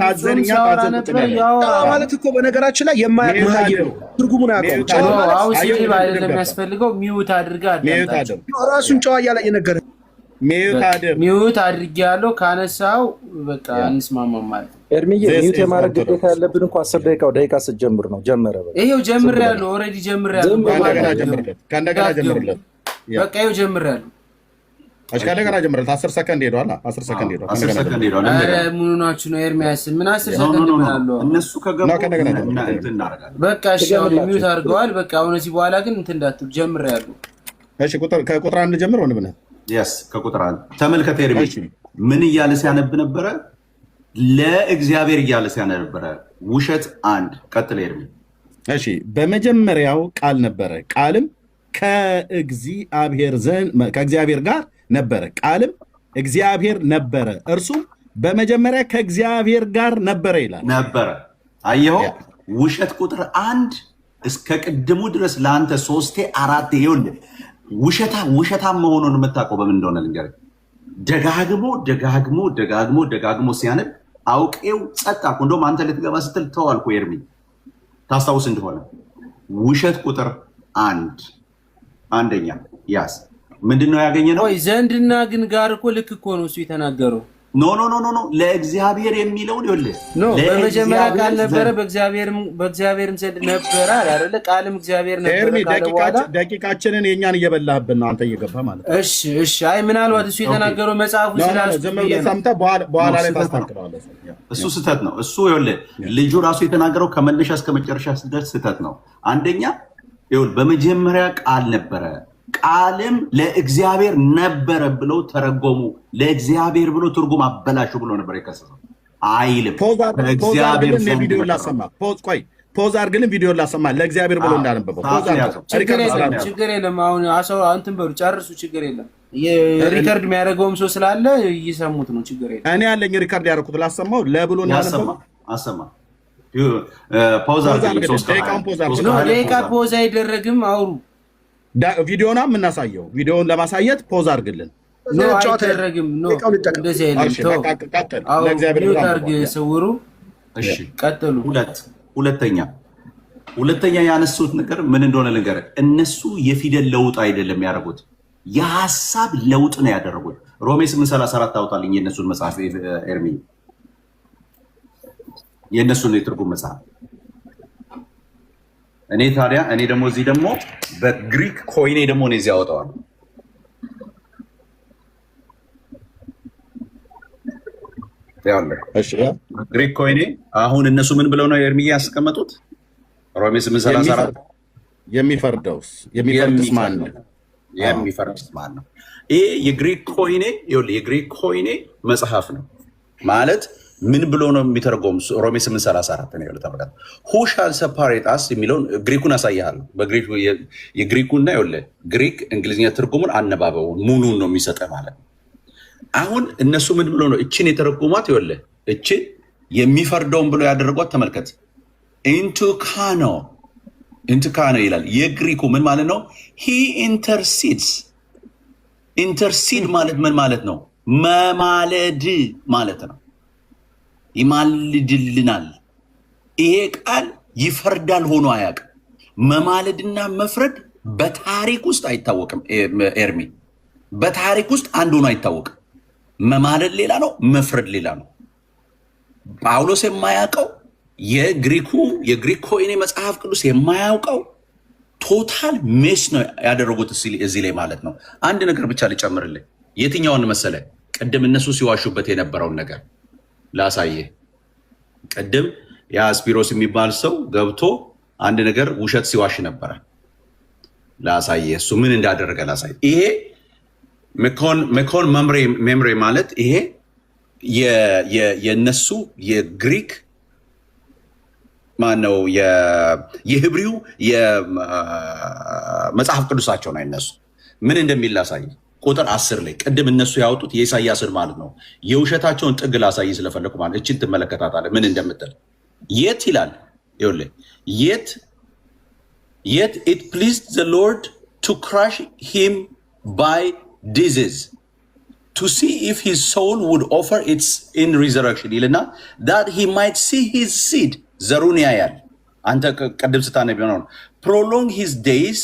ታዘንኛ ማለት እኮ በነገራችን ላይ የማያውቅ ትርጉሙን አያውቀውም። ሲቪል አይደለም የሚያስፈልገው ሚውት አድርጋ ራሱን ጨዋ እያለ እየነገረ ሚውት አድርጌ ያለው ካነሳው በቃ እንስማማም ማለት ነው። ኤርሚዬ ሚውት የማድረግ ግዴታ ያለብን እኮ 10 ደቂቃ ስትጀምር ነው። ጀመረ ይሄው ጀምሬያለሁ። ኦልሬዲ ጀምሬያለሁ። ከእንደገና ጀምርለት። በቃ ይሄው ጀምሬያለሁ። እሺ ከእንደገና ጀምርለት። 10 ሰከንድ ሄዷል። 10 ሰከንድ ሄዷል። ኧረ ምን ሆናችሁ ነው ኤርሚያስ? ምን 10 ሰከንድ ምናለው? እነሱ ከገቡ በቃ እሺ አሁን ሚውት አድርገዋል። በቃ አሁን እዚህ በኋላ ግን እንትን እንዳትሉ ጀምሬያለሁ። እሺ ከቁጥር 1 ጀምር ወንድም ነህ። ከቁጥር 1 ተመልከተ። ኤርሚ ምን እያለ ሲያነብ ነበረ? ለእግዚአብሔር እያለ ሲያነብ ነበረ። ውሸት 1 ቀጥል ኤርሚ። እሺ በመጀመሪያው ቃል ነበረ፣ ቃልም ከእግዚአብሔር ጋር ነበረ፣ ቃልም እግዚአብሔር ነበረ፣ እርሱም በመጀመሪያ ከእግዚአብሔር ጋር ነበረ ይላል። ነበረ አየኸው? ውሸት ቁጥር 1 እስከ ቅድሙ ድረስ ለአንተ 3 4 ይኸውልህ ውሸታም መሆኑን የምታውቀው በምን እንደሆነ ልንገርህ። ደጋግሞ ሲያነብ አውቄው ጸጥ አልኩ። እንደውም አንተ ልትገባ ስትል ተዋልኩ። ኤርሚ ታስታውስ እንደሆነ ውሸት ቁጥር 1 ያስ ምንድን ነው ያገኘ ነው? ዘንድና ግን ጋር እኮ ልክ እኮ ነው እሱ የተናገረው። ኖ ለእግዚአብሔር የሚለውን ይኸውልህ፣ በመጀመሪያ ቃል ነበረ፣ በእግዚአብሔርም ዘንድ ነበረ አይደለ? ቃልም እግዚአብሔር ነበረ። ደቂቃችንን የኛን እየበላህብን ነው አንተ እየገባህ ማለት ነው። እሺ አይ ምናልባት እሱ የተናገረው መጽሐፉ ሰምተህ በኋላ ላይ ታስታክለዋለህ። እሱ ስህተት ነው። እሱ ይኸውልህ ልጁ ራሱ የተናገረው ከመነሻ እስከ መጨረሻ ስህተት ነው። አንደኛ ይኸውልህ በመጀመሪያ ቃል ነበረ፣ ቃልም ለእግዚአብሔር ነበረ ብለው ተረጎሙ። ለእግዚአብሔር ብሎ ትርጉም አበላሹ ብሎ ነበር የከሰሰው። አይልም። ፖዝ አድርግልን ቪዲዮ ላሰማ ለእግዚአብሔር ብሎ እንዳነበበው ችግር የለም። አሁን እንትን በሉ ጨርሱ፣ ችግር የለም። ሪከርድ የሚያደርገውም ሰው ስላለ እየሰሙት ነው። ችግር የለም። እኔ ያለኝ ሪከርድ ያደረኩት ላሰማው ለብሎ እንዳነበበው አሰማ። ደቂቃ ፖዝ አይደረግም። አውሩ ቪዲዮና የምናሳየው ቪዲዮን ለማሳየት ፖዝ አድርግልን። አይደረግም። ሰውሩ። ቀጥሉ። ሁለተኛ ያነሱት ነገር ምን እንደሆነ ልንገርህ። እነሱ የፊደል ለውጥ አይደለም ያደረጉት፣ የሀሳብ ለውጥ ነው ያደረጉት። ሮሜ 8:34 ታውጣልኝ የእነሱን መጽሐፍ ኤርሚ፣ የእነሱን የትርጉም መጽሐፍ። እኔ ደግሞ እዚህ ደግሞ በግሪክ ኮይኔ ደግሞ ነው እዚህ ያወጣዋል። ግሪክ ኮይኔ አሁን እነሱ ምን ብለው ነው ኤርሚያ ያስቀመጡት? ሮሜ 8:34 የሚፈርድስ ማን ነው? የሚፈርድስ ማን ነው? ይሄ የግሪክ ኮይኔ መጽሐፍ ነው ማለት ምን ብሎ ነው የሚተረጎም? ሮሜ 8:34 ነው ያለው። ተመልከቱ። who shall separate us የሚለውን ግሪኩን አሳያለሁ። የግሪኩና ግሪክ እንግሊዝኛ ትርጉሙን አነባበውን ሙሉን ነው የሚሰጠ ማለት ነው። አሁን እነሱ ምን ብሎ ነው እችን የተረጎሟት? እችን የሚፈርደውን ብሎ ያደረጓት ተመልከት። into kano ይላል። የግሪኩ ምን ማለት ነው? he intercede ማለት ምን ማለት ነው? መማለድ ማለት ነው። ይማልድልናል። ይሄ ቃል ይፈርዳል ሆኖ አያውቅም። መማለድና መፍረድ በታሪክ ውስጥ አይታወቅም። ኤርሚ በታሪክ ውስጥ አንድ ሆኖ አይታወቅም። መማለድ ሌላ ነው፣ መፍረድ ሌላ ነው። ጳውሎስ የማያውቀው የግሪክ ኮይኔ መጽሐፍ ቅዱስ የማያውቀው ቶታል ሜስ ነው ያደረጉት እዚህ ላይ ማለት ነው። አንድ ነገር ብቻ ልጨምርልህ። የትኛውን መሰለ? ቅድም እነሱ ሲዋሹበት የነበረውን ነገር ላሳየ። ቅድም የአስፒሮስ የሚባል ሰው ገብቶ አንድ ነገር ውሸት ሲዋሽ ነበረ። ላሳየ፣ እሱ ምን እንዳደረገ ላሳየ። ይሄ መኮን ሜምሬ ማለት ይሄ የነሱ የግሪክ ማነው የህብሪው የመጽሐፍ ቅዱሳቸው ነው። እነሱ ምን እንደሚል ላሳየ። ቁጥር 10 ላይ ቅድም እነሱ ያወጡት የኢሳያስን ማለት ነው የውሸታቸውን ጥግ ላሳይ ስለፈለኩ ማለት እችን ትመለከታታለህ ምን እንደምትል። የት ይላል? ይኸውልህ yet it pleased the Lord to crush him by disease, to see if his soul would offer its in resurrection ይልና that he might see his seed ዘሩን ያያል። አንተ ቀደም ስታነብ ነው prolong his days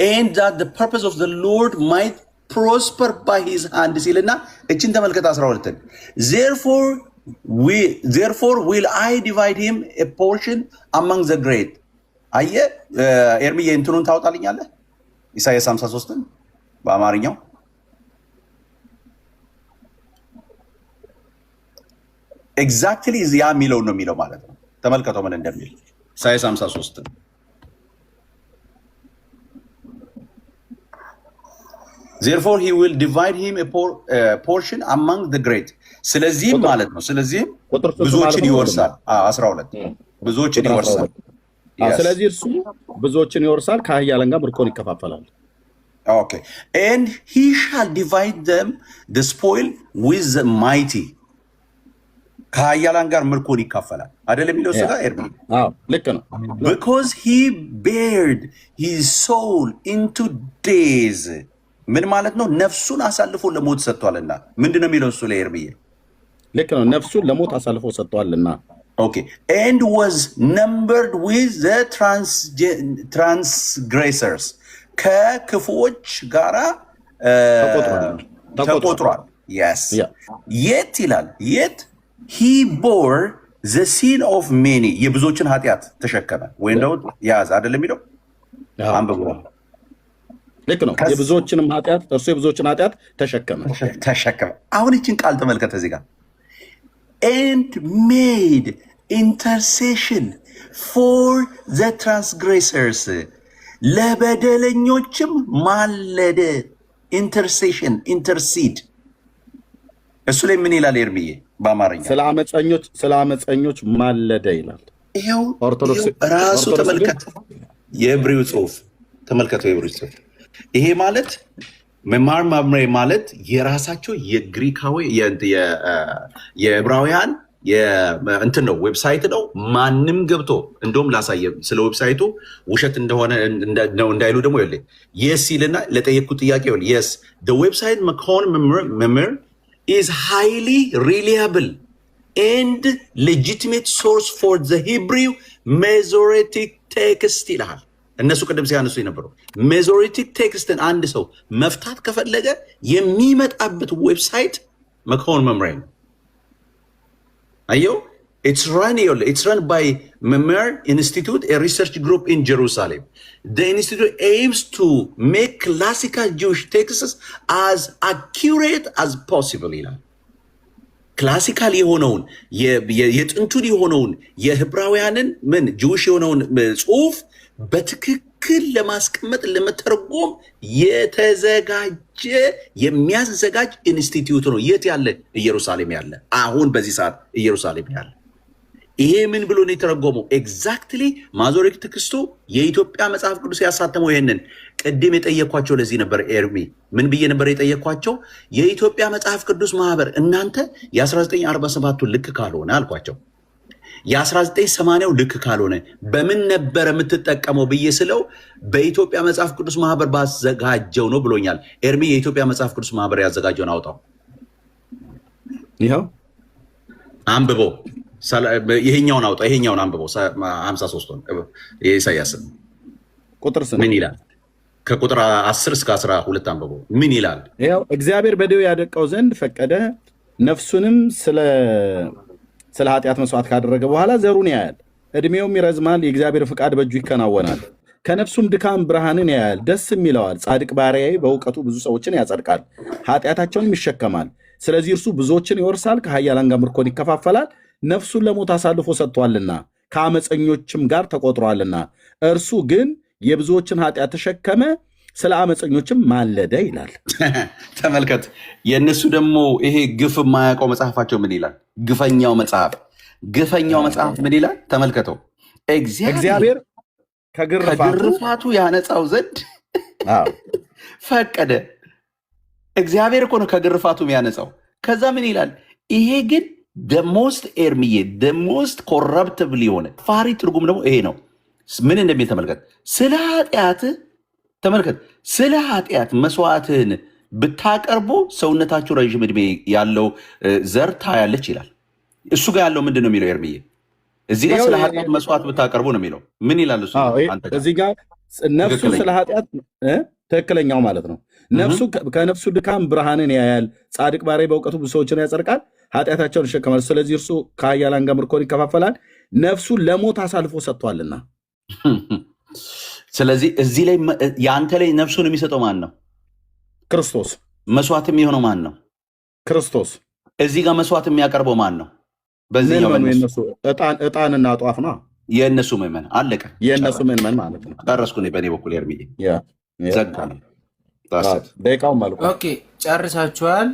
and that the purpose of the Lord might prosper by his hand ሲልና እቺን ተመልከት 12 therefore will I divide him a portion among the great አየ ኤርሚያ እንትኑን ታውጣልኛለህ ኢሳይያስ 53 በአማርኛው ኤግዛክትሊ ያ የሚለው ነው የሚለው ማለት ነው። ተመልከተው ምን እንደሚል ኢሳይያስ 53 therefore he will divide him a portion among the great ስለዚህም ማለት ነው ስለዚህም ብዙዎችን ይወርሳል 12 ብዙዎችን ይወርሳል ስለዚህ እርሱ ብዙዎችን ይወርሳል ከኃያላን ጋር ምርኮን ይከፋፈላል okay and he shall divide them the spoil with the mighty ከኃያላን ጋር ምርኮን ይካፈላል አይደለም የሚለው ስጋ ኤርሚ ልክ ነው because he bared his soul into days ምን ማለት ነው ነፍሱን አሳልፎ ለሞት ሰጥቷልና ምንድነው የሚለው እሱ ላይ ኤርሚዬ ልክ ነው ነፍሱን ለሞት አሳልፎ ሰጥቷልና okay and was numbered with the transgressors ከክፉዎች ጋራ ተቆጥሯል yes yet ይላል yet he bore the sin of many የብዙዎችን ኃጢአት ተሸከመ ወይ እንደው ያዝ አይደለም የሚለው አንብቦ ልክ ነው የብዙዎችንም ኃጢአት እርሱ የብዙዎችን ኃጢአት ተሸከመ አሁን እቺን ቃል ተመልከተ እዚህ ጋር and made intercession for the transgressors ለበደለኞችም ማለደ intercession intercede እሱ ላይ ምን ይላል ኤርሚዬ በአማርኛ ስለ አመፀኞች ማለደ ይላል ይሄው ኦርቶዶክስ ራሱ ተመልከተ የዕብራዊ ጽሑፍ ተመልከተ የዕብራዊ ጽሑፍ ይሄ ማለት መማር ማምሬ ማለት የራሳቸው የግሪካዊ የዕብራውያን እንትን ነው ዌብሳይት ነው ማንም ገብቶ እንደውም ላሳየ ስለ ዌብሳይቱ ውሸት እንደሆነ እንዳይሉ ደግሞ ይል yes ይልና ለጠየቁት ጥያቄ ይል yes the website Macon Memor is highly reliable and legitimate source for the Hebrew Masoretic text ይላል እነሱ ቀደም ሲያነሱ የነበረው Masoretic texትን አንድ ሰው መፍታት ከፈለገ የሚመጣበት ዌብሳይት Macon Memor አየው it's run by Memor Institute a research group in Jerusalem the institute aims to make classical Jewish texts as accurate as possible ይላል ክላሲካል የሆነውን የጥንቱን የሆነውን የዕብራውያንን ምን ጂውሽ የሆነውን ጽሑፍ በትክክል ለማስቀመጥ ለመተርጎም የተዘጋጀ የሚያዘጋጅ ኢንስቲትዩት ነው የት ያለ ኢየሩሳሌም ያለ አሁን በዚህ ሰዓት ኢየሩሳሌም ያለ ይሄ ምን ብሎ ነው የተረጎመው ኤግዛክትሊ ማዞሪክ ቴክስቱ የኢትዮጵያ መጽሐፍ ቅዱስ ያሳተመው ይሄንን ቀደም የጠየኳቸው ለዚህ ነበር ኤርሚ ምን ብዬ ነበር የጠየኳቸው የኢትዮጵያ መጽሐፍ ቅዱስ ማህበር እናንተ የ1947 ልክ ካልሆነ አልኳቸው የ1980 ልክ ካልሆነ በምን ነበር የምትጠቀመው ብዬ ስለው በኢትዮጵያ መጽሐፍ ቅዱስ ማህበር ባዘጋጀው ነው ብሎኛል ኤርሚ የኢትዮጵያ መጽሐፍ ቅዱስ ማህበር ያዘጋጀውን አውጣው ይሄው አንብቦ ይሄኛውን አውጣ ይሄኛውን አንብቦ 53 ኢሳይያስ ቁጥር ምን ይላል ከቁጥር 10 እስከ 12 አንብቦ ምን ይላል ይሄው እግዚአብሔር በደዌ ያደቀው ዘንድ ፈቀደ ነፍሱንም ስለ ኃጢአት መስዋዕት ካደረገ በኋላ ዘሩን ያያል እድሜውም ይረዝማል የእግዚአብሔር ፍቃድ በእጁ ይከናወናል ከነፍሱም ድካም ብርሃንን ያያል ደስም ይለዋል ጻድቅ ባሪያዬ በእውቀቱ ብዙ ሰዎችን ያጸድቃል ኃጢአታቸውንም ይሸከማል ስለዚህ እርሱ ብዙዎችን ይወርሳል ከኃያላን ጋር ምርኮን ይከፋፈላል ነፍሱን ለሞት አሳልፎ ሰጥቷልና ከአመፀኞችም ጋር ተቆጥሯልና እርሱ ግን የብዙዎችን ኃጢአት ተሸከመ ስለ አመፀኞችም ማለደ ይላል ተመልከት የነሱ ደግሞ ይሄ ግፍ የማያውቀው መጽሐፋቸው ምን ይላል ግፈኛው መጽሐፍ ምን ይላል ተመልከተው እግዚአብሔር ከግርፋቱ ያነጻው ዘንድ ፈቀደ እግዚአብሔር እኮ ነው ከግርፋቱ የሚያነጻው ከዛ ምን ይላል ይሄ ግን the most ኤርሚዬ the most corruptible የሆነ ፋሪ ትርጉም ደግሞ ይሄ ነው ምን እንደሚል ተመልከት ስለ ኃጢአት መስዋዕትህን ብታቀርቡ ሰውነታችሁ ረዥም ዕድሜ ያለው ዘር ታያለች ይላል። እሱ ጋር ያለው ምንድን ነው የሚለው ኤርሚዬ? እዚህ ላይ ስለ ኃጢአት መስዋዕት ብታቀርቡ ነው የሚለው። ምን ይላል እሱ? እዚህ ጋር ነፍሱ ስለ ኃጢአት ትክክለኛው ማለት ነው። ነፍሱ ከነፍሱ ድካም ብርሃንን ያያል። ጻድቅ ባሪያ በእውቀቱ ብዙ ሰዎችን ያጸድቃል፣ ኃጢአታቸውን ይሸከማል። ስለዚህ እርሱ ከኃያላን ጋር ምርኮን ይከፋፈላል፣ ነፍሱን ለሞት አሳልፎ ሰጥቷልና። ስለዚህ እዚህ ላይ የአንተ ላይ ነፍሱን የሚሰጠው ማን ነው? ክርስቶስ። መስዋዕት የሚሆነው ማን ነው? ክርስቶስ። እዚህ ጋር መስዋዕት የሚያቀርበው ማን ነው? በዚህኛው ዕጣንና ጧፍ ነው። የእነሱ ምዕመን አለቀ። የእነሱ ምዕመን ማለት ነው። ጨረስኩ በእኔ በኩል ኤርሚዬ፣ ዘጋ ነው ደቂቃውን ማለት ነው። ኦኬ ጨርሳችኋል።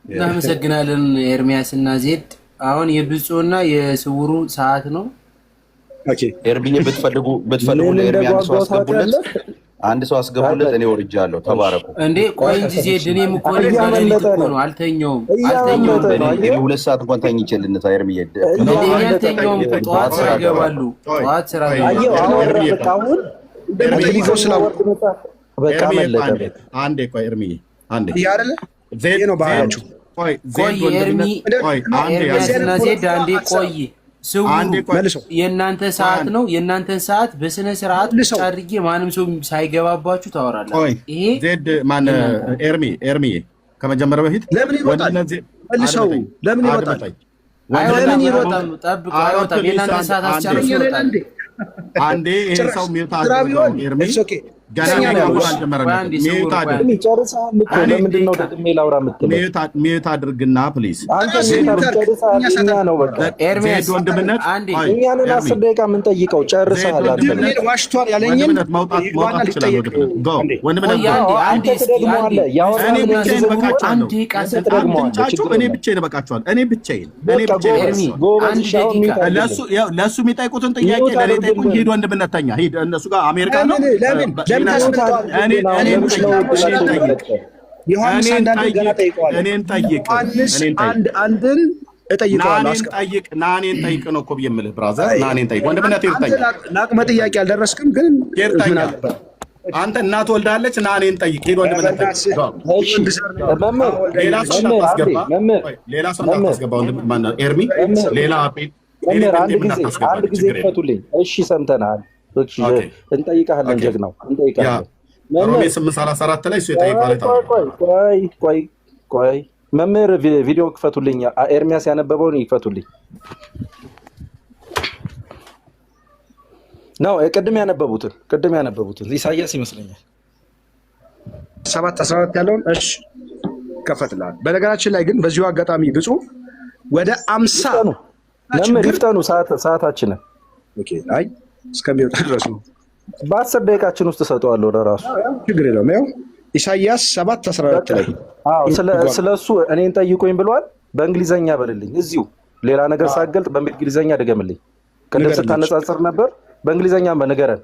እናመሰግናለን ኤርሚያስ እና ዜድ። አሁን የብፁዕና የስውሩ ሰዓት ነው። ኤርሚዬ ብትፈልጉ ለኤርሚያ ሰው አስገቡለት፣ አንድ ሰው አስገቡለት። እኔ ወርጃለሁ። ተባረኩ። እንዴ ቆይ እንጂ ዜድ፣ እኔም እኮ ነው አልተኛውም። 2 ሰዓት እንኳን ተኝቼ ልነሳ። ኤርሚዬ አልተኛውም። ጠዋት ስራ እገባሉ። ጠዋት ስራ አንዴ ቆይ ኤርሚዬ፣ አንዴ ያረለ ዜድ ነው ባያችሁ። ቆይ ኤርሚያስና ዜድ አንዴ ቆይ። የእናንተ ሰዓት ነው። የእናንተን ሰዓት በስነ ስርዓት አድርጌ ማንም ሰው ሳይገባባችሁ ታወራላችሁ። ይሄ ዜድ ማን ኤርሚዬ ከመጀመሪያ በፊት ለምን ይወጣል? መልሰው ለምን ይወጣል? ለምን ይወጣል? ጠብቁ፣ አይወጣም። የእናንተን ሰዓት አስጨርሱ ይወጣል። አንዴ ይሄ ሰው ሚውት አድርገው ኤርሚ ገና ሚውት አድርግና ፕሊዝ። ወንድምነት እኛንን 10 ደቂቃ የምንጠይቀው ጨርሰሃል። ዋሽቷል ያለኝን መውጣት ትችላለህ። እኔ ብቻዬን እበቃቸዋለሁ። እኔ ብቻዬን ለእሱ የሚጠይቁትን ጥያቄ ለእኔ ጠይቁኝ። ሂድ ወንድምነት ተኛ፣ ሂድ። እነሱ ጋር አሜሪካ ነው። እኔን ጠይቅ ናኔን ጠይቅ ነው እኮ ብዬ የምልህ ብራዘር። ናኔን ጠይቅ ወንድምነት ይርጠኝ። ለአቅመ ጥያቄ አልደረስክም ግን አንተ እናት ወልዳለች። ናኔን ጠይቅ። ሄድ ወንድምነት ሌላ ሰው እንዳታስገባ ወንድም ኤርሚ ሌላ አንድ ጊዜ ይፈቱልኝ። እሺ ሰምተናል። እንጠይቃለን። ጀግናው እንጠይቃለን። ሮሜ 8:34 ላይ እሱ የጠይቃል። ቆይ መምህር ቪዲዮ ክፈቱልኝ። ኤርሚያስ ያነበበውን ይክፈቱልኝ። ነው ቅድም ያነበቡትን ኢሳያስ ይመስለኛል 7:14 ያለውን እሺ ከፈትላል። በነገራችን ላይ ግን በዚሁ አጋጣሚ ብፁዕ ወደ 50 መምህር ይፍጠኑ ሰዓታችንን። ኦኬ አይ እስከሚወጣ ድረስ ነው። በ10 ደቂቃችን ውስጥ ሰጠዋለሁ ለራሱ ችግር የለውም። ያው ኢሳያስ 7:14 ላይ ስለሱ እኔን ጠይቁኝ ብሏል። በእንግሊዘኛ በልልኝ እዚሁ ሌላ ነገር ሳገልጥ በእንግሊዘኛ ድገምልኝ። ቅድም ስታነጻጽር ነበር። በእንግሊዘኛ በንገረን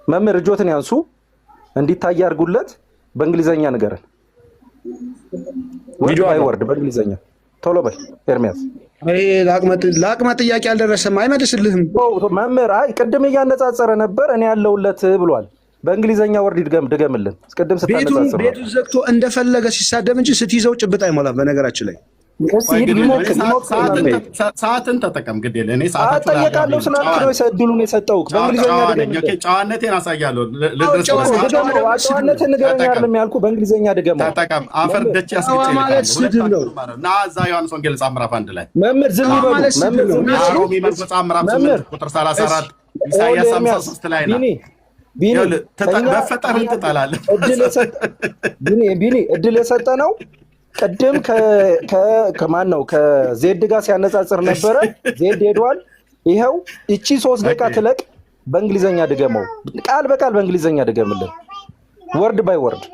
መምህር። እጆትን ያንሱ እንዲታይ አድርጉለት። በእንግሊዘኛ ንገረን። ወርድ ባይ ወርድ በእንግሊዘኛ ቶሎ በይ ኤርሚያስ። ለአቅመ ጥያቄ አልደረሰም፣ አይመልስልህም መምህር። አይ ቅድም እያነጻጸረ ነበር። እኔ ያለውለት ብሏል። በእንግሊዘኛ ወርድ ድገምልን። ቅድም ስታነጻጽር ቤቱን ዘግቶ እንደፈለገ ሲሳደብ እንጂ ስትይዘው ጭብጥ አይሞላም። በነገራችን ላይ ሰዓትን ተጠቀም። ግድ የለ እኔ ጠየቃለሁ ስላልክ ነው እድሉን የሰጠሁህ። በእንግሊዘኛ ጨዋነቴን አሳያለሁ። ጨዋነትን ንገረኝ አይደለም ያልኩህ፣ በእንግሊዘኛ ድገም። ተጠቀም። አፈር ደች ያስገጭ ማለት ስድብ ነው። ና እዛ ዮሐንስ ወንጌል ምዕራፍ 1 ላይ መምህር ዝም ይበሉ። ሮሜ ምዕራፍ 8 ቁጥር 34 ኢሳያስ 53 ላይ ነው። መፈጠርን ትጠላለህ። እድል የሰጠ ነው። ቅድም ከማን ነው ከዜድ ጋር ሲያነጻጽር ነበረ። ዜድ ሄዷል። ይኸው እቺ 3 ደቂቃ ትለቅ። በእንግሊዘኛ ድገመው፣ ቃል በቃል በእንግሊዘኛ ድገምልን፣ ወርድ ባይ ወርድ።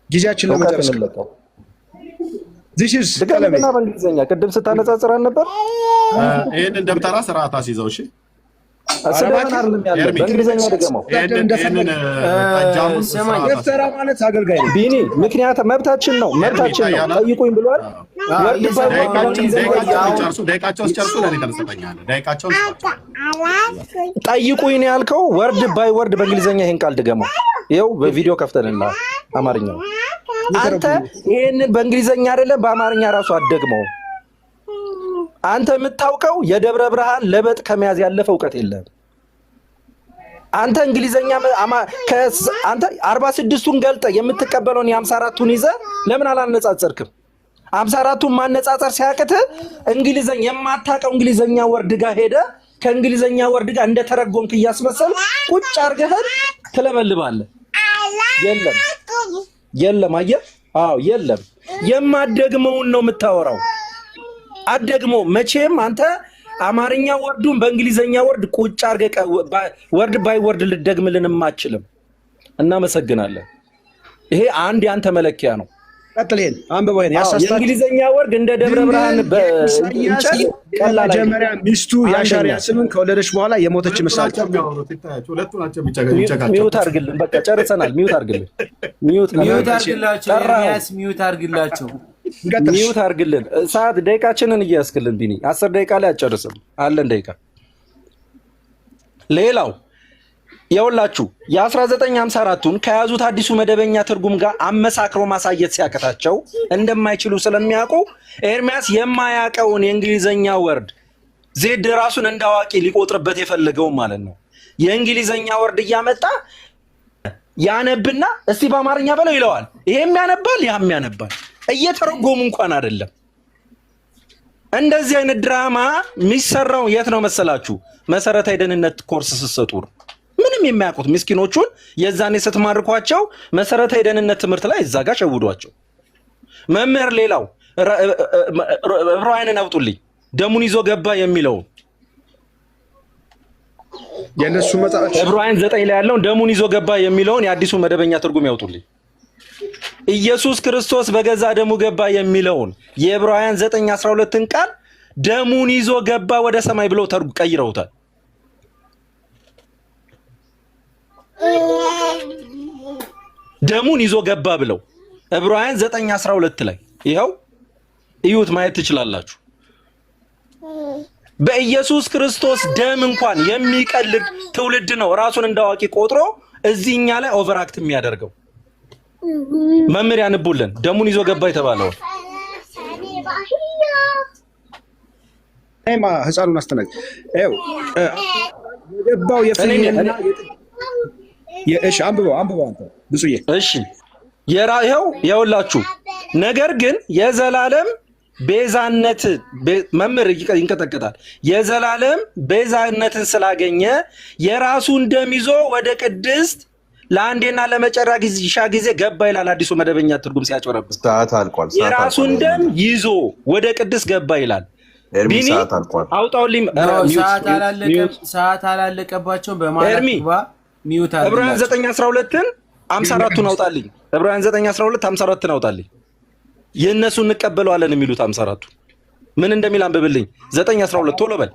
ጊዜያችን ለመጨረስ ድገምልና በእንግሊዘኛ ቅድም ስታነጻጽር ነበር። ይህን እንደምጠራ ስርዓት አስይዘው። እሺ ስለምን አይደለም ያለ በእንግሊዘኛ ደገመው ደፍተራ ማለት አገልጋይ ነው ቢኒ። ምክንያት መብታችን ነው ጠይቁኝ ብሏል። ጠይቁኝ ነው ያልከው። ወርድ ባይ ወርድ በእንግሊዘኛ ይሄን ቃል ድገመው። ይኸው በቪዲዮ ከፍተንልሃል አማርኛው። አንተ ይሄንን በእንግሊዘኛ አይደለም በአማርኛ ራሱ አትደግመው። አንተ የምታውቀው የደብረ ብርሃን ለበጥ ከመያዝ ያለፈ እውቀት የለም። አንተ እንግሊዘኛ አንተ 46ቱን ገልጠ የምትቀበለውን የ54ቱን ይዘህ ለምን አላነጻጸርክም? 54ቱን ማነጻጸር ሲያቅት እንግሊዘኛ የማታውቀው እንግሊዘኛ ወርድ ጋር ሄደ ከእንግሊዘኛ ወርድ ጋር እንደተረጎምክ እያስመሰል ቁጭ አድርገህ ትለበልባለህ። የለም አየህ? አዎ የለም። የማደግመውን ነው የምታወራው። አደግሞ መቼም አንተ አማርኛ ወርዱን በእንግሊዘኛ ወርድ ቁጭ አድርገህ ወርድ ባይ ወርድ ልደግምልን አትችልም። እናመሰግናለን። ይሄ አንድ ያንተ መለኪያ ነው። ቀጥል። ይሄን አንብበው። ይሄን ያሳስታል። የእንግሊዘኛ ወርድ እንደ ደብረ ብርሃን በእንጨት ቀላል መጀመሪያ ሚስቱ ያሻሪያ ስምን ከወለደች በኋላ የሞተች ምሳሌ ሚውት አድርግልን። በቃ ጨርሰናል። ሚውት አድርግልን። ሚውት አድርግልን። ሰዓት ደቂቃችንን እያስክልን ቢኒ 10 ደቂቃ ላይ አጨርስም አለን ደቂቃ። ሌላው የውላችሁ የ1954ቱን ከያዙት አዲሱ መደበኛ ትርጉም ጋር አመሳክሮ ማሳየት ሲያቀታቸው እንደማይችሉ ስለሚያውቁ ኤርሚያስ የማያውቀውን የእንግሊዘኛ ወርድ ዜድ ራሱን እንዳዋቂ ሊቆጥርበት የፈለገው ማለት ነው። የእንግሊዘኛ ወርድ እያመጣ ያነብና እስቲ በአማርኛ በለው ይለዋል። ይሄም ያነባል፣ ያም ያነባል። እየተረጎሙ እንኳን አይደለም። እንደዚህ አይነት ድራማ የሚሰራው የት ነው መሰላችሁ? መሰረታዊ ደህንነት ኮርስ ስትሰጡ ነው። ምንም የሚያውቁት ምስኪኖቹን የዛኔ ስትማርኳቸው መሰረታዊ ደህንነት ትምህርት ላይ እዛ ጋር ሸውዷቸው። መምህር ሌላው ዕብራውያንን አውጡልኝ ደሙን ይዞ ገባ የሚለውን የነሱ መጣች ዕብራውያን 9 ላይ ያለውን ደሙን ይዞ ገባ የሚለውን የአዲሱ መደበኛ ትርጉም ያውጡልኝ። ኢየሱስ ክርስቶስ በገዛ ደሙ ገባ የሚለውን የዕብራውያን 9:12ን ቃል ደሙን ይዞ ገባ ወደ ሰማይ ብለው ቀይረውታል። ደሙን ይዞ ገባ ብለው ዕብራውያን 9:12 ላይ ይኸው እዩት፣ ማየት ትችላላችሁ። በኢየሱስ ክርስቶስ ደም እንኳን የሚቀልድ ትውልድ ነው ራሱን እንዳዋቂ ቆጥሮ እዚህኛ ላይ ኦቨርአክት የሚያደርገው። መምህር ያንቡልን ደሙን ይዞ ገባ የተባለው አይማ ህፃኑን አስተናግ ይኸው የገባው የፍኝና እሺ አንብበው አንተ ብፁዬ እሺ ይኸው የውላችሁ ነገር ግን የዘላለም ቤዛነት መምህር ይንቀጠቀጣል። የዘላለም ቤዛነትን ስላገኘ የራሱን ደም ይዞ ወደ ቅድስት ለአንዴና ለመጨረሻ ጊዜ ገባ ይላል አዲሱ መደበኛ ትርጉም ሲያጨረብስ። ሰዓት አልቋል። የራሱን ደም ይዞ ወደ ቅድስት ገባ ይላል። ቢኒ አውጣውልኝ። ሰዓት አላለቀባቸውም በማለት ሚውት አድርጉ። ዕብራውያን 9:12ን 54ቱን አውጣልኝ። ዕብራውያን 9:12 54ን አውጣልኝ። የእነሱ እንቀበለዋለን የሚሉት 54ቱ ምን እንደሚል አንብብልኝ። 9:12 ቶሎ በል።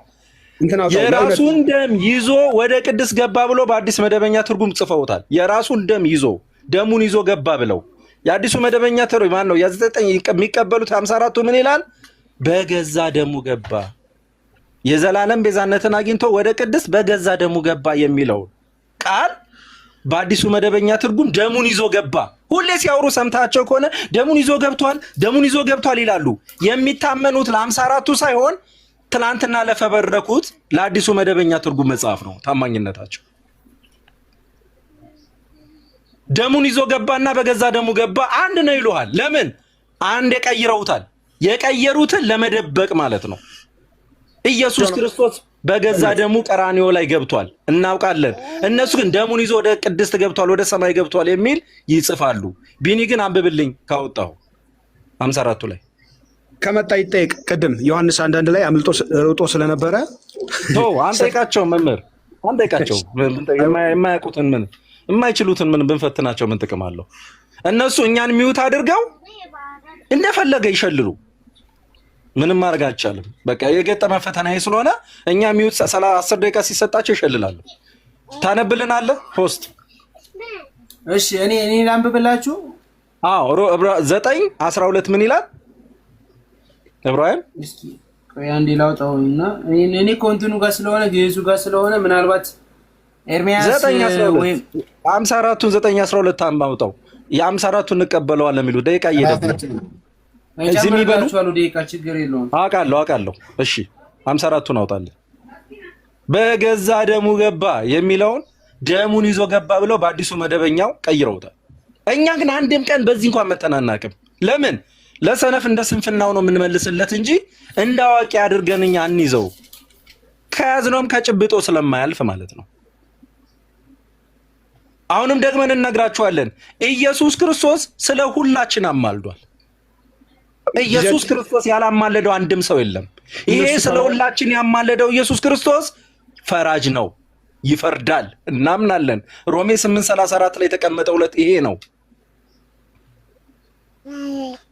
የራሱን ደም ይዞ ወደ ቅድስት ገባ ብሎ በአዲስ መደበኛ ትርጉም ጽፈውታል። የራሱን ደም ይዞ ደሙን ይዞ ገባ ብለው የአዲሱ መደበኛ ትርጉም ማን ነው? የ9 የሚቀበሉት 54ቱ ምን ይላል? በገዛ ደሙ ገባ፣ የዘላለም ቤዛነትን አግኝቶ ወደ ቅድስት በገዛ ደሙ ገባ የሚለው ቃል በአዲሱ መደበኛ ትርጉም ደሙን ይዞ ገባ። ሁሌ ሲያወሩ ሰምታቸው ከሆነ ደሙን ይዞ ገብቷል ይላሉ። የሚታመኑት ለ54ቱ ሳይሆን ትላንትና ለፈበረኩት ለአዲሱ መደበኛ ትርጉም መጽሐፍ ነው ታማኝነታቸው። ደሙን ይዞ ገባና በገዛ ደሙ ገባ አንድ ነው ይሉሃል። ለምን? አንድ የቀይረውታል። የቀየሩትን ለመደበቅ ማለት ነው። ኢየሱስ ክርስቶስ በገዛ ደሙ ቀራንዮ ላይ ገብቷል እናውቃለን። እነሱ ግን ደሙን ይዞ ወደ ቅድስት ገብቷል፣ ወደ ሰማይ ገብቷል የሚል ይጽፋሉ። ቢኒ ግን አንብብልኝ ካወጣው 54ቱ ላይ ከመጣ ይጠይቅ። ቅድም ዮሐንስ 1:1 ላይ አምልጦ ሮጦ ስለነበረ አንጠይቃቸው። መምህር አንጠይቃቸው። የማያውቁትን ምን የማይችሉትን ምን ብንፈትናቸው ምን ጥቅም አለው? እነሱ እኛን ሚውት አድርገው እንደፈለገ ይሸልሉ። ምንም ማድረግ አይቻልም። በቃ የገጠመ ፈተና ስለሆነ እኛ ሚውት 10 ደቂቃ ሲሰጣቸው ይሸልላሉ። ታነብልናለህ ፖስት? እሺ እኔ ላንብብላችሁ። አዎ 9:12 ምን ይላል ዕብራውያን? እስኪ ቆይ አንዴ ላውጣውና እኔ ኮንቲኑ ጋር ስለሆነ ግዕዙ ጋር ስለሆነ ምናልባት ኤርሚያስ 9:12 54ቱን 9:12 አማውጣው የ54ቱን እንቀበለዋለን የሚሉ ደቂቃ እየደበረ እዚህ የሚበሉዋሉ ደቂቃ ችግር የለውም። አውቃለሁ። እሺ 54ቱን አውጣለን። በገዛ ደሙ ገባ የሚለውን ደሙን ይዞ ገባ ብለው በአዲሱ መደበኛው ቀይረውታል። እኛ ግን አንድም ቀን በዚህ እንኳን መተናናቅም። ለምን? ለሰነፍ እንደ ስንፍናው ነው የምንመልስለት እንጂ እንደ አዋቂ አድርገን እኛ እንይዘው። ከያዝነውም ከጭብጦ ስለማያልፍ ማለት ነው። አሁንም ደግመን እንነግራችኋለን፣ ኢየሱስ ክርስቶስ ስለ ሁላችን አማልዷል። ኢየሱስ ክርስቶስ ያላማለደው አንድም ሰው የለም። ይሄ ስለ ሁላችን ያማለደው ኢየሱስ ክርስቶስ ፈራጅ ነው፣ ይፈርዳል፣ እናምናለን። ሮሜ 8:34 ላይ የተቀመጠው ዕለት ይሄ ነው።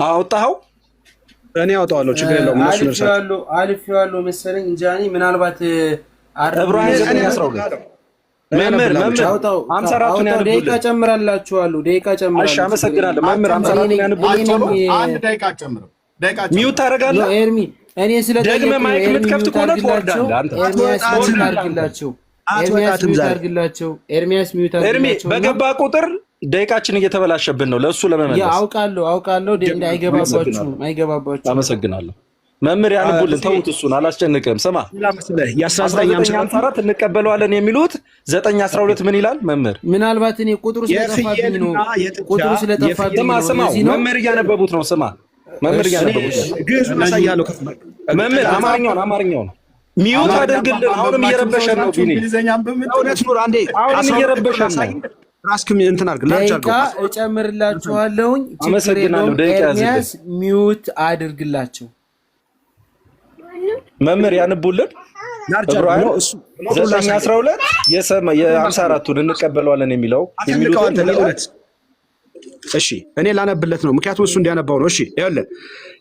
አውጣው እኔ አውጣዋለሁ፣ ችግር የለውም። አልፌዋለሁ መሰለኝ እንጂ እኔ ምናልባት ዕብራውያን 9:12 መምህር 54ቱን ያነብቡልን። ደቂቃ ጨምራላችኋለሁ። እሺ አመሰግናለሁ መምህር። 54ቱን ያነብቡልን። አንድ ደቂቃ ጨምረው። ሚውት ታደርጋለህ ኤርሚ። እኔ ስለ ደግመህ ማይክ የምትከፍት ከሆነ ትወርዳለህ አንተ። ኤርሚያስ ሚውት አድርግላቸው። በገባ ቁጥር ደቂቃችን እየተበላሸብን ነው። ለእሱ ለመመለስ አውቃለሁ። አይገባባችሁ። አመሰግናለሁ መምህር። ያንቡልን ተውት፣ እሱን አላስጨንቅም። ስማ የ1954 እንቀበለዋለን የሚሉት 9:12 ምን ይላል መምህር? ምናልባት እኔ ቁጥሩ ስለጠፋብኝ ነው። ስማው መምህር እያነበቡት ነው። ስማ መምህር እያነበቡት ነው። መምህር አማርኛውን ሚውት አድርግልን። አሁንም እየረበሸን ነው። ቢኒ አሁንም እየረበሸን ነው። ራስክም እንትን አድርግ። ደቂቃ እጨምርላችኋለሁኝ። አመሰግናለሁ። ደቂቃ ኤርሚያስ ሚውት አድርግላቸው። መምህር ያንቡልን። 9:12 የ54ቱን እንቀበለዋለን የሚለው የሚሉት እሺ እኔ ላነብለት ነው፣ ምክንያቱም እሱ እንዲያነባው ነው። እሺ ይኸውልህ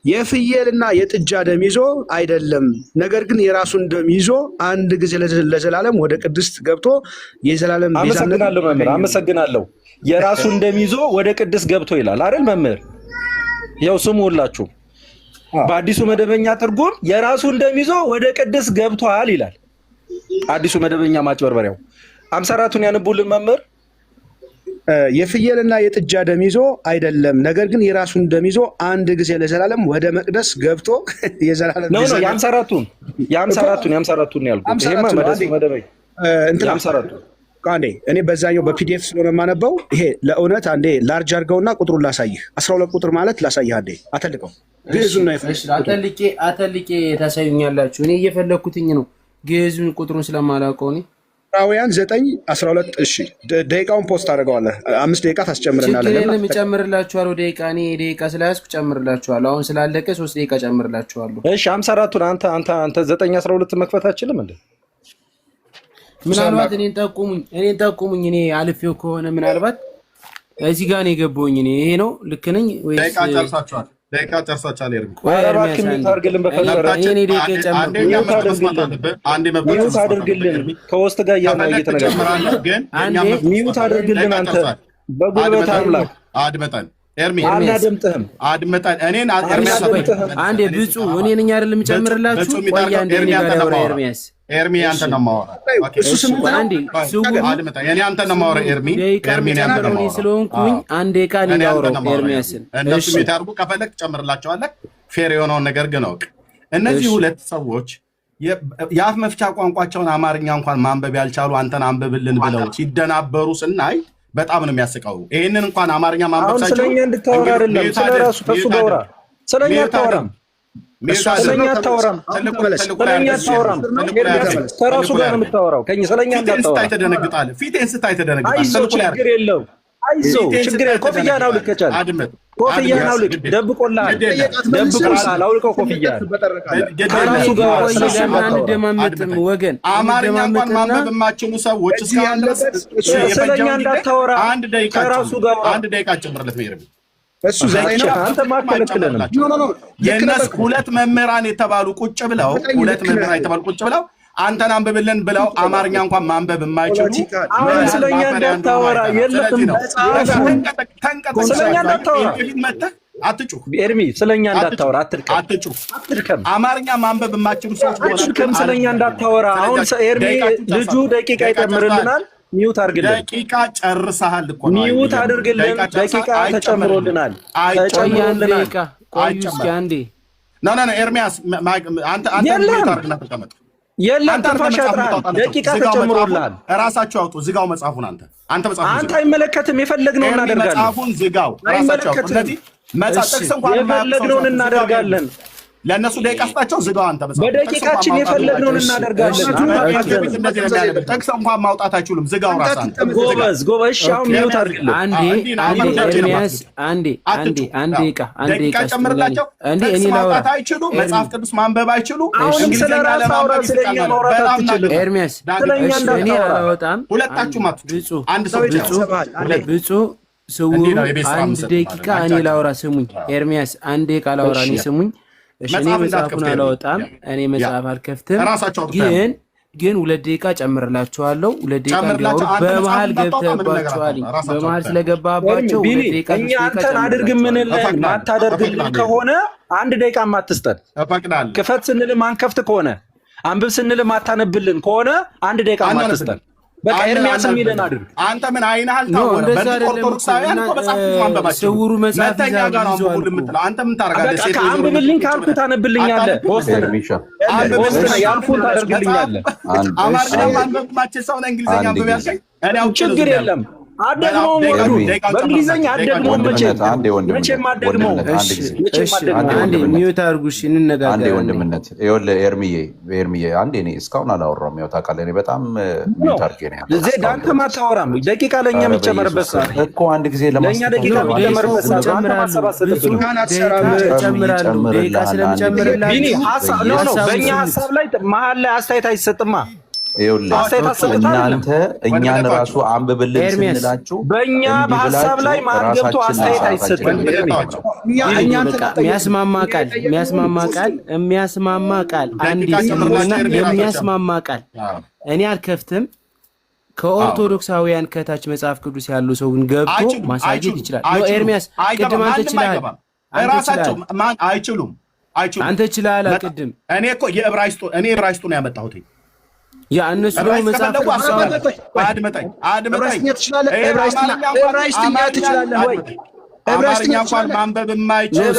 የፍየልና የጥጃ ደም ይዞ አይደለም፣ ነገር ግን የራሱን ደም ይዞ አንድ ጊዜ ለዘላለም ወደ ቅድስት ገብቶ የዘላለም ቤዛነት። አመሰግናለሁ መምህር፣ አመሰግናለሁ። የራሱን ደም ይዞ ወደ ቅድስት ገብቶ ይላል አይደል መምህር? ያው ስሙ ሁላችሁ በአዲሱ መደበኛ ትርጉም የራሱን ደም ይዞ ወደ ቅድስት ገብቷል ይላል አዲሱ መደበኛ ማጭበርበሪያው። 54ቱን ያነቡልን መምህር። የፍየልና የጥጃ ደም ይዞ አይደለም፣ ነገር ግን የራሱን ደም ይዞ አንድ ጊዜ ለዘላለም ወደ መቅደስ ገብቶ የዘላለም ነው። የ54ቱን ያልኩት ይሄማ መደበኛ እንትን 54ቱን አንዴ እኔ በዛኛው በፒዲኤፍ ስለሆነ የማነበው ይሄ ለእውነት አንዴ ላርጅ አድርገውና ቁጥሩን ላሳይህ። 12 ቁጥር ማለት ላሳይህ። አንዴ አተልቀው ግዕዙን ነው አተልቄ ታሳዩኛላችሁ። እኔ እየፈለኩትኝ ነው ግዕዙን ቁጥሩን ስለማላውቀው እኔ ዕብራውያን 9:12 እሺ ደቂቃውን ፖስት አድርገዋለህ። 5 ደቂቃ ታስጨምርናለህ። ለምን እጨምርላችኋለሁ? ደቂቃ ስለያዝኩ እጨምርላችኋለሁ። አሁን ስላለቀ 3 ደቂቃ እጨምርላችኋለሁ። እሺ 54ቱን አንተ 9:12 መክፈት አትችልም እንዴ? ምናልባት እኔን ጠቁሙኝ። እኔ አልፌው ከሆነ ምናልባት እዚህ ጋር ነው የገባሁኝ። እኔ ይሄ ነው ልክ ነኝ ወይስ? ደቂቃ ጨርሳችኋል። ኤርሚ ሚውት አድርግልን። ከውስጥ ጋር እየተነጋገርን ሚውት አድርግልን። አንተ በጉልበት አምላክ አድመጠን ኤርሚ አናደምጥህም። እኔን አንዴ ብፁዕ እኔ ነኝ አይደል የምጨምርላችሁ? ቆይ አንዴ እኔ ጋር ያወራ ኤርሚያስ ኤርሚ አንተ ነው የማወራው። አንዴ እኔ አንተ ነው የማወራው ኤርሚ ስለሆንኩኝ አንዴ ቃል ያወራው ኤርሚያስን እነሱ የሚታርጉ ከፈለክ ጨምርላቸዋለህ። ፌር የሆነውን ነገር ግን እወቅ። እነዚህ ሁለት ሰዎች የአፍ መፍቻ ቋንቋቸውን አማርኛ እንኳን ማንበብ ያልቻሉ አንተን አንብብልን ብለው ሲደናበሩ ስናይ በጣም ነው የሚያስቀው። ይሄንን እንኳን አማርኛ ማንበብ ሳይችሉ ስለኛ እንድታወራ አይደለም፣ ስለራሱ ከሱ ጋር ስለኛ አታወራም። ስለኛ አታወራም። ከራሱ ጋር ነው የምታወራው። ከኛ ስለኛ እንዳታወራ። ፊቴን ስታይ ትደነግጣለህ። ችግር የለውም። አይዞህ ችግር የለውም። ኮፍያህን አውልቅ ከቻልክ ኮፍያህን አውልቅ። ደብቆልሃል። አውልቀው ኮፍያህን። ከራሱ ጋር አንደማመጥም ወገን። አማርኛ እንኳን ማንበብ የማትችሉ ሰዎች እስካሁን ድረስ ስለኛ እንዳታወራ። አንድ ደቂቃ ጨምርለት ነው። እሱ ዛሬ ነው። አንተ ማከለክለንም የነሱ ሁለት መምህራን የተባሉ ቁጭ ብለው አንተን አንብብልን ብለው አማርኛ እንኳን ማንበብ የማይችሉ አሁን ስለኛ እንዳታወራ የለህም ስለኛ እንዳታወራ አትጩህ ኤርሚ ስለኛ እንዳታወራ አትድከም አማርኛ ማንበብ የማይችሉ ሰዎች አትድከም ስለኛ እንዳታወራ አሁን ኤርሚ ልጁ ደቂቃ ይጨምርልናል ሚውት አድርግልን ደቂቃ ጨርሰሃል እኮ ነው ሚውት አድርግልን ደቂቃ ተጨምሮልናል ቆይ እስኪ አንዴ ኖ ኤርሚያስ አንተ ሚውት አድርግና ተቀመጥ የለም ተፋሽ ያጥራል ደቂቃ ተጨምሮልሃል ራሳቸው አውጡ ዝጋው መጽሐፉን አንተ መጽሐፉን አንተ አይመለከትም የፈለግነው እናደርጋለን መጽሐፉን ዝጋው ራሳቸው አውጡ ስለዚህ መጽሐፍ ጥቅስ እንኳን የፈለግነውን እናደርጋለን ለነሱ ደቂቃ ስጣቸው ዝጋው አንተ መጽሐፍ በደቂቃችን የፈለግነውን እናደርጋለን ጥቅስ እንኳን ማውጣት አይችሉም ዝጋው ራሳቸው ጎበዝ እሺ አሁን ሚውት አድርግልን አንዴ ኤርሚያስ አንዴ ደቂቃ ጨምርላቸው እኔ ማውጣት አይችሉ መጽሐፍ ቅዱስ ማንበብ አይችሉ እንግሊዝኛ ለማውራት ስለኛ ማውራት አትችልም ኤርሚያስ ስለኛ እኔ አላወጣም ሁለታችሁም አትጩ አንድ ሰው ብፁዕ ስውሩ አንድ ደቂቃ እኔ ላውራ ስሙኝ ኤርሚያስ አንድ ደቂቃ ላውራ እኔ ስሙኝ እሺ እኔ መጽሐፉን አላወጣም እኔ መጽሐፍ አልከፍትም ግን 2 ደቂቃ ጨምርላችኋለሁ 2 ደቂቃ እንዲያወሩ በመሃል ገብተባችኋል በመሃል ስለገባባቸው 2 ደቂቃ እኛ አንተን አድርግ ምንልን ማታደርግልን ከሆነ 1 ደቂቃ ማትስጠን እፈቅዳለሁ ክፈት ስንል ማንከፍት ከሆነ አንብብ ስንል ማታነብልን ከሆነ 1 ደቂቃ ማትስጠን በቃ ኤርሚያስ የሚለን አድርግ አንተ ምን አይናል ታወረ በኦርቶዶክሳውያን እኮ መጽሐፍ ማንበባቸው ስውሩ መጽሐፍ ይዛል አንተ ምን ታረጋለህ በቃ አንብብልኝ ካልኩ ታነብልኛለህ ወስነ ያልኩን ታደርግልኛለህ አማርኛ ማንበብ ማችል ሰው ነው እንግሊዝኛ አንብብ ያልከኝ እኔ አውቄ ችግር የለም አደግሞ ወዱ በእንግሊዝኛ አደግሞ መቼም አደግሞ አንዴ ሚውት አድርጉሽ እንነጋገር አንዴ ወንድምነት ይኸውልህ ኤርሚዬ አንዴ እኔ እስካሁን አላወራሁም ያው ታውቃለህ እኔ በጣም ሚውት አድርጌ ነው ያለው ዜድ አንተ ማታወራም ደቂቃ ለኛ የሚጨመርበት ሰዓት እኮ አንድ ጊዜ ለኛ ደቂቃ የሚጨመርበት ሰዓት አንተ ማሰባሰብብን ደቂቃ ስለምጨምርላችሁ ቢኒ ሐሳብ ነው በእኛ ሐሳብ ላይ መሀል ላይ አስተያየት አይሰጥማ እናንተ እኛን ራሱ አንብብልን ስንላችሁ በእኛ በሀሳብ ላይ ማን ገብቶ አስተያየት አይሰጥም የሚያስማማ ቃል አንድ ሲሙና የሚያስማማ ቃል እኔ አልከፍትም ከኦርቶዶክሳውያን ከታች መጽሐፍ ቅዱስ ያለው ሰውን ገብቶ ማሳየት ይችላል ኤርሚያስ ቅድም አንተ ይችላል ራሳቸው ማን አይችሉም አንተ ይችላል ቅድም እኔ እኮ የዕብራይስጡ ነው ያመጣሁት ያ እነሱ ነው መጽሐፍ አድመጠኝ ዕብራይስጥኛ እንኳን ማንበብ የማይችል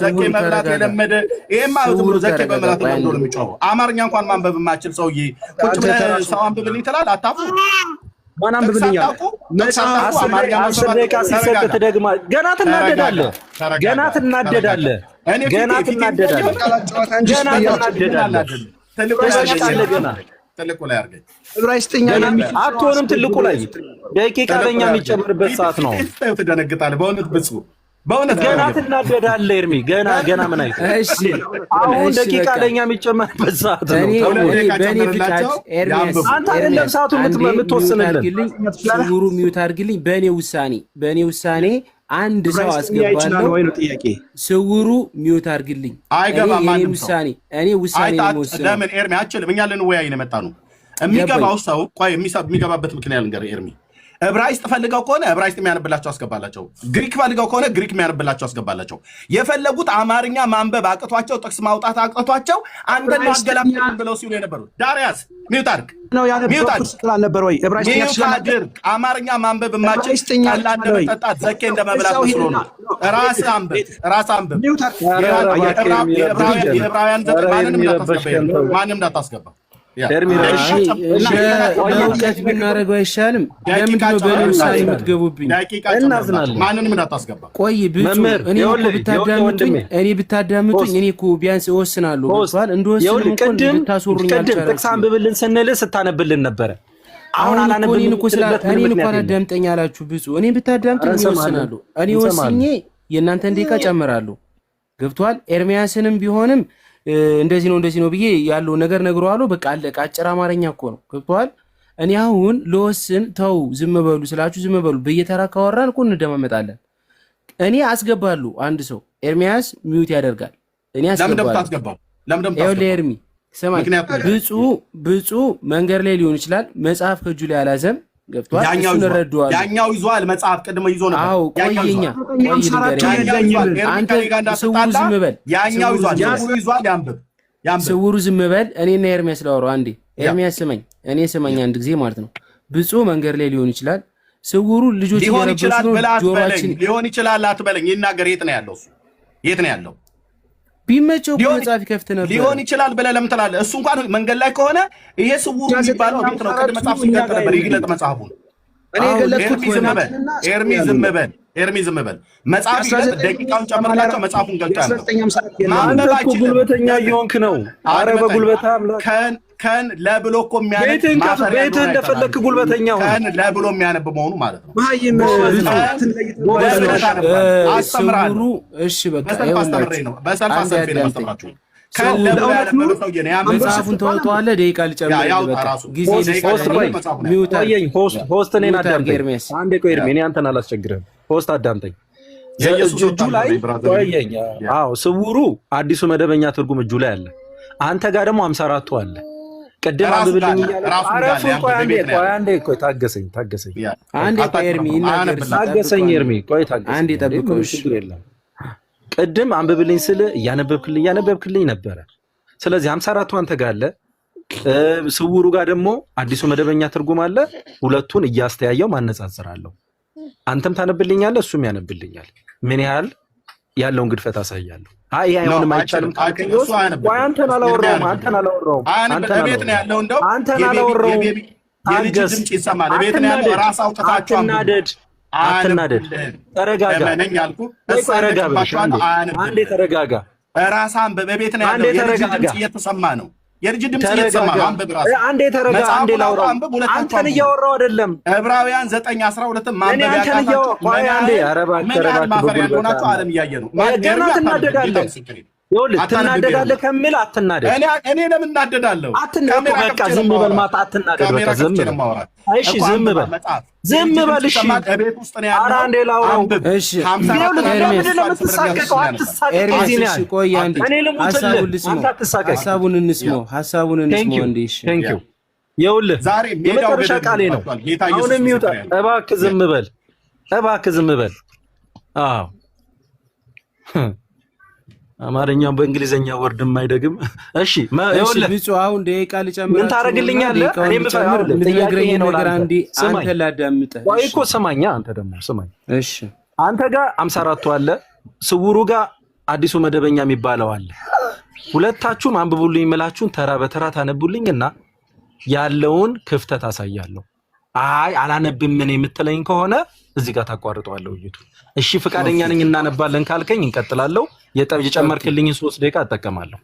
ዘኬ መብላት የለመደ ይሄማ ዘኬ በመብላት ነው የሚጮኸው አማርኛ እንኳን ማንበብ የማይችል ሰውዬ ቁጭ ብለህ ሰው አንብብልኝ ትላለህ አታፍሩ ማን አንብብልኛል መጽሐፍ 10 ደቂቃ ሲሰጥ ትደግማለህ ገና ትናደዳለህ ትልቁ ላይ አድርገኝ ዕብራይስጥኛ አትሆንም ትልቁ ላይ ደቂቃ ለኛ የሚጨምርበት ሰዓት ነው ትደነግጣለህ በእውነት በእውነት ገና ትናደዳለህ ኤርሚ ገና ምን አይተህ እሺ አሁን ደቂቃ ለኛ የሚጨመርበት ሰዓት ነው በእኔ ፍቃድ ኤርሚያስ አንተ አይደለም ሰዓቱን የምትወስንልን ስውሩ ሚውት አድርግልኝ በእኔ ውሳኔ አንድ ሰው አስገባለሁ ስውሩ ሚውት አድርግልኝ አይገባም ማንም ሰው እኔ ውሳኔ ነው ለምን ኤርሚ አችልም እኛ ልንወያይ ነው የመጣ ነው የሚገባው ሰው ቆይ የሚገባበት ምክንያት ልንገር ኤርሚ ዕብራይስጥ ፈልገው ከሆነ ዕብራይስጥ የሚያነብላቸው አስገባላቸው ግሪክ ፈልገው ከሆነ ግሪክ የሚያነብላቸው አስገባላቸው የፈለጉት አማርኛ ማንበብ አቅቷቸው ጥቅስ ማውጣት አቅቷቸው አንተን ማገላበጥ ብለው ሲሉ የነበሩት ዳሪያስ ሚውት አድርግ ነው ያነበር ወይ ዕብራይስጥኛ አማርኛ ማንበብ የማይችል ጠላ እንደመጠጣት ዘኬ እንደመብላት መስሎ ነው ራስ አንብብ የዕብራውያን ዘጠኝ ማንም እንዳታስገባ ለእውቀት ብናደርገው አይሻልም? ለምንድን ነው በእኔ ውሳኔ የምትገቡብኝ? ማንንም እንዳታስገባ። ቆይ እኔ ብታዳምጡኝ እኔ እኮ ቢያንስ እወስናለሁ። እንደወስንም እኮ እንድታስወሩኝ አልቻላችሁም። ጥቅስ አንብብልን ስንልህ ስታነብልን ነበረ። አሁን እኔን እኮ አላዳምጠኝ አላችሁ ብፁዕ። እኔ ብታዳምጡኝ እወስናለሁ። እኔ ወስኜ የእናንተን ደቂቃ ጨምራለሁ። ገብቷል? ኤርሚያስንም ቢሆንም እንደዚህ ነው ብዬ ያለው ነገር ነግረዋለሁ። በቃ አለቀ። አጭር አማርኛ እኮ ነው። ገብቷል? እኔ አሁን ለወስን ተው ዝም በሉ ስላችሁ ዝም በሉ። በየተራ ካወራን እኮ እንደማመጣለን። እኔ አስገባለሁ። አንድ ሰው ኤርሚያስ ሚውት ያደርጋል። እኔ አስገባለሁ። ይኸውልህ ኤርሚ ስማኝ፣ ብፁዕ መንገድ ላይ ሊሆን ይችላል። መጽሐፍ ከእጁ ላይ አላዘም። ገብቷል። እሱን እረዳዋለሁ። ያኛው ይዟል መጽሐፍ ቅድመ ይዞ ነበር። አዎ ቆየኛ አንተ ስውሩ ዝም በል። ያኛው ይዟል ያንብብ። ስውሩ ዝም በል። እኔና ኤርሚያስ ላወራው አንዴ። ኤርሚያስ ስማኝ፣ እኔ ስማኝ አንድ ጊዜ ማለት ነው። ብፁዕ መንገድ ላይ ሊሆን ይችላል። ስውሩ ልጆች ሊሆን ይችላል ጆሮአችን ሊሆን ይችላል አትበለኝ። ይናገር። የት ነው ያለው? እሱ የት ነው ያለው? ቢመቸው መጽሐፍ ይከፍት ነበር። ሊሆን ይችላል ብለህ ለምን ትላለህ? እሱ እንኳን መንገድ ላይ ከሆነ ይሄ ስውሩ የሚባለው ቤት ነው። ቅድም መጽሐፉ ይገልጥ ነበር። ይግለጥ መጽሐፉን። ኤርሚ ዝም በል። ኤርሚ ዝም በል። መጽሐፍ ይገልጥ። ደቂቃውን ጨምርላቸው። መጽሐፉን ገልጦ ያለው ጉልበተኛ እየሆንክ ነው። አረ በጉልበታ ከን ለብሎ እኮ የሚያነብ ቤትህ እንደፈለክ ጉልበተኛው ከን ለብሎ የሚያነብ መሆኑ ማለት ነው። ስውሩ እሺ በቃ መጽሐፉን ተወጠዋለህ። ደቂቃ ልጨምር። ሆስት እኔን አዳምጠኝ። አንዴ ቆይ ኤርሚ፣ እኔ አንተን አላስቸግርህም። ሆስት አዳምጠኝ። እጁ ላይ ቆየኝ። አዎ ስውሩ አዲሱ መደበኛ ትርጉም እጁ ላይ አለ። አንተ ጋር ደግሞ 54ቱ አለ። ቅድም አንብብልኝ ታገሰኝ ኤርሚ፣ ቆይ ታገሰኝ። ቅድም አንብብልኝ ስል እያነበብክልኝ ነበረ። ስለዚህ 54ቱ አንተ ጋር አለ፣ ስውሩ ጋር ደግሞ አዲሱ መደበኛ ትርጉም አለ። ሁለቱን እያስተያየው ማነጻጽራለሁ። አንተም ታነብልኛለህ፣ እሱም ያነብልኛል። ምን ያህል ያለውን ግድፈት አሳያለሁ። አይ አይሆንም አይቻልም ካልከኝ አንተን አላወራሁም። ቤት ነው ያለው። እንደው የልጅ ድምፅ ይሰማል። ቤት ነው ያለው። ራስ አውጥታችሁ አትናደድ። ተረጋጋ። አንዴ ተረጋጋ። ራሳን በቤት ነው ያለው። የልጅ ድምፅ እየተሰማ ነው። የልጅ ድምፅ እየተሰማ ነው። አንብብ። ራስ አንዴ ተረጋጋ። አንዴ ላውራ። አንተን እያወራሁ አይደለም። ዕብራውያን 9:12 ማንበብ ያቃታችሁ አንዴ ሆናችሁ ዓለም እያየ ነው። ገና ትናደዳለህ። ይኸውልህ ትናደዳለህ ከምል አትናደድ። እኔ ለምን እናደዳለሁ? አትናደድ። በቃ ዝም በል። ማታ አትናደድ። በቃ ዝም በል። እሺ ዝም በል። ዝም በል። እሺ ቤት ውስጥ ነው ያለው። ኧረ አንዴ ላውራው። እሺ ሀሳቡን እንስማው። እንዴ እሺ ይኸውልህ የመጨረሻ ቃሌ ነው። አሁንም ይውጣ። እባክህ ዝም በል። ዝም በል። አዎ አማርኛው በእንግሊዘኛ ወርድ የማይደግም። እሺ ብፁዕ አሁን ደቂቃ ልጨምር። ምን ታደርግልኛለህ? እኔ የምትነግረኝ ነገር አንዴ አንተ ላዳምጥህ። ቆይ እኮ ስማኛ። አንተ ደግሞ ስማኝ። እሺ አንተ ጋር 54ቱ አለ፣ ስውሩ ጋር አዲሱ መደበኛ የሚባለው አለ። ሁለታችሁም አንብቡልኝ የምላችሁን ተራ በተራ ታነቡልኝና ያለውን ክፍተት አሳያለሁ። አይ አላነብም ምን የምትለኝ ከሆነ እዚህ ጋር ታቋርጠዋለህ ውይይቱን። እሺ ፍቃደኛ ነኝ እናነባለን ካልከኝ እንቀጥላለሁ። የጨመርክልኝ 3 ደቂቃ እጠቀማለሁ።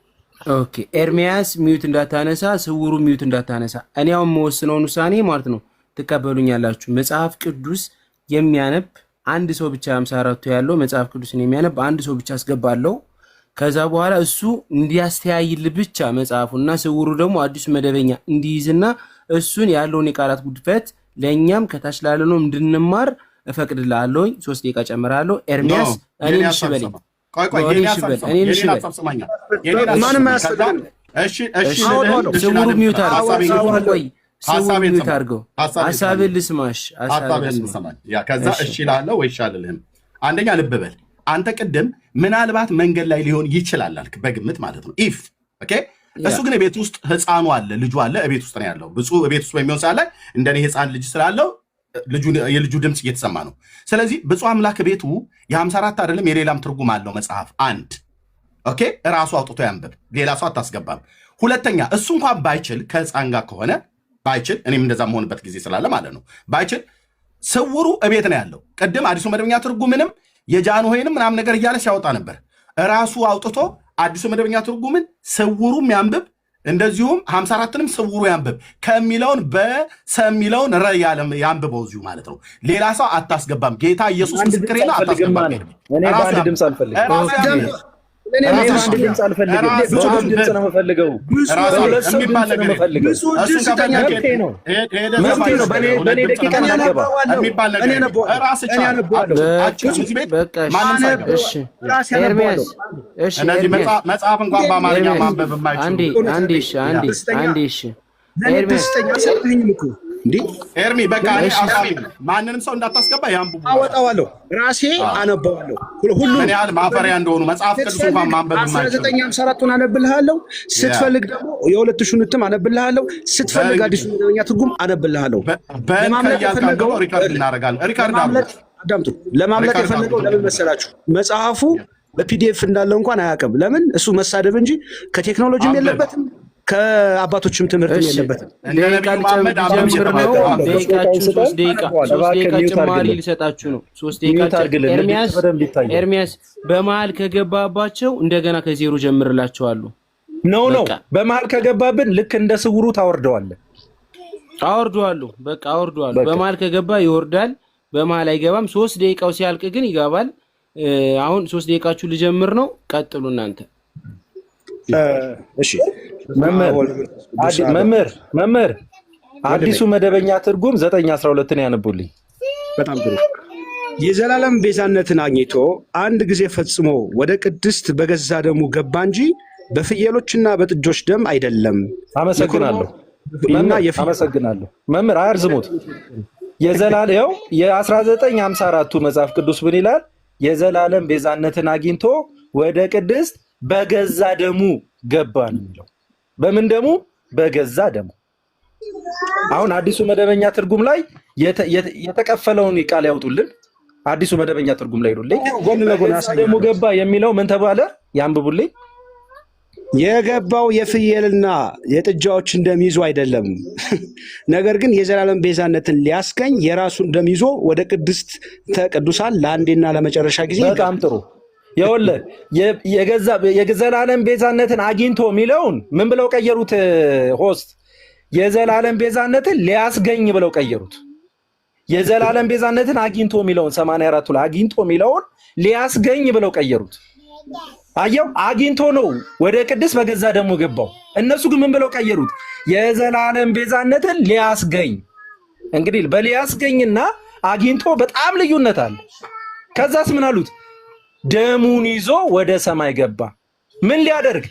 ኦኬ ኤርሚያስ ሚዩት እንዳታነሳ፣ ስውሩ ሚዩት እንዳታነሳ። እኔ አሁን የምወስነውን ውሳኔ ማለት ነው ትቀበሉኛላችሁ። መጽሐፍ ቅዱስ የሚያነብ አንድ ሰው ብቻ 54ቱ ያለው መጽሐፍ ቅዱስን የሚያነብ አንድ ሰው ብቻ አስገባለሁ። ከዛ በኋላ እሱ እንዲያስተያይል ብቻ መጽሐፉና ስውሩ ደግሞ አዲሱ መደበኛ እንዲይዝና እሱን ያለውን የቃላት ጉድፈት ለእኛም ከታች ላለነው እንድንማር እፈቅድልሃለሁ። 3 ደቂቃ ጨምራለሁ። ኤርሚያስ እኔ ልሽበልኝ ስውሩ ሚዩት አድርገው። ሀሳብህን ልስማሽ። ከዛ እሺ እላለሁ ወይ አልልህም። አንደኛ ልብ በል አንተ ቅድም ምናልባት መንገድ ላይ ሊሆን ይችላል አልክ፣ በግምት ማለት ነው። ኢፍ ኦኬ። እሱ ግን ቤት ውስጥ ህፃኑ አለ፣ ልጁ አለ፣ ቤት ውስጥ ነው ያለው። ብፁዕ ቤት ውስጥ በሚሆን ሰዓት ላይ እንደኔ ህፃን ልጅ ስላለው የልጁ ድምፅ እየተሰማ ነው። ስለዚህ ብፁዕ አምላክ ቤቱ የ54 አይደለም የሌላም ትርጉም አለው መጽሐፍ። አንድ ኦኬ፣ እራሱ አውጥቶ ያንብብ፣ ሌላ ሰው አታስገባም። ሁለተኛ እሱ እንኳን ባይችል ከህፃን ጋር ከሆነ ባይችል፣ እኔም እንደዛ መሆንበት ጊዜ ስላለ ማለት ነው፣ ባይችል ስውሩ እቤት ነው ያለው። ቅድም አዲሱ መደበኛ ትርጉምንም የጃንሆይንም ምናምን ነገር እያለ ሲያወጣ ነበር። እራሱ አውጥቶ አዲሱ መደበኛ ትርጉምን ስውሩም ያንብብ፣ እንደዚሁም 54ንም ስውሩ ያንብብ ከሚለውን በሰሚለውን ያንብበው እዚሁ ማለት ነው። ሌላ ሰው አታስገባም። ጌታ ኢየሱስ ምስክሬ ነው። አታስገባም። እኔ ባንድ ድምፅ አልፈልግም። በአንድ ድምፅ አልፈልግም። በሁለት ድምፅ ነው የምፈልገው። በሁለት ሰው ድምፅ ነው የምፈልገው። መብቴ ነው። በእኔ ደቂቃ እናገባ እኔ አነባዋለሁ። መጽሐፍ እንኳን በአማርኛ ማንበብ የማይችሉ ኤርሚ በቃ ማንንም ሰው እንዳታስገባ ያንብቡ። አወጣዋለሁ፣ ራሴ አነባዋለሁ። ሁሉም ምን ያህል ማፈሪያ እንደሆኑ መጽሐፍ ቅዱስ እንኳን ማንበብ የማይችሉ 1954ቱን አነብልሃለሁ። ስትፈልግ ደግሞ የ2000 እትም አነብልሃለሁ። ስትፈልግ አዲሱ መደበኛ ትርጉም አነብልሃለሁ። ሪካርድ እናደርጋለን። ሪካርድ አዳምጡ። ለማምለጥ የፈለገው ለምን መሰላችሁ? መጽሐፉ በፒዲኤፍ እንዳለው እንኳን አያውቅም። ለምን? እሱ መሳደብ እንጂ ከቴክኖሎጂም የለበትም ከአባቶችም ትምህርት የለበትም። ጭማሪ ሊሰጣችሁ ነው። 3 ደቂቃ ኤርሚያስ በመሀል ከገባባቸው እንደገና ከዜሮ ጀምርላቸዋለሁ። ነው በመሀል ከገባብን ልክ እንደ ስውሩ ታወርደዋለህ። አወርደዋለሁ፣ በቃ አወርደዋለሁ። በመሀል ከገባ ይወርዳል፣ በመሀል አይገባም። 3 ደቂቃው ሲያልቅ ግን ይገባል። አሁን 3 ደቂቃችሁ ልጀምር ነው። ቀጥሉ እናንተ። እሺ መምህር አዲሱ መደበኛ ትርጉም 9:12 ያነቡልኝ። በጣም ጥሩ። የዘላለም ቤዛነትን አግኝቶ አንድ ጊዜ ፈጽሞ ወደ ቅድስት በገዛ ደሙ ገባ እንጂ በፍየሎችና በጥጆች ደም አይደለም። አመሰግናለሁ። መምህር አያርዝሙት። የዘላለም የ1954ቱ መጽሐፍ ቅዱስ ምን ይላል? የዘላለም ቤዛነትን አግኝቶ ወደ ቅድስት በገዛ ደሙ ገባ ነው የሚለው። በምን ደሙ? በገዛ ደሙ። አሁን አዲሱ መደበኛ ትርጉም ላይ የተከፈለውን ቃል ያውጡልን። አዲሱ መደበኛ ትርጉም ላይ ሄዱልኝ። ደሙ ገባ የሚለው ምን ተባለ? ያንብቡልኝ። የገባው የፍየልና የጥጃዎችን ደም ይዞ አይደለም፣ ነገር ግን የዘላለም ቤዛነትን ሊያስገኝ የራሱን ደም ይዞ ወደ ቅድስት ቅዱሳን ለአንዴና ለመጨረሻ ጊዜ። በጣም ጥሩ። ይኸውልህ የዘላለም ቤዛነትን አግኝቶ የሚለውን ምን ብለው ቀየሩት? ሆስት የዘላለም ቤዛነትን ሊያስገኝ ብለው ቀየሩት። የዘላለም ቤዛነትን አግኝቶ የሚለውን 84ቱ ላይ አግኝቶ የሚለውን ሊያስገኝ ብለው ቀየሩት። አየው፣ አግኝቶ ነው ወደ ቅድስ በገዛ ደሙ ገባው። እነሱ ግን ምን ብለው ቀየሩት? የዘላለም ቤዛነትን ሊያስገኝ። እንግዲህ በሊያስገኝና አግኝቶ በጣም ልዩነት አለ። ከዛስ ምን አሉት? ደሙን ይዞ ወደ ሰማይ ገባ። ምን ሊያደርግ?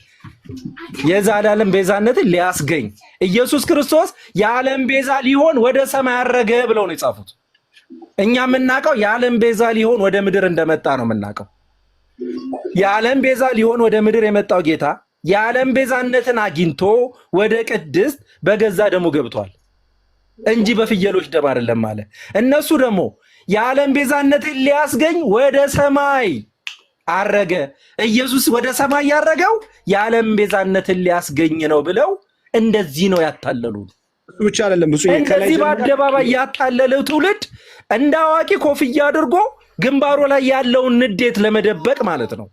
የዘላለም ቤዛነትን ሊያስገኝ። ኢየሱስ ክርስቶስ የዓለም ቤዛ ሊሆን ወደ ሰማይ አረገ ብለው ነው የጻፉት። እኛ የምናውቀው የዓለም ቤዛ ሊሆን ወደ ምድር እንደመጣ ነው የምናውቀው። የዓለም ቤዛ ሊሆን ወደ ምድር የመጣው ጌታ የዓለም ቤዛነትን አግኝቶ ወደ ቅድስት በገዛ ደሙ ገብቷል እንጂ በፍየሎች ደም አይደለም አለ። እነሱ ደግሞ የዓለም ቤዛነትን ሊያስገኝ ወደ ሰማይ አረገ። ኢየሱስ ወደ ሰማይ ያረገው የዓለም ቤዛነትን ሊያስገኝ ነው ብለው እንደዚህ ነው ያታለሉ። እሱ ብቻ አይደለም፣ እንደዚህ በአደባባይ ያታለለው ትውልድ እንደ አዋቂ ኮፍያ አድርጎ ግንባሩ ላይ ያለውን ንዴት ለመደበቅ ማለት ነው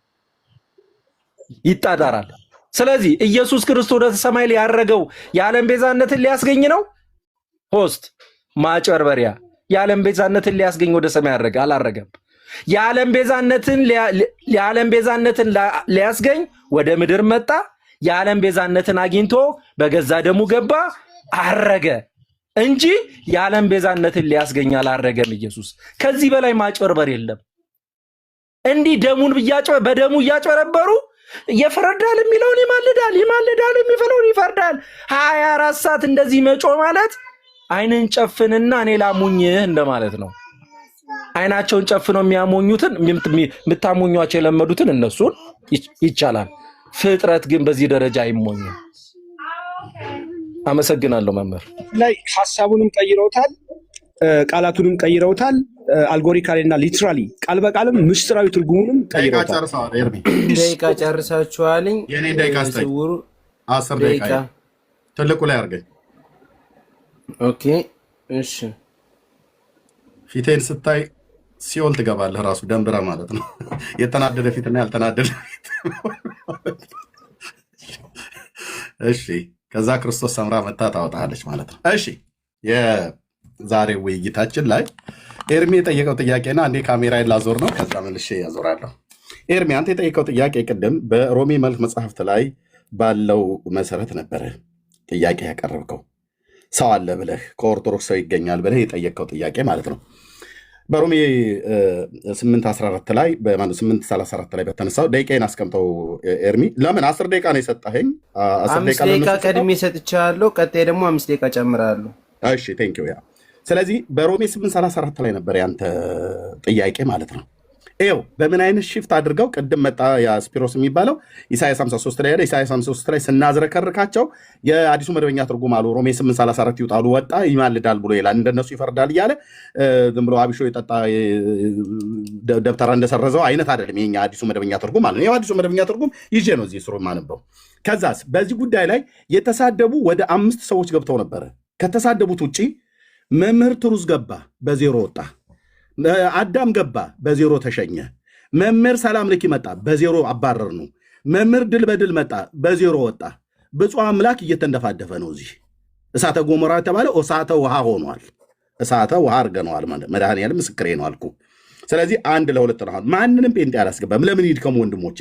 ይጣዳራል። ስለዚህ ኢየሱስ ክርስቶስ ወደ ሰማይ ላይ ያረገው የዓለም ቤዛነትን ሊያስገኝ ነው። ሆስት ማጭበርበሪያ። የዓለም ቤዛነትን ሊያስገኝ ወደ ሰማይ ያረገ አላረገም። የዓለም ቤዛነትን ሊያስገኝ ወደ ምድር መጣ። የዓለም ቤዛነትን አግኝቶ በገዛ ደሙ ገባ፣ አረገ እንጂ የዓለም ቤዛነትን ሊያስገኝ አላረገም ኢየሱስ። ከዚህ በላይ ማጭበርበር የለም። እንዲህ ደሙን በደሙ እያጭበረበሩ ይፈርዳል የሚለውን ይማልዳል፣ የሚፈለውን ይፈርዳል። 24 ሰዓት እንደዚህ መጮ ማለት አይንን ጨፍንና እኔ ላሙኝህ እንደማለት ነው። አይናቸውን ጨፍነው የሚያሞኙትን የምታሞኟቸው የለመዱትን እነሱን ይቻላል። ፍጥረት ግን በዚህ ደረጃ አይሞኝም። አመሰግናለሁ መምህር። ላይ ሐሳቡንም ቀይረውታል፣ ቃላቱንም ቀይረውታል። አልጎሪካሊ እና ሊትራሊ ቃል በቃልም ምስጢራዊ ትርጉሙንም ቀይረውታል። ደቂቃ ጨርሳችኋልኝ። የኔ ደቂቃ ስውሩ 10 ደቂቃ ትልቁ ላይ አድርገኝ። ኦኬ እሺ። ፊቴን ስታይ ሲኦል ትገባለህ። ራሱ ደንብራ ማለት ነው። የተናደደ ፊትና ያልተናደደ ፊት። እሺ፣ ከዛ ክርስቶስ ሰምራ መታ ታወጣለች ማለት ነው። እሺ፣ የዛሬ ውይይታችን ላይ ኤርሚ የጠየቀው ጥያቄና አንዴ ካሜራዬን ላዞር ነው፣ ከዛ መልሼ ያዞራለሁ። ኤርሚ አንተ የጠየቀው ጥያቄ ቅድም በሮሜ መልክ መጽሐፍት ላይ ባለው መሰረት ነበረ ጥያቄ ያቀረብከው። ሰው አለ ብለህ ከኦርቶዶክስ ሰው ይገኛል ብለህ የጠየቀው ጥያቄ ማለት ነው። በሮሜ 8:14 ላይ 8:34 ላይ በተነሳው ደቂቃዬን አስቀምጠው ኤርሚ። ለምን 10 ደቂቃ ነው የሰጠኸኝ? 5 ደቂቃ ቀድሜ ሰጥቻለሁ። ቀጣይ ደግሞ 5 ደቂቃ ጨምራለሁ። እሺ ቴንኪው። ያ ስለዚህ በሮሜ 8:34 ላይ ነበር ያንተ ጥያቄ ማለት ነው። ይኸው በምን አይነት ሽፍት አድርገው ቅድም መጣ ያ ስፒሮስ የሚባለው ኢሳያስ 53 ላይ ያለ ኢሳያስ 53 ላይ ስናዝረከርካቸው የአዲሱ መደበኛ ትርጉም አሉ። ሮሜ 8:34 ይውጣሉ ወጣ ይማልዳል ብሎ ይላል፣ እንደነሱ ይፈርዳል እያለ ዝም ብሎ አብሾ የጠጣ ደብተራ እንደሰረዘው አይነት አይደለም። የኛ አዲሱ መደበኛ ትርጉም አለ። ይኸው አዲሱ መደበኛ ትርጉም ይዤ ነው እዚህ ስሩ ማነበው። ከዛስ በዚህ ጉዳይ ላይ የተሳደቡ ወደ 5 ሰዎች ገብተው ነበረ። ከተሳደቡት ውጪ መምህር ትሩዝ ገባ፣ በዜሮ ወጣ። አዳም ገባ፣ በዜሮ ተሸኘ። መምህር ሰላም ልክ መጣ፣ በዜሮ አባረር ነው። መምህር ድል በድል መጣ፣ በዜሮ ወጣ። ብፁዕ አምላክ እየተንደፋደፈ ነው። እዚህ እሳተ ገሞራ የተባለ እሳተ ውሃ ሆኗል። እሳተ ውሃ አድርገነዋል። መድኃኒዓለም ምስክሬ ነው አልኩ። ስለዚህ 1-2 ነው። ማንንም ጴንጤ አላስገባም። ለምን ይድከሙ ወንድሞቼ?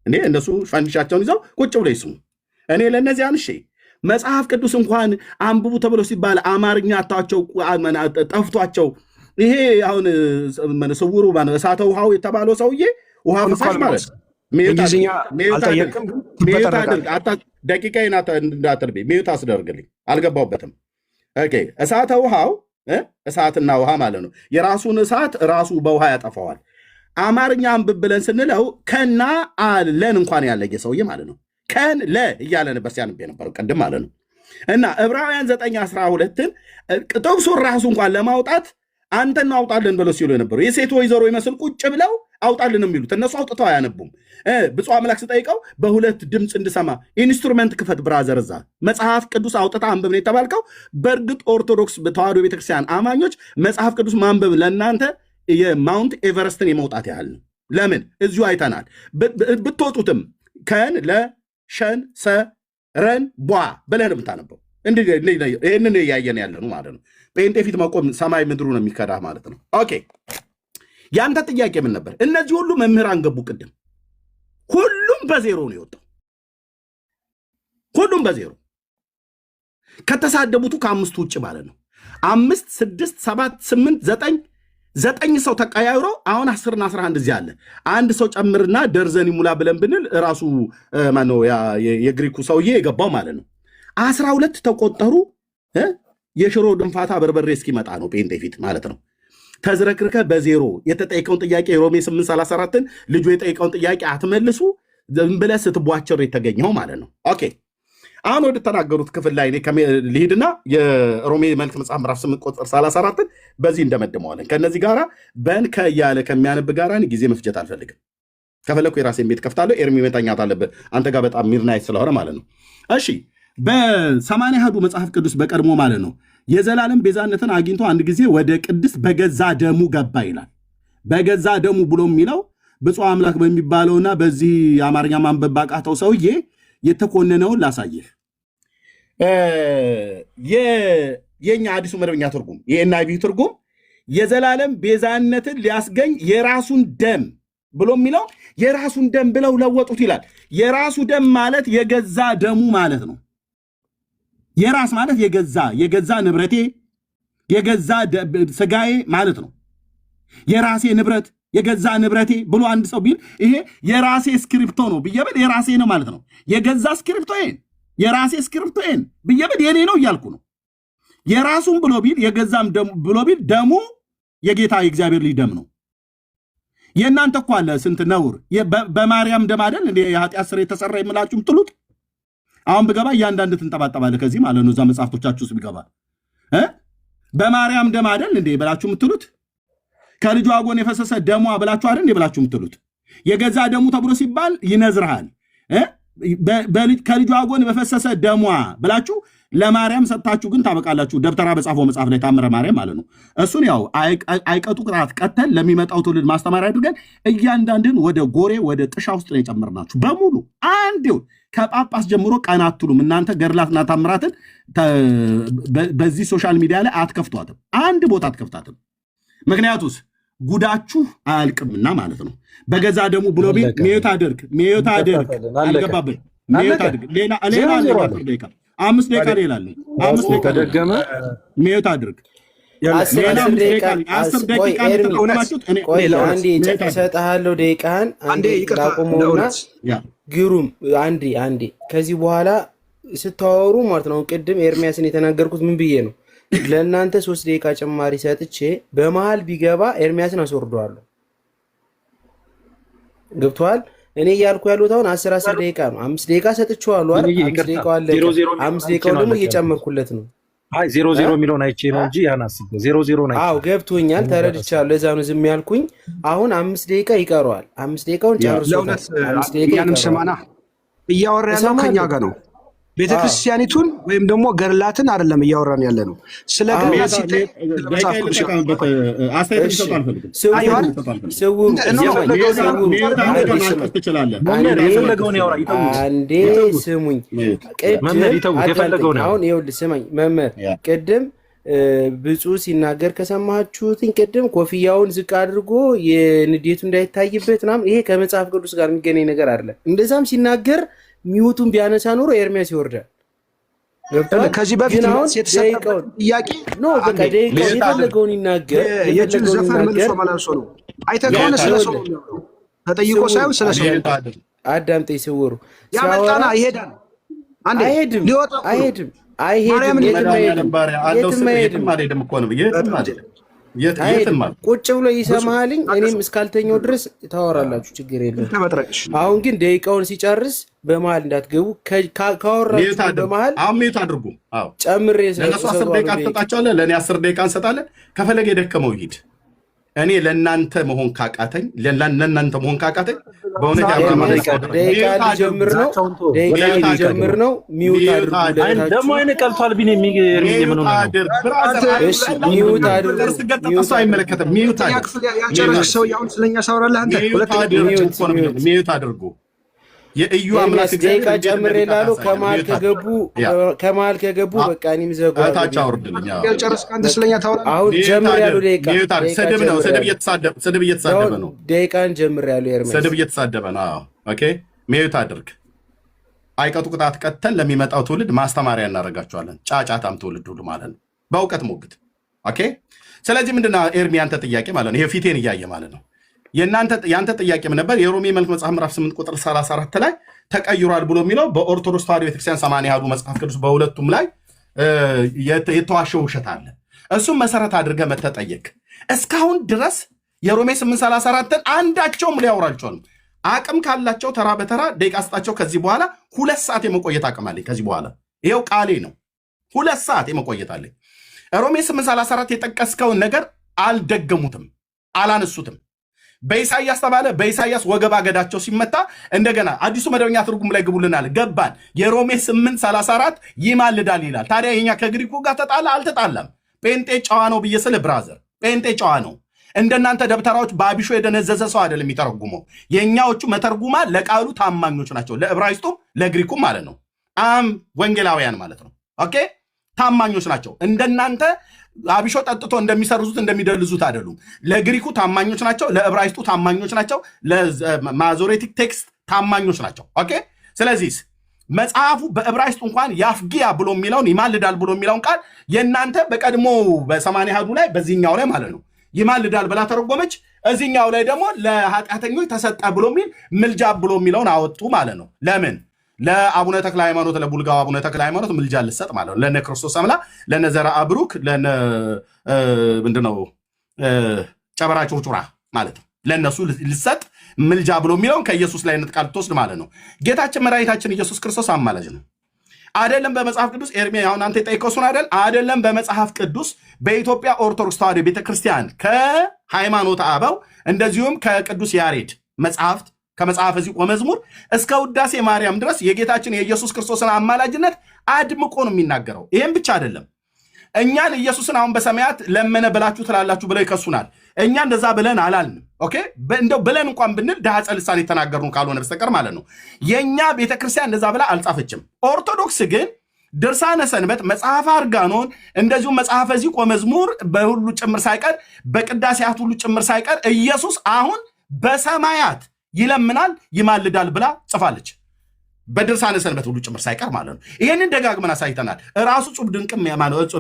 እንዴ እነሱ ፈንዲሻቸውን ይዘው ቁጭ ብለው ይስሙ። እኔ ለእነዚህ አንሼ መጽሐፍ ቅዱስ እንኳን አንብቡ ተብሎ ሲባል አማርኛ አታቸው ጠፍቷቸው ይሄ አሁን ስውሩ እሳተ ውሃው የተባለው ሰውዬ ውሃ ፈሳሽ ማለት ደቂቃዬን እንዳትርቤ ሚዩት አስደርግልኝ። አልገባሁበትም። እሳተ ውሃው እሳትና ውሃ ማለት ነው። የራሱን እሳት ራሱ በውሃ ያጠፋዋል። አማርኛ አንብብ ብለን ስንለው ከና አለን እንኳን ያለየ ሰውዬ ማለት ነው። ከን ለ እያለ ነበር ሲያነብ የነበረው ቅድም ማለት ነው። እና ዕብራውያን 9:12 ጥቅሱን ራሱ እንኳን ለማውጣት አንተን አውጣልን ብለው ሲሉ የነበሩ የሴት ወይዘሮ ይመስል ቁጭ ብለው አውጣልን የሚሉት እነሱ አውጥተው አያነቡም። ብፁዕ አምላክ ስጠይቀው በሁለት ድምፅ እንድሰማ ኢንስትሩመንት ክፈት ብራዘር፣ እዛ መጽሐፍ ቅዱስ አውጥታ አንብብ ነው የተባልከው። በእርግጥ ኦርቶዶክስ ተዋሕዶ ቤተክርስቲያን አማኞች መጽሐፍ ቅዱስ ማንበብ ለእናንተ የማውንት ኤቨረስትን የመውጣት ያህል ነው። ለምን እዚሁ አይተናል። ብትወጡትም ከን ለሸን ሰረን ቧ ብለህ ነው የምታነበው። ይህንን እያየን ያለ ነው ማለት ነው። ጴንጤ ፊት መቆም ሰማይ ምድሩ ነው የሚከዳ ማለት ነው። ኦኬ ያንተ ጥያቄ ምን ነበር? እነዚህ ሁሉ መምህራን ገቡ ቅድም፣ ሁሉም በዜሮ ነው የወጣው። ሁሉም በዜሮ ከተሳደቡቱ ከ5 ውጭ ማለት ነው። 5 6 7 8 9 ሰው ተቀያይሮ አሁን 10 እና 11 እዚህ አለ። አንድ ሰው ጨምርና ደርዘን ይሙላ ብለን ብንል ራሱ ማነው የግሪኩ ሰውዬ የገባው ማለት ነው። 12 ተቆጠሩ። የሽሮ ድንፋታ በርበሬ እስኪመጣ ነው ጴንጤ ፊት ማለት ነው። ተዝረክርከ በዜሮ የተጠየቀውን ጥያቄ ሮሜ 8:34 ልጁ የጠየቀውን ጥያቄ አትመልሱ ዝም ብለህ ስትቧቸር የተገኘው ማለት ነው። ኦኬ አሁን ወደ ተናገሩት ክፍል ላይ ልሂድና የሮሜ መልክ መጽሐፍ ምዕራፍ 8:34 በዚህ እንደመድመዋለን። ከነዚህ ጋራ በንከ እያለ ከሚያነብ ጋራ ጊዜ መፍጀት አልፈልግም። ከፈለኩ የራሴን ቤት ከፍታለሁ። ኤርሚ መተኛት አለብህ አንተ ጋር በጣም ሚድናይት ስለሆነ ማለት ነው። እሺ በ80 አሐዱ መጽሐፍ ቅዱስ በቀድሞ ማለት ነው የዘላለም ቤዛነትን አግኝቶ አንድ ጊዜ ወደ ቅድስት በገዛ ደሙ ገባ ይላል። በገዛ ደሙ ብሎ የሚለው ብፁዕ አምላክ በሚባለውና በዚህ የአማርኛ ማንበብ ባቃተው ሰውዬ የተኮነነውን ላሳየህ። የኛ አዲሱ መደበኛ ትርጉም የኤንአይቪ ትርጉም የዘላለም ቤዛነትን ሊያስገኝ የራሱን ደም ብሎ የሚለው የራሱን ደም ብለው ለወጡት ይላል። የራሱ ደም ማለት የገዛ ደሙ ማለት ነው። የራስ ማለት የገዛ ንብረቴ የገዛ ስጋዬ ማለት ነው። የራሴ ንብረት የገዛ ንብረቴ ብሎ አንድ ሰው ቢል ይሄ የራሴ ስክሪፕቶ ነው ብየብል የራሴ ነው ማለት ነው። የገዛ ስክሪፕቶዬን የራሴ ስክሪፕቶዬን ብየብል የኔ ነው እያልኩ ነው። የራሱን ብሎ ቢል የገዛም ደሙ ብሎ ቢል ደሙ የጌታ የእግዚአብሔር ልጅ ደም ነው። የእናንተ እኮ አለ ስንት ነውር በማርያም ደም አይደል እንደ የኃጢአት ስር የተሰራ የምላችሁ ምትሉት። አሁን ብገባ እያንዳንድ ትንጠባጠባለህ ከዚህ ማለት ነው። እዛ መጽሐፍቶቻችሁ ውስጥ ብገባ በማርያም ደም አይደል እንደ ብላችሁ ምትሉት። ከልጇ ጎን የፈሰሰ ደሟ ብላችሁ አይደል እንደ ብላችሁ ምትሉት። የገዛ ደሙ ተብሎ ሲባል ይነዝርሃል። ከልጇ ጎን በፈሰሰ ደሟ ብላችሁ ለማርያም ሰጥታችሁ ግን ታበቃላችሁ። ደብተራ በጻፈው መጽሐፍ ላይ ታምረ ማርያም ማለት ነው። እሱን ያው አይቀጡ ቅጣት ቀተል ለሚመጣው ትውልድ ማስተማሪያ አድርገን እያንዳንድን ወደ ጎሬ ወደ ጥሻ ውስጥ ነው የጨመርናችሁ በሙሉ አንድ ከጳጳስ ጀምሮ ቀን አትሉም እናንተ። ገድላትና ታምራትን በዚህ ሶሻል ሚዲያ ላይ አትከፍቷትም፣ አንድ ቦታ አትከፍታትም። ምክንያቱስ ጉዳችሁ አያልቅምና ማለት ነው። በገዛ ደግሞ ብሎ ቢል ሚዩት አድርግ አልገባብህ። ሚዩት አድርግ። ሌላ 5 ደቂቃ ሌላ አለ። 5 ደቂቃ ተደገመ። ሚዩት አድርግ። 10 ደቂቃ እሰጥሃለሁ። ደቂቃህን ላቁመውና ግሩም አንዴ ከዚህ በኋላ ስታወሩ ማለት ነው። ቅድም ኤርሚያስን የተናገርኩት ምን ብዬ ነው? ለእናንተ 3 ደቂቃ ጭማሪ ሰጥቼ በመሃል ቢገባ ኤርሚያስን አስወርደዋለሁ። ገብቶሃል? እኔ እያልኩ ያሉት አሁን 10 ደቂቃ ነው። 5 ደቂቃ ሰጥቼዋለሁ አይደል? 5 ደቂቃው አለቀ። 5 ደቂቃው ደግሞ እየጨመርኩለት ነው። አይ 0-0 የሚለውን አይቼ ነው እንጂ ያን አስቤ 0-0 ነው። አዎ ገብቶኛል፣ ተረድቻለሁ። ለዛ ነው ዝም ያልኩኝ። አሁን 5 ደቂቃ ይቀረዋል። 5 ደቂቃውን ጨርሶ ያንም ሰማና እያወራ ያለው ከኛ ጋር ነው። ቤተክርስቲያኒቱን ወይም ደግሞ ገድላትን አይደለም እያወራን ያለ ነው። ስለ ገድላት ስሙኝ። መምህር ቅድም ብፁዕ ሲናገር ከሰማችሁትኝ፣ ቅድም ኮፍያውን ዝቅ አድርጎ የንዴቱ እንዳይታይበት ምናምን፣ ይሄ ከመጽሐፍ ቅዱስ ጋር የሚገናኝ ነገር አይደለም። እንደዛም ሲናገር ሚውቱን ቢያነሳ ኖሮ ኤርሚያስ ይወርዳል። ከዚህ በፊት የተሰጠው ጥያቄ ነው። በቃ ደቂቃ የፈለገውን ይናገር። የእጁን ዘፈን መልሶ መላልሶ ነው። አይተህ ከሆነ ስለ ሰው ተጠይቆ ሳይሆን ስለ ሰው አዳምጠኝ። ስውሩ ያመጣና ይሄዳል። አንዴ አይሄድም። ቁጭ ብሎ ይሰማልኝ። እኔም እስካልተኛው ድረስ ታወራላችሁ፣ ችግር የለም። አሁን ግን ደቂቃውን ሲጨርስ በመሃል እንዳትገቡ። ካወራችሁ በመሃል ሚዩት አድርጉ። ጨምሬ ለእነሱ 10 ደቂቃ ትሰጣቸዋለህ፣ ለእኔ 10 ደቂቃ እንሰጣለን። ከፈለገ የደከመው ይሂድ። እኔ ለእናንተ መሆን ካቃተኝ በእውነት ደቂቃ ሊጀምር ነው። ሚዩት አድርጉ። ደግሞ አይነ ቀልቷል። ቢን ሚዩት አድርጉ። አይመለከትም። ሚዩት አድርጉ። የእዩ አምላክ ደቂቃ ጨምሬ ላሉ ከመሃል ከገቡ በቃ እኔም ታች አውርድልኝ። አሁን ጀምር ያሉ ደቂቃ ስድብ ነው። ስድብ እየተሳደበ ነው። ደቂቃን ጀምር ያሉ ኤርሚያስ ስድብ እየተሳደበ ነው። ኦኬ ሚዩት አድርግ። አይቀጡ ቅጣት ቀጥተን ለሚመጣው ትውልድ ማስተማሪያ እናደርጋቸዋለን። ጫጫታም ትውልድ ሁሉ ማለት ነው። በእውቀት ሞግት። ኦኬ። ስለዚህ ምንድነው ኤርሚ ያንተ ጥያቄ ማለት ነው? ይሄ ፊቴን እያየ ማለት ነው። ያንተ ጥያቄ ምን ነበር? የሮሜ መልእክት መጽሐፍ ምዕራፍ 8 ቁጥር 34 ላይ ተቀይሯል ብሎ የሚለው በኦርቶዶክስ ተዋሕዶ ቤተክርስቲያን 80 ያህሉ መጽሐፍ ቅዱስ በሁለቱም ላይ የተዋሸው ውሸት አለ። እሱም መሰረት አድርገህ መተጠየቅ። እስካሁን ድረስ የሮሜ 8:34ን አንዳቸውም ሊያወራ አልቻሉም። አቅም ካላቸው ተራ በተራ ደቂቃ ስጣቸው። ከዚህ በኋላ 2 ሰዓት የመቆየት አቅም አለኝ። ከዚህ በኋላ ይኸው ቃሌ ነው። 2 ሰዓት የመቆየት አለኝ። ሮሜ 8:34 የጠቀስከውን ነገር አልደገሙትም፣ አላነሱትም። በኢሳያስ ተባለ። በኢሳያስ ወገብ አገዳቸው ሲመታ እንደገና አዲሱ መደበኛ ትርጉም ላይ ግቡልናል። ገባን። የሮሜ 8:34 ይማልዳል ይላል። ታዲያ የኛ ከግሪኩ ጋር ተጣላ? አልተጣላም። ጴንጤ ጨዋ ነው ብዬ ስል ብራዘር፣ ጴንጤ ጨዋ ነው። እንደናንተ ደብተራዎች በአቢሾ የደነዘዘ ሰው አይደለም የሚተረጉመው። የኛዎቹ መተርጉማ ለቃሉ ታማኞች ናቸው። ለዕብራይስጡም ለግሪኩም ማለት ነው። ወንጌላውያን ማለት ነው። ኦኬ፣ ታማኞች ናቸው። እንደናንተ አቢሾ ጠጥቶ እንደሚሰርዙት እንደሚደልዙት አይደሉም። ለግሪኩ ታማኞች ናቸው፣ ለዕብራይስጡ ታማኞች ናቸው፣ ለማዞሬቲክ ቴክስት ታማኞች ናቸው። ኦኬ። ስለዚህ መጽሐፉ በዕብራይስጡ እንኳን ያፍጊያ ብሎ የሚለውን ይማልዳል ብሎ የሚለውን ቃል የእናንተ በቀድሞ በ80 አሐዱ ላይ በዚህኛው ላይ ማለት ነው ይማልዳል ብላ ተረጎመች። እዚህኛው ላይ ደግሞ ለኃጢአተኞች ተሰጠ ብሎ የሚል ምልጃ ብሎ የሚለውን አወጡ ማለት ነው። ለምን? ለአቡነ ተክለ ሃይማኖት፣ ለቡልጋው አቡነ ተክለ ሃይማኖት ምልጃ ልሰጥ ማለት ነው። ለነ ክርስቶስ አምላ፣ ለነ ዘርአ ብሩክ፣ ለነ ምንድነው ጨበራቸው ጩራ ማለት ነው። ለነሱ ልሰጥ ምልጃ ብሎ የሚለውን ከኢየሱስ ላይ ቃል ትወስድ ማለት ነው። ጌታችን መድኃኒታችን ኢየሱስ ክርስቶስ አማላጅ ነው አይደለም? በመጽሐፍ ቅዱስ ኤርሚያ አሁን አንተ የጠየቀው አይደለም? በመጽሐፍ ቅዱስ በኢትዮጵያ ኦርቶዶክስ ተዋሕዶ ቤተክርስቲያን ከሃይማኖት አበው እንደዚሁም ከቅዱስ ያሬድ መጽሐፍት ከመጽሐፈ ዚቆ መዝሙር እስከ ውዳሴ ማርያም ድረስ የጌታችን የኢየሱስ ክርስቶስን አማላጅነት አድምቆ ነው የሚናገረው። ይህም ብቻ አይደለም። እኛን ኢየሱስን አሁን በሰማያት ለመነ ብላችሁ ትላላችሁ ብለው ይከሱናል። እኛ እንደዛ ብለን አላልንም። ኦኬ፣ እንደው ብለን እንኳን ብንል ዳሃፀ ልሳን የተናገሩን ካልሆነ በስተቀር ማለት ነው። የእኛ ቤተክርስቲያን እንደዛ ብላ አልጻፈችም። ኦርቶዶክስ ግን ድርሳነ ሰንበት፣ መጽሐፈ አርጋኖን እንደዚሁም መጽሐፈ ዚቆ መዝሙር በሁሉ ጭምር ሳይቀር በቅዳሴያት ሁሉ ጭምር ሳይቀር ኢየሱስ አሁን በሰማያት ይለምናል ይማልዳል ብላ ጽፋለች። በድርሳነ ሰንበት ሁሉ ጭምር ሳይቀር ማለት ነው። ይሄንን ደጋግመን አሳይተናል። ራሱ ጹብ ድንቅም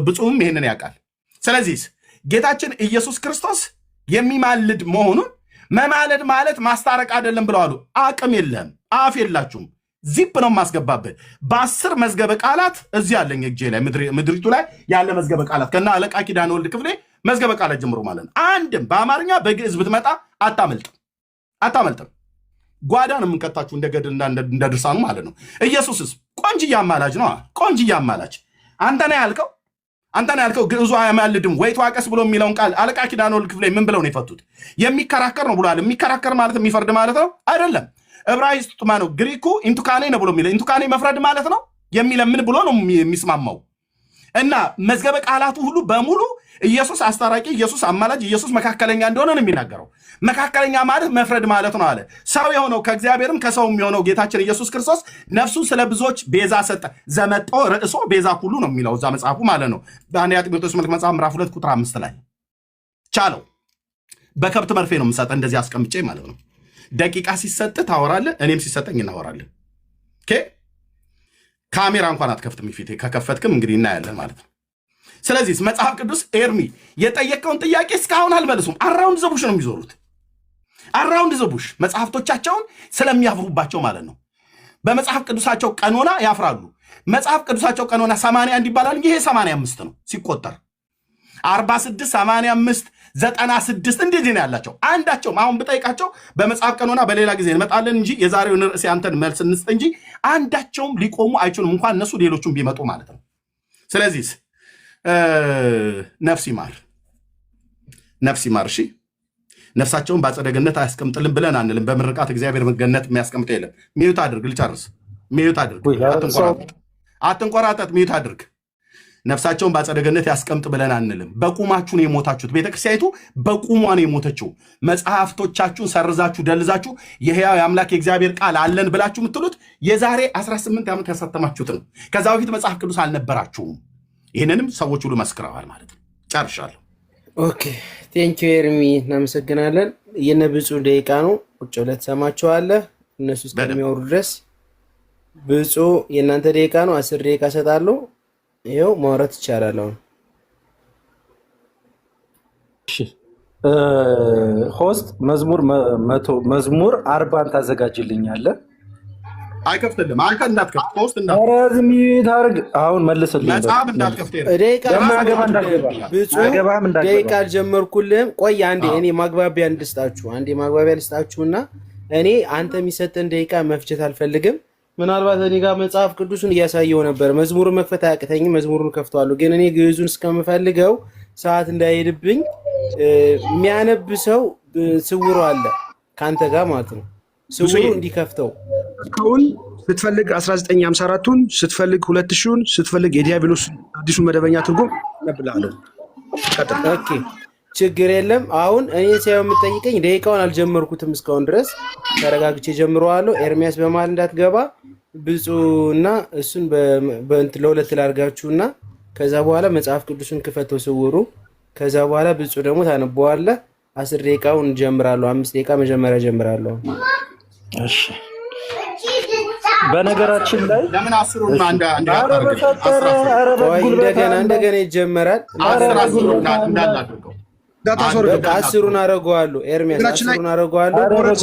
ብፁዕም ይሄንን ያውቃል። ስለዚህ ጌታችን ኢየሱስ ክርስቶስ የሚማልድ መሆኑን መማለድ ማለት ማስታረቅ አይደለም ብለዋሉ። አቅም የለም፣ አፍ የላችሁም፣ ዚፕ ነው ማስገባበት። በ10 መዝገበ ቃላት እዚህ ያለኝ እጄ ላይ ምድሪቱ ላይ ያለ መዝገበ ቃላት ከና አለቃ ኪዳነ ወልድ ክፍሌ መዝገበ ቃላት ጀምሮ ማለት ነው። አንድም በአማርኛ በግዕዝ ብትመጣ አታመልጥም። ጓዳ ነው የምንቀጣችሁ እንደ ገድልና እንደ ድርሳኑ ማለት ነው። ኢየሱስስ ቆንጅዬ አማላጅ ነው። ቆንጅዬ አማላጅ አንተ ነው ያልከው ግዕዙ አያማልድም ወይ ተዋቀስ ብሎ የሚለውን ቃል አለቃ ኪዳነ ወልድ ክፍሌ ምን ብለው ነው የፈቱት? የሚከራከር ነው ብሏል። የሚከራከር ማለት የሚፈርድ ማለት ነው አይደለም። ዕብራይስጡ ነው ግሪኩ ኢንቱካኔ ነው ብሎ የሚለው ኢንቱካኔ መፍረድ ማለት ነው። የሚለምን ብሎ ነው የሚስማማው። እና መዝገበ ቃላቱ ሁሉ በሙሉ ኢየሱስ አስታራቂ፣ ኢየሱስ አማላጅ፣ ኢየሱስ መካከለኛ እንደሆነ ነው የሚናገረው። መካከለኛ ማለት መፍረድ ማለት ነው አለ። ሰው የሆነው ከእግዚአብሔርም ከሰው የሚሆነው ጌታችን ኢየሱስ ክርስቶስ ነፍሱን ስለ ብዙዎች ቤዛ ሰጠ። ዘመጦ ርእሶ ቤዛ ሁሉ ነው የሚለው እዛ መጽሐፉ ማለት ነው። በአንደኛ ጢሞቴዎስ መልእክት መጽሐፍ ምዕራፍ 2 ቁጥር 5 ላይ ቻለው። በከብት መርፌ ነው የምሰጠ እንደዚህ አስቀምጬ ማለት ነው። ደቂቃ ሲሰጥ ታወራለህ፣ እኔም ሲሰጠኝ እናወራለን። ኦኬ ካሜራ እንኳን አትከፍትም ፊቴ፣ ከከፈትክም እንግዲህ እናያለን ማለት ነው። ስለዚህ መጽሐፍ ቅዱስ ኤርሚ የጠየቀውን ጥያቄ እስካሁን አልመልሱም። አራውንድ ዘቡሽ ነው የሚዞሩት። አራውንድ ዘቡሽ መጽሐፍቶቻቸውን ስለሚያፍሩባቸው ማለት ነው። በመጽሐፍ ቅዱሳቸው ቀኖና ያፍራሉ። መጽሐፍ ቅዱሳቸው ቀኖና 81 ይባላል። ይሄ 85 ነው ሲቆጠር 46 85 96 እንደዚህ ነው ያላቸው። አንዳቸውም አሁን ብጠይቃቸው በመጽሐፍ ቀኖና በሌላ ጊዜ እንመጣለን እንጂ የዛሬውን ርዕስ ያንተን መልስ እንስጥ እንጂ አንዳቸውም ሊቆሙ አይችሉም፣ እንኳን እነሱ ሌሎቹም ቢመጡ ማለት ነው። ስለዚህ ነፍስ ይማር። እሺ ነፍሳቸውን በአጸደ ገነት አያስቀምጥልን ብለን አንልም። በምርቃት እግዚአብሔር ገነት የሚያስቀምጥ የለም። ሚዩት አድርግ፣ ልጨርስ። ሚዩት አድርግ፣ አትንቆራጠጥ። ሚዩት አድርግ። ነፍሳቸውን በአጸደ ገነት ያስቀምጥ ብለን አንልም። በቁማችሁ ነው የሞታችሁት። ቤተክርስቲያኒቱ በቁሟ ነው የሞተችው። መጽሐፍቶቻችሁን ሰርዛችሁ ደልዛችሁ የሕያው የአምላክ የእግዚአብሔር ቃል አለን ብላችሁ የምትሉት የዛሬ 18 ዓመት ያሳተማችሁት ነው። ከዛ በፊት መጽሐፍ ቅዱስ አልነበራችሁም። ይህንንም ሰዎች ሁሉ መስክረዋል ማለት ነው። ጨርሻለሁ። ኦኬ ቴንኪው ኤርሚ፣ እናመሰግናለን። የነ ብፁዕ ደቂቃ ነው። ቁጭ ብለህ ትሰማቸዋለህ እነሱ እስከሚያወሩ ድረስ። ብፁዕ የእናንተ ደቂቃ ነው። 10 ደቂቃ እሰጣለሁ። ይኸው ማውራት ይቻላል። አሁን ሆስት መዝሙር 40 ታዘጋጅልኛለህ? አይከፍትልም። አንተ እንዳትከፍት ሆስት ታርግ። አሁን መልስልኝ። መጽሐፍ እንዳትከፍት ደቂቃ አልጀመርኩልህም። ቆይ አንዴ እኔ ማግባቢያ ልስጣችሁና እኔ አንተ የሚሰጠን ደቂቃ መፍጀት አልፈልግም። ምናልባት እኔ ጋር መጽሐፍ ቅዱስን እያሳየው ነበር። መዝሙሩን መክፈት አያቅተኝም። መዝሙሩን ከፍተዋለሁ፣ ግን እኔ ግዕዙን እስከምፈልገው ሰዓት እንዳይሄድብኝ የሚያነብ ሰው ስውሮ አለ ከአንተ ጋር ማለት ነው። ስውሩ እንዲከፍተው አሁን ስትፈልግ 1954ቱን ስትፈልግ 2000ን ስትፈልግ የዲያብሎስ አዲሱ መደበኛ ትርጉም ነብላለሁ። ኦኬ ችግር የለም። አሁን እኔ ሳይሆን የምጠይቀኝ ደቂቃውን አልጀመርኩትም እስካሁን ድረስ ተረጋግቼ ጀምረዋለሁ። ኤርሚያስ በመሀል እንዳትገባ። ብፁዕና እሱን ለሁለት ላድርጋችሁና ከዛ በኋላ መጽሐፍ ቅዱስን ክፈተው ስውሩ። ከዛ በኋላ ብፁዕ ደግሞ ታነበዋለህ። 10 ደቂቃውን ጀምራለሁ። 5 ደቂቃ መጀመሪያ ጀምራለሁ። እሺ በነገራችን ላይ ለምን አስሩና እንደገና ይጀመራል። አስሩን አደርገዋለሁ። ኤርሚያስ 10 አደርገዋለሁ።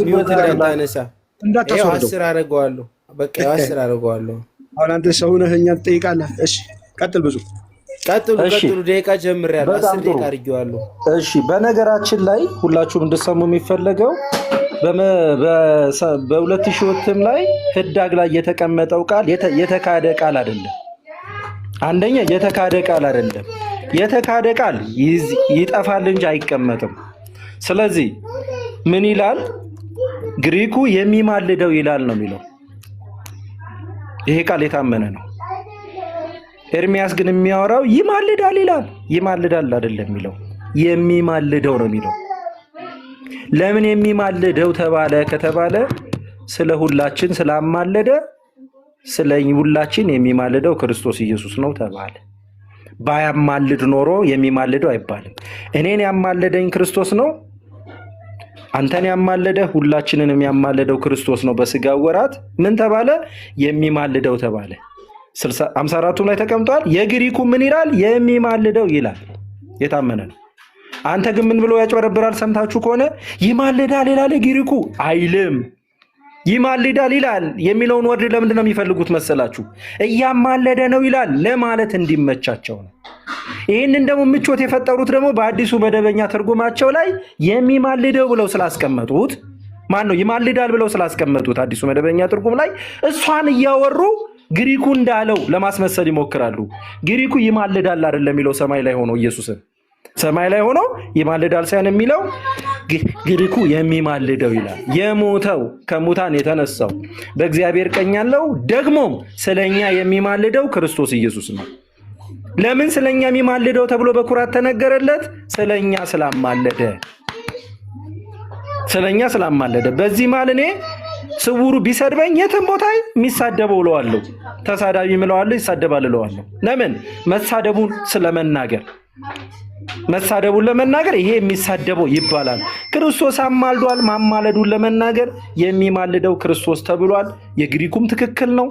ሚውት እንዳታነሳ። 10 አደርገዋለሁ። በቃ 10 አደርገዋለሁ። አሁን አንተ ሰው ነህ፣ እኛን ትጠይቃለህ። እሺ ቀጥል። ብዙ ቀጥሉ። ደቂቃ ጀምሬያለሁ። 10 ደቂቃ አድርጌዋለሁ። እሺ በነገራችን ላይ ሁላችሁም እንድትሰሙ የሚፈለገው በ2000 ላይ ህዳግ ላይ የተቀመጠው ቃል የተካደ ቃል አይደለም። አንደኛ የተካደ ቃል አይደለም። የተካደ ቃል ይጠፋል እንጂ አይቀመጥም። ስለዚህ ምን ይላል? ግሪኩ የሚማልደው ይላል ነው የሚለው። ይሄ ቃል የታመነ ነው። ኤርሚያስ ግን የሚያወራው ይማልዳል ይላል። ይማልዳል አይደለም የሚለው፣ የሚማልደው ነው የሚለው። ለምን የሚማልደው ተባለ ከተባለ ስለ ሁላችን ስላማለደ ስለ ሁላችን የሚማልደው ክርስቶስ ኢየሱስ ነው ተባለ። ባያማልድ ኖሮ የሚማልደው አይባልም። እኔን ያማለደኝ ክርስቶስ ነው። አንተን ያማለደ ሁላችንንም ያማለደው ክርስቶስ ነው። በስጋ ወራት ምን ተባለ? የሚማልደው ተባለ። 54ቱ ላይ ተቀምጧል። የግሪኩ ምን ይላል? የሚማልደው ይላል። የታመነ ነው። አንተ ግን ምን ብሎ ያጭበረብራል? ሰምታችሁ ከሆነ ይማልዳል ይላል። ግሪኩ አይልም፣ ይማልዳል ይላል። የሚለውን ወርድ ለምንድን ነው የሚፈልጉት መሰላችሁ? እያማለደ ነው ይላል ለማለት እንዲመቻቸው ነው። ይህንን ደግሞ ምቾት የፈጠሩት ደግሞ በአዲሱ መደበኛ ትርጉማቸው ላይ የሚማልደው ብለው ስላስቀመጡት፣ ማን ነው ይማልዳል ብለው ስላስቀመጡት አዲሱ መደበኛ ትርጉም ላይ እሷን እያወሩ ግሪኩ እንዳለው ለማስመሰል ይሞክራሉ። ግሪኩ ይማልዳል አይደለም የሚለው ሰማይ ላይ ሆኖ ኢየሱስን ሰማይ ላይ ሆኖ ይማልዳል ሳይሆን የሚለው ግሪኩ የሚማልደው ይላል። የሞተው ከሙታን የተነሳው በእግዚአብሔር ቀኝ ያለው ደግሞም ስለኛ የሚማልደው ክርስቶስ ኢየሱስ ነው። ለምን ስለኛ የሚማልደው ተብሎ በኩራት ተነገረለት? ስለኛ ስላማለደ። በዚህ ማል እኔ ስውሩ ቢሰድበኝ የትም ቦታ የሚሳደበው እለዋለሁ፣ ተሳዳቢ እለዋለሁ፣ ይሳደባል እለዋለሁ። ለምን? መሳደቡን ለመናገር ይሄ የሚሳደበው ይባላል። ክርስቶስ አማልዷል። ማማለዱን ለመናገር የሚማልደው ክርስቶስ ተብሏል። የግሪኩም ትክክል ነው።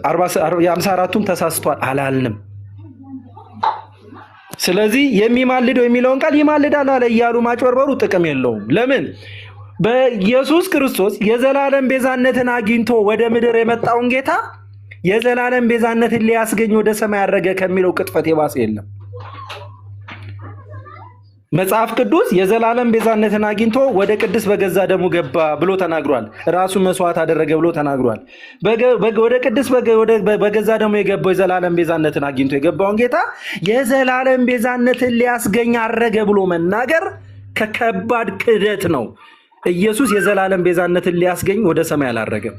54ቱም ተሳስቷል አላልንም። ስለዚህ የሚማልደው የሚለውን ቃል ይማልዳል አለ እያሉ ማጭበርበሩ ጥቅም የለውም። ለምን? በኢየሱስ ክርስቶስ የዘላለም ቤዛነትን አግኝቶ ወደ ምድር የመጣውን ጌታ የዘላለም ቤዛነትን ሊያስገኝ ወደ ሰማይ ያረገ ከሚለው ቅጥፈት የባሰ የለም። መጽሐፍ ቅዱስ የዘላለም ቤዛነትን አግኝቶ ወደ ቅድስ በገዛ ደሙ ገባ ብሎ ተናግሯል። ራሱ መስዋዕት አደረገ ብሎ ተናግሯል። ወደ ቅድስ በገዛ ደሙ የገባው የዘላለም ቤዛነትን አግኝቶ የገባውን ጌታ የዘላለም ቤዛነትን ሊያስገኝ አረገ ብሎ መናገር ከከባድ ክህደት ነው። ኢየሱስ የዘላለም ቤዛነትን ሊያስገኝ ወደ ሰማይ አላረገም።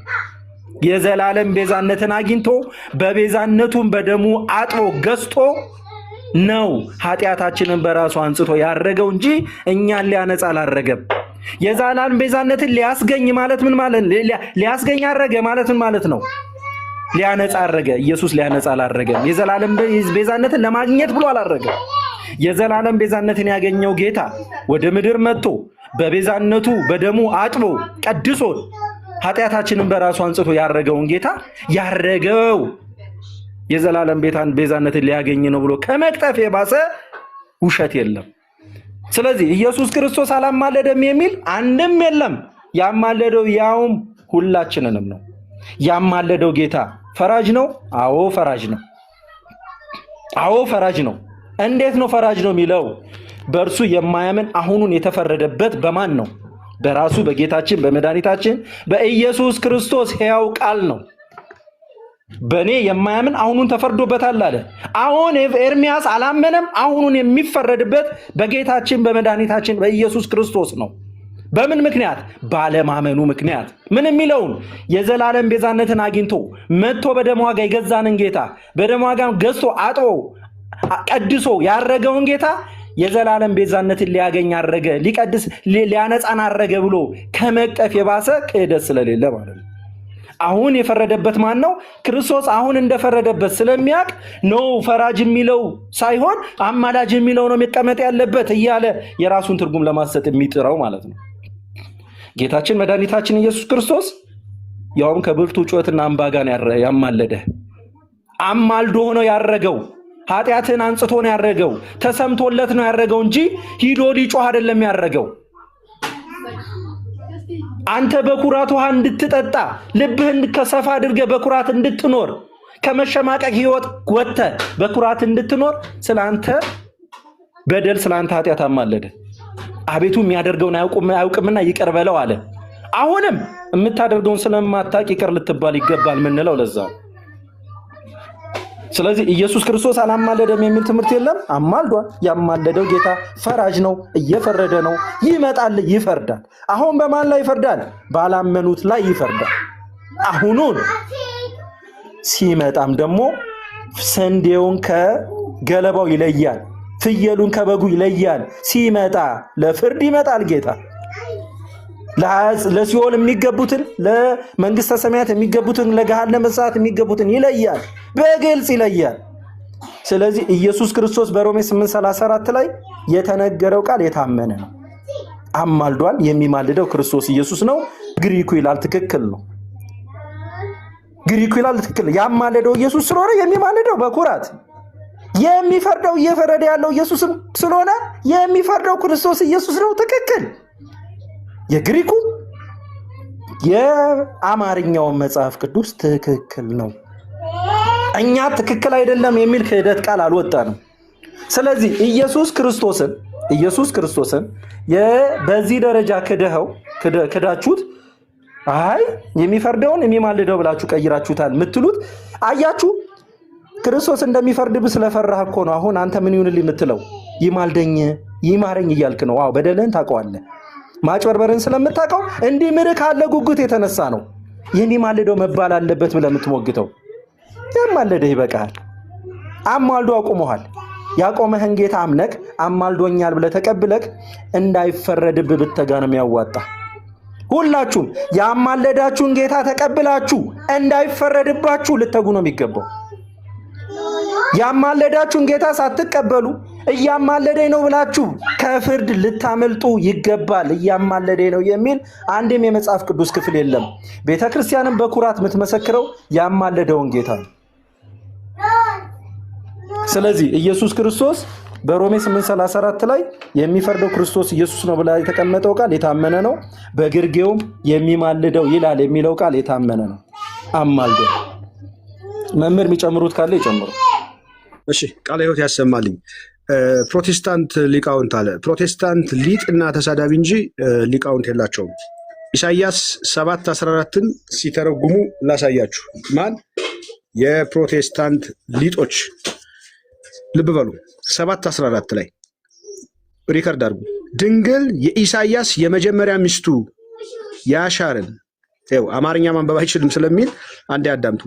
የዘላለም ቤዛነትን አግኝቶ በቤዛነቱም በደሙ አጥቦ ገዝቶ ነው ኃጢአታችንን በራሱ አንጽቶ ያረገው እንጂ እኛን ሊያነጻ አላረገም። የዘላለም ቤዛነትን ሊያስገኝ ማለት ምን ማለት? ሊያስገኝ አረገ ማለት ምን ማለት ነው? ሊያነጻ አረገ። ኢየሱስ ሊያነጻ አላረገም። የዘላለም ቤዛነትን ለማግኘት ብሎ አላረገም። የዘላለም ቤዛነትን ያገኘው ጌታ ወደ ምድር መጥቶ በቤዛነቱ በደሙ አጥቦ ቀድሶ ኃጢአታችንን በራሱ አንጽቶ ያረገውን ጌታ ያረገው የዘላለም ቤዛነትን ሊያገኝ ነው ብሎ ከመቅጠፍ የባሰ ውሸት የለም። ስለዚህ ኢየሱስ ክርስቶስ አላማለደም የሚል አንድም የለም። ያማለደው ያውም ሁላችንንም ነው። ያማለደው ጌታ ፈራጅ ነው። አዎ ፈራጅ ነው። አዎ ፈራጅ ነው። እንዴት ነው ፈራጅ ነው የሚለው? በእርሱ የማያምን አሁኑን የተፈረደበት በማን ነው? በራሱ በጌታችን በመድኃኒታችን በኢየሱስ ክርስቶስ ሕያው ቃል ነው። በእኔ የማያምን አሁኑን ተፈርዶበታል አለ። አሁን ኤርሚያስ አላመነም። አሁኑን የሚፈረድበት በጌታችን በመድኃኒታችን በኢየሱስ ክርስቶስ ነው። በምን ምክንያት? ባለማመኑ ምክንያት። ምን የሚለውን? የዘላለም ቤዛነትን አግኝቶ መጥቶ በደም ዋጋ የገዛንን ጌታ በደም ዋጋ ገዝቶ አጥቦ ቀድሶ ያረገውን ጌታ የዘላለም ቤዛነትን ሊያገኝ አረገ፣ ሊቀድስ ሊያነጻን አረገ ብሎ ከመቅጠፍ የባሰ ክህደት ስለሌለ ማለት ነው። አሁን የፈረደበት ማን ነው? ክርስቶስ አሁን እንደፈረደበት ስለሚያውቅ ነው ፈራጅ የሚለው ሳይሆን አማላጅ የሚለው ነው መቀመጥ ያለበት እያለ የራሱን ትርጉም ለማሰጥ የሚጥረው ማለት ነው። ጌታችን መድኃኒታችን ኢየሱስ ክርስቶስ ያውም ከብርቱ ጩኸትና እንባ ጋር ያማለደ አማልዶ ሆኖ ያረገው ኃጢአትን አንጽቶ ነው ያረገው። ተሰምቶለት ነው ያረገው እንጂ ሂዶ ሊጮህ አይደለም ያረገው። አንተ በኩራት ውሃ እንድትጠጣ ልብህን ከሰፋ አድርገህ በኩራት እንድትኖር ከመሸማቀቅ ህይወት ወጥተህ በኩራት እንድትኖር ስላንተ በደል ስላንተ ኃጢአት አማለደ። አቤቱ የሚያደርገውን አያውቅምና ይቅር በለው አለ። አሁንም የምታደርገውን ስለማታውቅ ይቅር ልትባል ይገባል ምንለው ለዛ። ስለዚህ ኢየሱስ ክርስቶስ አላማለደም የሚል ትምህርት የለም። አማልዷል። ያማለደው ጌታ ፈራጅ ነው፣ እየፈረደ ነው። ይመጣል፣ ይፈርዳል። አሁን በማን ላይ ይፈርዳል? ባላመኑት ላይ ይፈርዳል። አሁኑን ሲመጣም ደግሞ ስንዴውን ከገለባው ይለያል፣ ፍየሉን ከበጉ ይለያል። ሲመጣ ለፍርድ ይመጣል ጌታ። ለሲኦል የሚገቡትን ለመንግስተ ሰማያት የሚገቡትን ለገሃነመ እሳት የሚገቡትን ይለያል፣ በግልጽ ይለያል። ስለዚህ ኢየሱስ ክርስቶስ በሮሜ 8:34 ላይ የተነገረው ቃል የታመነ ነው። አማልዷል። የሚማልደው ክርስቶስ ኢየሱስ ነው። ግሪኩ ይላል ትክክል ነው። ግሪኩ ይላል ትክክል ነው። ያማለደው ኢየሱስ ስለሆነ የሚማልደው በኩራት የሚፈርደው እየፈረደ ያለው ኢየሱስም ስለሆነ የሚፈርደው ክርስቶስ ኢየሱስ ነው። ትክክል። የግሪኩ የአማርኛውን መጽሐፍ ቅዱስ ትክክል ነው። እኛ ትክክል አይደለም የሚል ክህደት ቃል አልወጣንም። ስለዚህ ኢየሱስ ክርስቶስን በዚህ ደረጃ ክዳችሁት፣ አይ የሚፈርደውን የሚማልደው ብላችሁ ቀይራችሁታል ምትሉት። አያችሁ ክርስቶስ እንደሚፈርድብ ስለፈራህ እኮ ነው። አሁን አንተ ምን ይሁንልኝ የምትለው? ይማልደኝ ይማረኝ እያልክ ነው። አዎ በደልህን ታውቀዋለህ። ማጭበርበርን ስለምታውቀው እንዲህ ምርህ ካለ ጉጉት የተነሳ ነው የሚማልደው መባል አለበት ብለህ የምትሞግተው። ያማልደህ ይበቃል። አማልዶ አቁመሃል። ያቆመህን ጌታ አምነክ አማልዶኛል ብለህ ተቀብለክ እንዳይፈረድብህ ብትተጋ ነው የሚያዋጣ። ሁላችሁም ያማለዳችሁን ጌታ ተቀብላችሁ እንዳይፈረድባችሁ ልትተጉ ነው የሚገባው። ያማለዳችሁን ጌታ ሳትቀበሉ እያማለደኝ ነው ብላችሁ ከፍርድ ልታመልጡ ይገባል። እያማለደኝ ነው የሚል አንድም የመጽሐፍ ቅዱስ ክፍል የለም። ቤተክርስቲያንም በኩራት የምትመሰክረው ያማለደውን ጌታ ነው። ስለዚህ ኢየሱስ ክርስቶስ በሮሜ 8:34 ላይ የሚፈርደው ክርስቶስ ኢየሱስ ነው ብላ የተቀመጠው ቃል የታመነ ነው። በግርጌውም የሚማልደው ይላል የሚለው ቃል የታመነ ነው። አማልዶ መምህር የሚጨምሩት ካለ ይጨምሩ። እሺ ቃለ ሕይወት ያሰማልኝ። ፕሮቴስታንት ሊቃውንት አለ። ፕሮቴስታንት ሊጥና ተሳዳቢ እንጂ ሊቃውንት የላቸውም። ኢሳይያስ 7:14ን ሲተረጉሙ ላሳያችሁ። ማን? የፕሮቴስታንት ሊጦች። ልብ በሉ 7:14 ላይ ሪከርድ አድርጉ። ድንግል የኢሳይያስ የመጀመሪያ ሚስቱ ያሻርን አማርኛ ማንበብ አይችልም ስለሚል አንዴ አዳምጡ።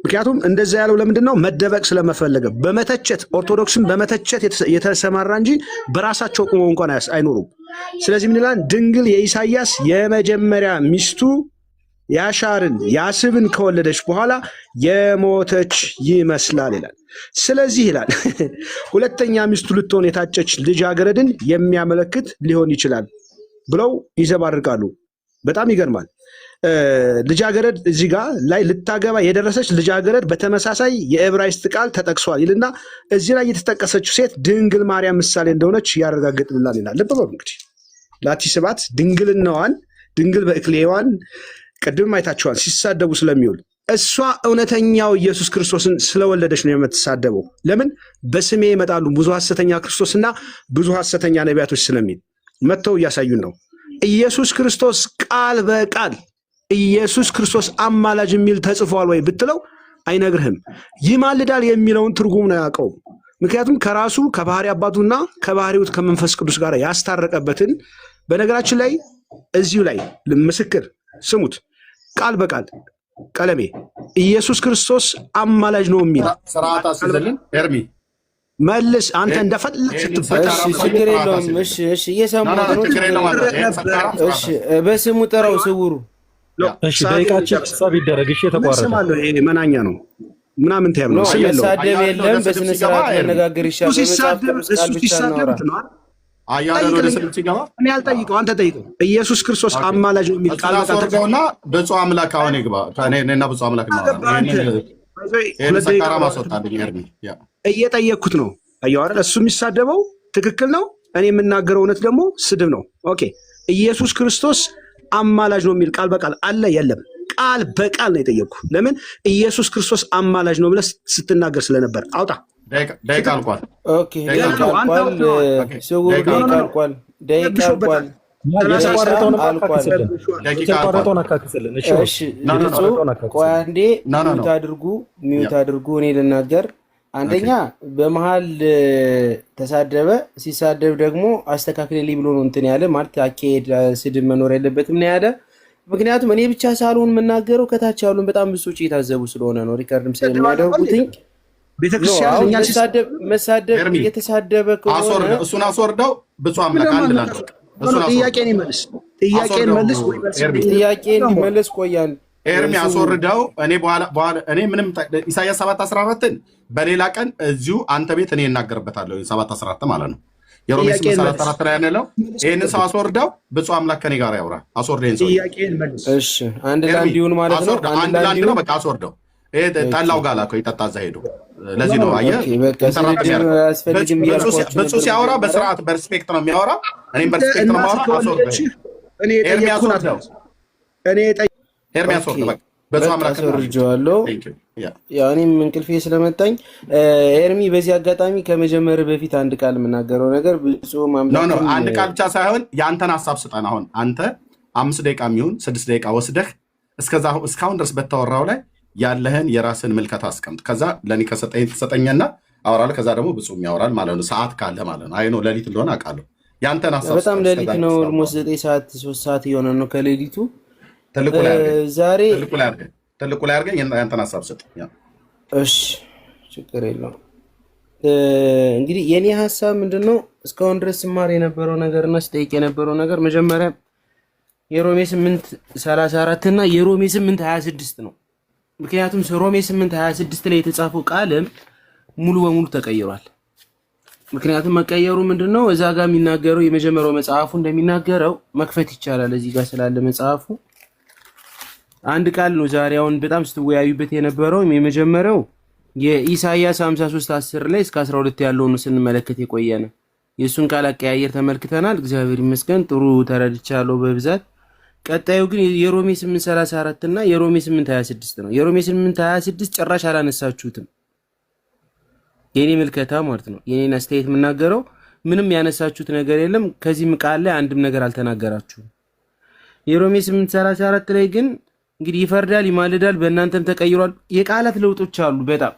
ምክንያቱም እንደዛ ያለው ለምንድን ነው? መደበቅ ስለመፈለገ፣ በመተቸት ኦርቶዶክስን በመተቸት የተሰማራ እንጂ በራሳቸው ቁመው እንኳን አይኖሩም። ስለዚህ ምን ይላል? ድንግል የኢሳይያስ የመጀመሪያ ሚስቱ ያሻርን ያስብን ከወለደች በኋላ የሞተች ይመስላል ይላል። ስለዚህ ይላል ሁለተኛ ሚስቱ ልትሆን የታጨች ልጃገረድን የሚያመለክት ሊሆን ይችላል ብለው ይዘባርቃሉ። በጣም ይገርማል። ልጃገረድ እዚህ ጋር ላይ ልታገባ የደረሰች ልጃገረድ በተመሳሳይ የዕብራይስጥ ቃል ተጠቅሷል ይልና እዚህ ላይ የተጠቀሰችው ሴት ድንግል ማርያም ምሳሌ እንደሆነች ያረጋግጥልናል ይላል። ልብ በሉ እንግዲህ ላቲ ስባት ድንግልናዋን ድንግል በእክሌዋን ቅድም አይታችኋል ሲሳደቡ ስለሚውል እሷ እውነተኛው ኢየሱስ ክርስቶስን ስለወለደች ነው የምትሳደበው። ለምን? በስሜ ይመጣሉ ብዙ ሐሰተኛ ክርስቶስና ብዙ ሐሰተኛ ነቢያቶች ስለሚል መጥተው እያሳዩን ነው። ኢየሱስ ክርስቶስ ቃል በቃል ኢየሱስ ክርስቶስ አማላጅ የሚል ተጽፏል ወይ ብትለው አይነግርህም። ይማልዳል የሚለውን ትርጉም ነው ያውቀው። ምክንያቱም ከራሱ ከባህሪ አባቱና ከባህሪው ከመንፈስ ቅዱስ ጋር ያስታረቀበትን በነገራችን ላይ እዚሁ ላይ ምስክር ስሙት። ቃል በቃል ቀለሜ ኢየሱስ ክርስቶስ አማላጅ ነው የሚል ስርዓት አስይዘልን ኤርሚ መልስ አንተ እንደፈለግ ስትፈታ ችግር የለውም። እሺ እየሰማሁ ነው። እሺ በስሙ ጠራው ስውሩ። እሺ ደቂቃችን ሐሳብ ይደረግ። እሺ ተቋረጠ። ይሄ መናኛ ነው ምናምን ታያም ነው መሳደብ የለም። በስነ ስርዓት መነጋገር ይሻላል። እሱ ሲሳደብ ነው አያለው ወደ ስልት ሲገባ እኔ አልጠይቀው አንተ ጠይቀው። ኢየሱስ ክርስቶስ አማላጅ ነው የሚል ቃል ተርገውና ብፁዕ አምላክ አሁን ይግባ ከእኔና ብፁዕ አምላክ ነው ሰካራ ማስወጣልኝ ኤርሚ እየጠየቅኩት ነው። አየሁ አይደል? እሱ የሚሳደበው ትክክል ነው። እኔ የምናገረው እውነት ደግሞ ስድብ ነው። ኦኬ ኢየሱስ ክርስቶስ አማላጅ ነው የሚል ቃል በቃል አለ የለም? ቃል በቃል ነው የጠየቅኩ። ለምን? ኢየሱስ ክርስቶስ አማላጅ ነው ብለህ ስትናገር ስለነበር አውጣ። ደቂቃ አልቋል። ኦኬ ደቂቃ አልቋል። የተቋረጠውን አካክስልን። እሺ ቆይ አንዴ ሚውት አድርጉ። እኔ ልናገር። አንደኛ በመሀል ተሳደበ። ሲሳደብ ደግሞ አስተካክልልኝ ብሎ ነው እንትን ያለ ማለት አካሄድ ስድብ መኖር የለበትም ነው ያለ። ምክንያቱም እኔ ብቻ ሳልሆን የምናገረው ከታች ያሉን በጣም ብዙ ሰዎች እየታዘቡ ስለሆነ ነው። ሪከርድም ስለሚያደርጉትኝ ቤተክርስቲያን መሳደብ እየተሳደበ ከሆነ እሱን አስወርደው ብፁዕ አምላክ አንድ ላንተ ጥያቄን መልስ ወይ ጥያቄ እንዲመለስ ቆያን ኤርሚ አስወርደው። እኔ ምንም ኢሳያስ 7:14ን በሌላ ቀን እዚሁ አንተ ቤት እኔ እናገርበታለሁ። 7:14 ማለት ነው። የሮሜ 8:34 ላይ ያለው ይሄንን ሰው አስወርደው። ብፁዕ አምላክ ከኔ ጋር ያውራ። አስወርደኝ ሰው ጥያቄን መልስ። እሺ አንድ ላንድ ይሁን ማለት ነው። አንድ ላንድ ነው። በቃ አስወርደው። ይሄ ጠላው ጋር ላከው ይጠጣ እዛ ሄዶ። ለዚህ ነው አየህ፣ ብፁዕ ሲያወራ በስርዓት በሪስፔክት ነው የሚያወራ። እኔም በሪስፔክት ነው የማወራ። አስወርደው። ኤርሚ አስወርደው። ኤርሚ አስወርደው። በቃ በዛ አምላክ አስወርጄዋለሁ። ያው እኔም እንቅልፌ ስለመጣኝ ኤርሚ፣ በዚህ አጋጣሚ ከመጀመር በፊት አንድ ቃል የምናገረው ነገር ብፁዕ አምላክ ነው። አንድ ቃል ብቻ ሳይሆን የአንተን ሀሳብ ስጠን። አሁን አንተ 5 ደቂቃ የሚሆን 6 ደቂቃ ወስደህ እስካሁን ድረስ በተወራው ላይ ያለህን የራስን ምልከታ አስቀምጥ። ከዛ ለእኔ ትሰጠኝና አወራለሁ። ከዛ ደግሞ ብፁዕ ያወራል ማለት ነው። ሰዓት ካለ ማለት ነው። አይ ነው ሌሊት እንደሆነ አውቃለሁ። ያንተን ሀሳብ በጣም ሌሊት ነው። ኦልሞስት 9 ሰዓት 3 ሰዓት እየሆነ ነው ከሌሊቱ። ትልቁ ላይ አድርገኝ ያንተን ሀሳብ ስጥ። እሺ ችግር የለውም። እንግዲህ የኔ ሀሳብ ምንድን ነው? እስካሁን ድረስ ስማር የነበረው ነገር እና ስጠይቅ የነበረው ነገር መጀመሪያ የሮሜ 8:34 እና የሮሜ 8:26 ነው። ምክንያቱም ሮሜ 8:26 ላይ የተጻፈው ቃልም ሙሉ በሙሉ ተቀይሯል። ምክንያቱም መቀየሩ ምንድነው? እዛ ጋር የሚናገረው የመጀመሪያው መጽሐፉ እንደሚናገረው መክፈት ይቻላል። እዚህ ጋር ስላለ መጽሐፉ አንድ ቃል ነው ዛሬ አሁን በጣም ስትወያዩበት የነበረው። የመጀመሪያው የኢሳይያስ 53:10 ላይ እስከ 12 ያለውን ስንመለከት የቆየነ የእሱን ቃል አቀያየር ተመልክተናል። እግዚአብሔር ይመስገን ጥሩ ተረድቻለሁ በብዛት። ቀጣዩ ግን የሮሜ 8:34 እና የሮሜ 8:26 ነው። የሮሜ 8:26 ጭራሽ አላነሳችሁትም። የኔ ምልከታ ማለት ነው። የኔን አስተያየት የምናገረው ምንም ያነሳችሁት ነገር የለም። ከዚህም ቃል ላይ አንድም ነገር አልተናገራችሁም። የሮሜ 8:34 ላይ ግን እንግዲህ ይፈርዳል፣ ይማልዳል፣ በእናንተም ተቀይሯል። የቃላት ለውጦች አሉ በጣም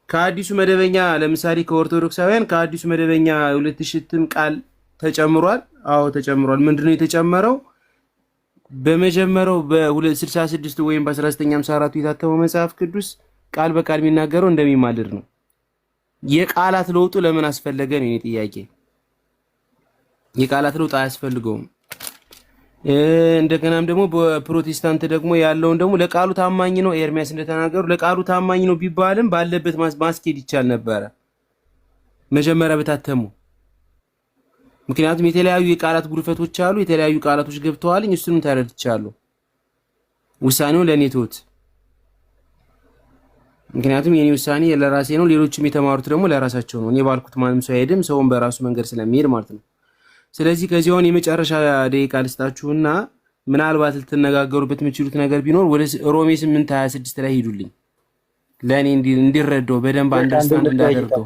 ከአዲሱ መደበኛ ለምሳሌ ከኦርቶዶክሳውያን ከአዲሱ መደበኛ 2000 እትም ቃል ተጨምሯል። አዎ ተጨምሯል። ምንድነው የተጨመረው? በመጀመሪያው በ266 ወይም በ1954 የታተመው መጽሐፍ ቅዱስ ቃል በቃል የሚናገረው እንደሚማልድ ነው። የቃላት ለውጡ ለምን አስፈለገ ነው የኔ ጥያቄ። የቃላት ለውጥ አያስፈልገውም። እንደገናም ደግሞ በፕሮቴስታንት ደግሞ ያለውን ደግሞ ለቃሉ ታማኝ ነው ኤርሚያስ እንደተናገሩ ለቃሉ ታማኝ ነው ቢባልም ባለበት ማስኬድ ይቻል ነበረ መጀመሪያ በታተሙ። ምክንያቱም የተለያዩ የቃላት ጉድፈቶች አሉ፣ የተለያዩ ቃላቶች ገብተዋል። እሱንም ተረድቻለሁ። ውሳኔው ለኔ ተውት። ምክንያቱም የኔ ውሳኔ ለራሴ ነው፣ ሌሎችም የተማሩት ደግሞ ለራሳቸው ነው። እኔ ባልኩት ማንም ሰው አይሄድም፣ ሰውን በራሱ መንገድ ስለሚሄድ ማለት ነው። ስለዚህ ከዚያውን የመጨረሻ ደቂቃ ልስጣችሁና ምናልባት ልትነጋገሩበት የምትችሉት ነገር ቢኖር ወደ ሮሜ 8:26 ላይ ሂዱልኝ፣ ለኔ እንዲረዳው በደንብ አንደርስታንድ እንዳደርገው።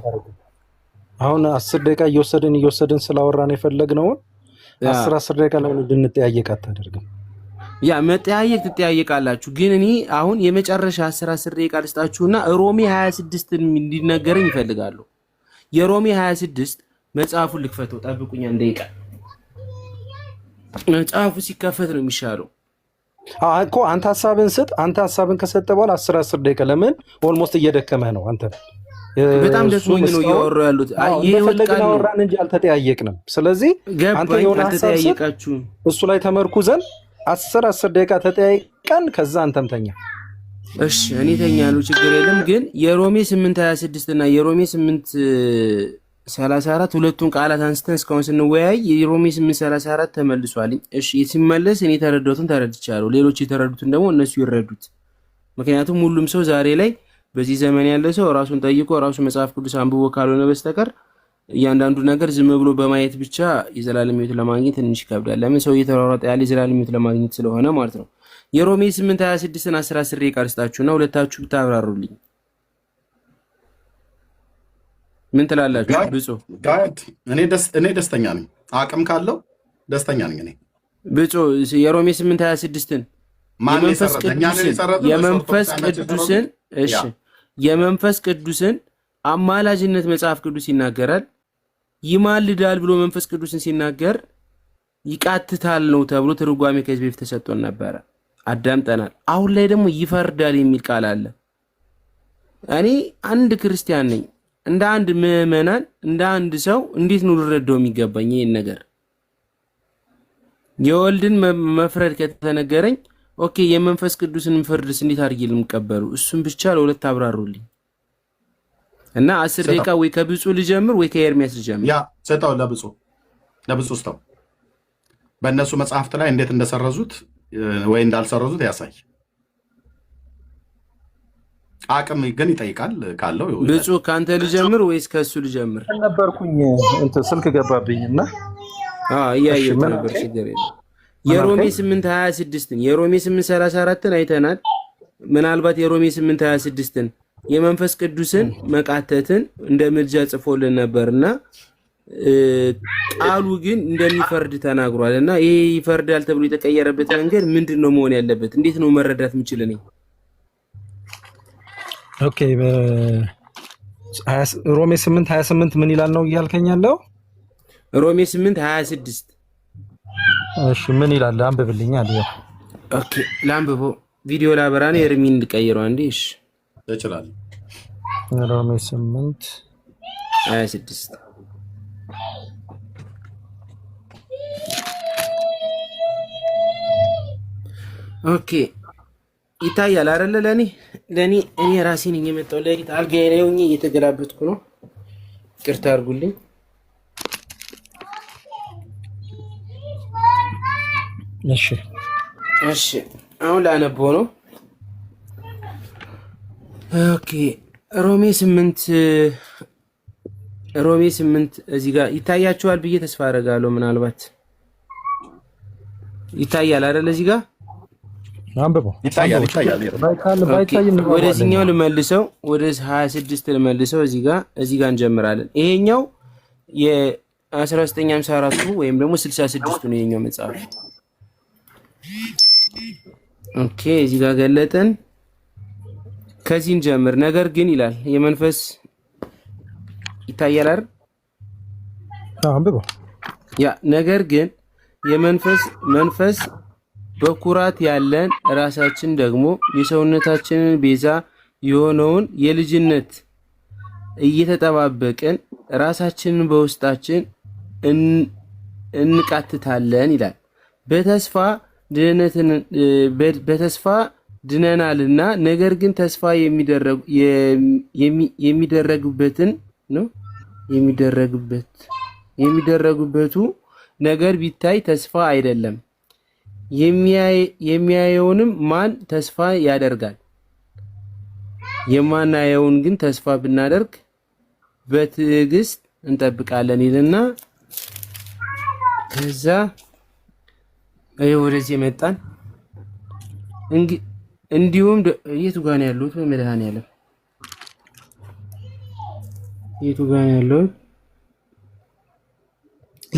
አሁን 10 ደቂቃ እየወሰድን ስላወራን የፈለግነውን 10 ደቂቃ ላይ እንድንጠያየቅ አታደርግም? ያ መጠያየቅ ትጠያየቃላችሁ፣ ግን እኔ አሁን የመጨረሻ 10 ደቂቃ ልስጣችሁና ሮሜ 26 እንዲነገረኝ ይፈልጋሉ። የሮሜ 26 መጽሐፉን ልክፈተው፣ ጠብቁኝ አንድ ደቂቃ። መጽሐፉ ሲከፈት ነው የሚሻለው እኮ። አንተ ሐሳብን ስጥ። አንተ ሐሳብን ከሰጠ በኋላ 10 ደቂቃ ለምን ኦልሞስት እየደከመህ ነው አንተ። በጣም ደክሞኝ ነው እያወሩ ያሉት። ይሄ ወጣን አወራን እንጂ አልተጠያየቅንም። ስለዚህ አንተ የሆነ ሐሳብ ተጠያየቃችሁ እሱ ላይ ተመርኩዘን 10 ደቂቃ ተጠያይቀን ከዛ አንተም ተኛ። እሺ እኔ ተኛለሁ፣ ችግር የለም። ግን የሮሜ 8:26 እና የሮሜ 8:34 ሁለቱን ቃላት አንስተን እስካሁን ስንወያይ የሮሜ 8:34 ተመልሷል። እሺ ሲመለስ እኔ ተረዳሁትን ተረድቻለሁ፣ ሌሎች የተረዱትን ደግሞ እነሱ ይረዱት። ምክንያቱም ሁሉም ሰው ዛሬ ላይ በዚህ ዘመን ያለ ሰው ራሱን ጠይቆ ራሱ መጽሐፍ ቅዱስ አንብቦ ካልሆነ በስተቀር እያንዳንዱ ነገር ዝም ብሎ በማየት ብቻ የዘላለም ሕይወት ለማግኘት ትንሽ ይከብዳል። ለምን ሰው እየተሯሯጠ ያለ የዘላለም ሕይወት ለማግኘት ስለሆነ ማለት ነው። የሮሜ 8:26ን 10 ደቂቃ ልስጣችሁና ሁለታችሁ ብታብራሩልኝ ምን ትላላችሁ? ብፁዕ እኔ ደስተኛ ነኝ፣ አቅም ካለው ደስተኛ ነኝ። እኔ ብፁዕ የሮሜ 8:26ን የመንፈስ ቅዱስን አማላጅነት መጽሐፍ ቅዱስ ይናገራል። ይማልዳል ብሎ መንፈስ ቅዱስን ሲናገር ይቃትታል ነው ተብሎ ትርጓሜ ከዚህ በፊት ተሰጥቶን ነበረ፣ አዳምጠናል። አሁን ላይ ደግሞ ይፈርዳል የሚል ቃል አለ። እኔ አንድ ክርስቲያን ነኝ፣ እንደ አንድ ምዕመናን፣ እንደ አንድ ሰው እንዴት ነው ልረዳው የሚገባኝ ይሄን ነገር? የወልድን መፍረድ ከተነገረኝ ኦኬ የመንፈስ ቅዱስን ፍርድስ እንዴት አድርጌ ልምቀበሉ? እሱም ብቻ ለሁለት አብራሩልኝ እና 10 ደቂቃ ወይ ከብፁዕ ልጀምር ወይ ከኤርሚያስ ልጀምር። ያ ሰጣው ለብፁዕ ስተው በእነሱ መጽሐፍት ላይ እንዴት እንደሰረዙት ወይ እንዳልሰረዙት ያሳይ። አቅም ግን ይጠይቃል ካለው ብፁዕ ካንተ ልጀምር ወይስ ከሱ ልጀምር? ነበርኩኝ እንትን ስልክ ገባብኝና እያየሁ ነበር። ችግር የለም። የሮሜ 8:26ን የሮሜ 8:34ን አይተናል። ምናልባት የሮሜ 8:26ን የመንፈስ ቅዱስን መቃተትን እንደ ምልጃ ጽፎልን ነበርና ቃሉ ግን እንደሚፈርድ ተናግሯል እና ይሄ ይፈርዳል ተብሎ የተቀየረበት መንገድ ምንድነው መሆን ያለበት? እንዴት ነው መረዳት የምችል እኔ? ኦኬ ሮሜ 8:28 ምን ይላል ነው እያልከኝ ያለው? ሮሜ 8:26 እሺ ምን ይላል? አንብብልኝ አለ። ኦኬ ላንብቦ ቪዲዮ ላበራኔ ኤርሚን እንድቀይረው አንዴ። እሺ ይችላል። ሮሜ 8:26 ኦኬ ይታያል አይደለ? ለኔ እኔ ራሴ ነኝ የመጣው ለሊት አልጋዬ ላይ ሆኜ እየተገላበጥኩ ነው። ይቅርታ አድርጉልኝ። እሺ አሁን ላነበው ነው። ኦኬ ሮሜ 8 እዚህ ጋር ይታያችኋል ብዬ ተስፋ አደርጋለሁ። ምናልባት ይታያል አይደል? እዚህ ጋር አንብበው። ይታያል። ወደዚህኛው ልመልሰው፣ ወደ 26 ልመልሰው። እዚህ ጋር እንጀምራለን። ይሄኛው የ1954 ወይም ደግሞ 66 ነው የኛው መጽሐፍ። ኦኬ እዚህ ጋር ገለጠን። ከዚህ እንጀምር። ነገር ግን ይላል የመንፈስ ይታያል አይደል? አንብበው። ያ ነገር ግን የመንፈስ በኩራት ያለን ራሳችን ደግሞ የሰውነታችንን ቤዛ የሆነውን የልጅነት እየተጠባበቅን ራሳችንን በውስጣችን እንቃትታለን ይላል። በተስፋ ድነናልና ነገር ግን ተስፋ የሚደረጉበቱ ነገር ቢታይ ተስፋ አይደለም። የሚያየውንም ማን ተስፋ ያደርጋል? የማናየውን ግን ተስፋ ብናደርግ በትዕግስት እንጠብቃለን ይልና ከዛ ወደዚህ መጣን። እንዲሁም የቱ ጋር ነው ያሉት? በመድኃኒዓለም የቱ ጋር ነው ያሉት?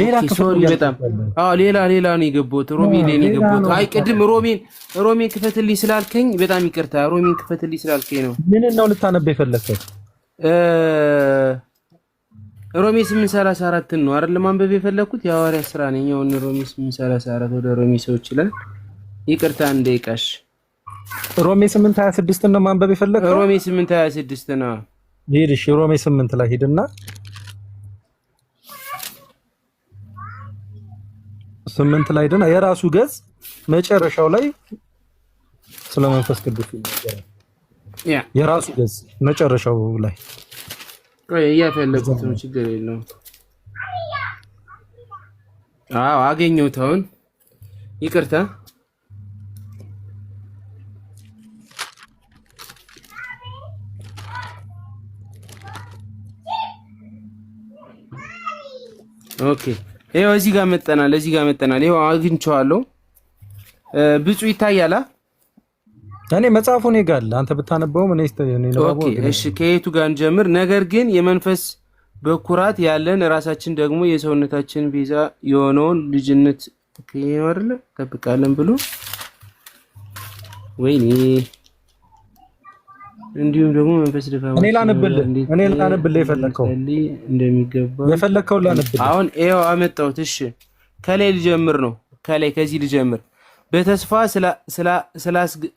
ሌላ ክፍል በጣም ሌላ ነው የገባሁት። ሮሜን ነው የገባሁት። አይ ቅድም ሮሜን ክፈትልኝ ስላልከኝ በጣም ይቅርታ። ሮሜን ክፈትልኝ ስላልከኝ ነው። ምን ነው ልታነብ የፈለከው? ሮሜ 8:34 ነው አይደል ማንበብ የፈለኩት? የሐዋርያት ሥራ ነኝ። አሁን ሮሜ 8:34 ወደ ሮሜ ሰዎች ይላል። ይቅርታ እንደይቃሽ። ሮሜ 8:26 ነው ማንበብ የፈለከው? ሮሜ 8:26 ነው። ሄድሽ ሮሜ 8 ላይ ሄድና 8 ላይ ደና የራሱ ገጽ መጨረሻው ላይ ስለ መንፈስ ቅዱስ ይናገራል። የራሱ ገጽ መጨረሻው ላይ እያፈለጉት ነው። ችግር የለውም። አገኘሁት አሁን። ይቅርታ ኦኬ ይሄው እዚህ ጋር መጣናል። ይሄው አግኝቼዋለሁ። ብፁዕ ይታያላ? እኔ መጽሐፉን ይጋል አንተ ብታነበው ምን ነው? ኦኬ እሺ ከየቱ ጋር እንጀምር? ነገር ግን የመንፈስ በኩራት ያለን ራሳችን ደግሞ የሰውነታችን ቤዛ የሆነውን ልጅነት ከይወርለ ተጠብቃለን ብሎ ወይኔ እንዲሁም ደግሞ መንፈስ ደፋው እኔ ላነብልህ የፈለከው እንደሚገባ ላነብልህ። አሁን ይሄው አመጣሁት። እሺ ከላይ ልጀምር ነው። ከዚህ ልጀምር። በተስፋ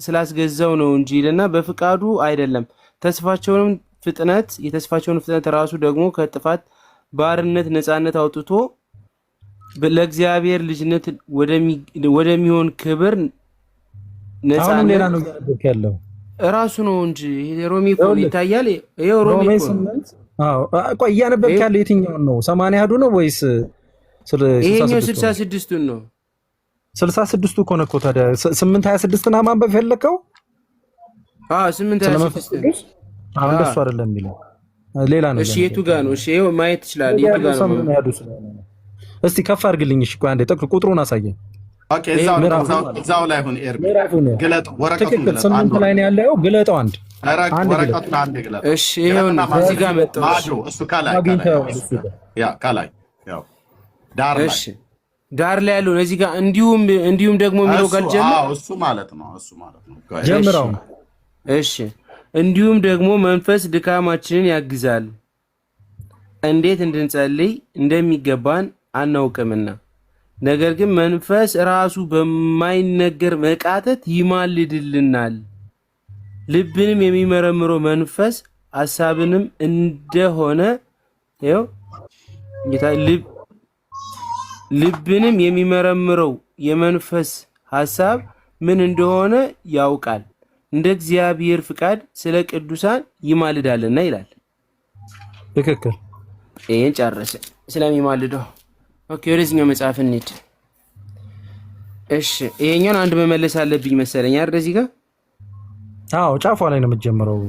ስላስገዛው ነው እንጂ ይልና በፍቃዱ አይደለም። የተስፋቸውን ፍጥነት ራሱ ደግሞ ከጥፋት ባርነት ነፃነት አውጥቶ ለእግዚአብሔር ልጅነት ወደሚሆን ክብር አሁንም ሌላ ነው ያደረክ ያለው ራሱ ነው እንጂ ሮሜ እኮ ይታያል። ይሄው ሮሜ እኮ ቆይ እያነበብክ ያለው የትኛውን ነው? 80 አዱ ነው ወይስ ይሄኛው 66ቱን ነው? 66ቱ እኮ ነው ታዲያ 8:26 እና ማንበብ ፈለከው? 8:26 አሁን እንደሱ አይደለም የሚለው ሌላ ነው። እሺ የቱ ጋር ነው? እሺ ይሄው ማየት ይችላል። የቱ ጋር ነው? እስቲ ከፍ አድርግልኝ። እሺ ቆይ አንዴ ጠቅር ቁጥሩን አሳየኝ። ኦኬ እዛው ላይ ሁን ኤርሚ ግለጥ፣ ወረቀቱን ግለጥ። 8 ላይ ነው ያለው። ግለጠው አንድ ወረቀቱን አንድ ግለጥ። እሺ ይሄውና እዚህ ጋር መጣው። እሱ ከላይ ያው ዳር ላይ ዳር ላይ ያለው እዚህ ጋር እንዲሁም ደግሞ የሚለው ጋር ጀምር። እሱ ማለት ነው ጀምረው። እሺ እንዲሁም ደግሞ መንፈስ ድካማችንን ያግዛል፣ እንዴት እንድንጸልይ እንደሚገባን አናውቅምና፣ ነገር ግን መንፈስ ራሱ በማይነገር መቃተት ይማልድልናል። ልብንም የሚመረምረው መንፈስ ሐሳብንም እንደሆነ ይኸው ልብንም የሚመረምረው የመንፈስ ሐሳብ ምን እንደሆነ ያውቃል፣ እንደ እግዚአብሔር ፍቃድ ስለ ቅዱሳን ይማልዳልና ይላል። ትክክል። ይሄን ጨረሰ ስለሚማልደው። ኦኬ ወደዚህኛው መጽሐፍ እንሂድ። እሺ ይሄኛውን አንድ መመለስ አለብኝ መሰለኝ አይደል? እዚህ ጋር አዎ፣ ጫፏ ላይ ነው የምትጀምረው።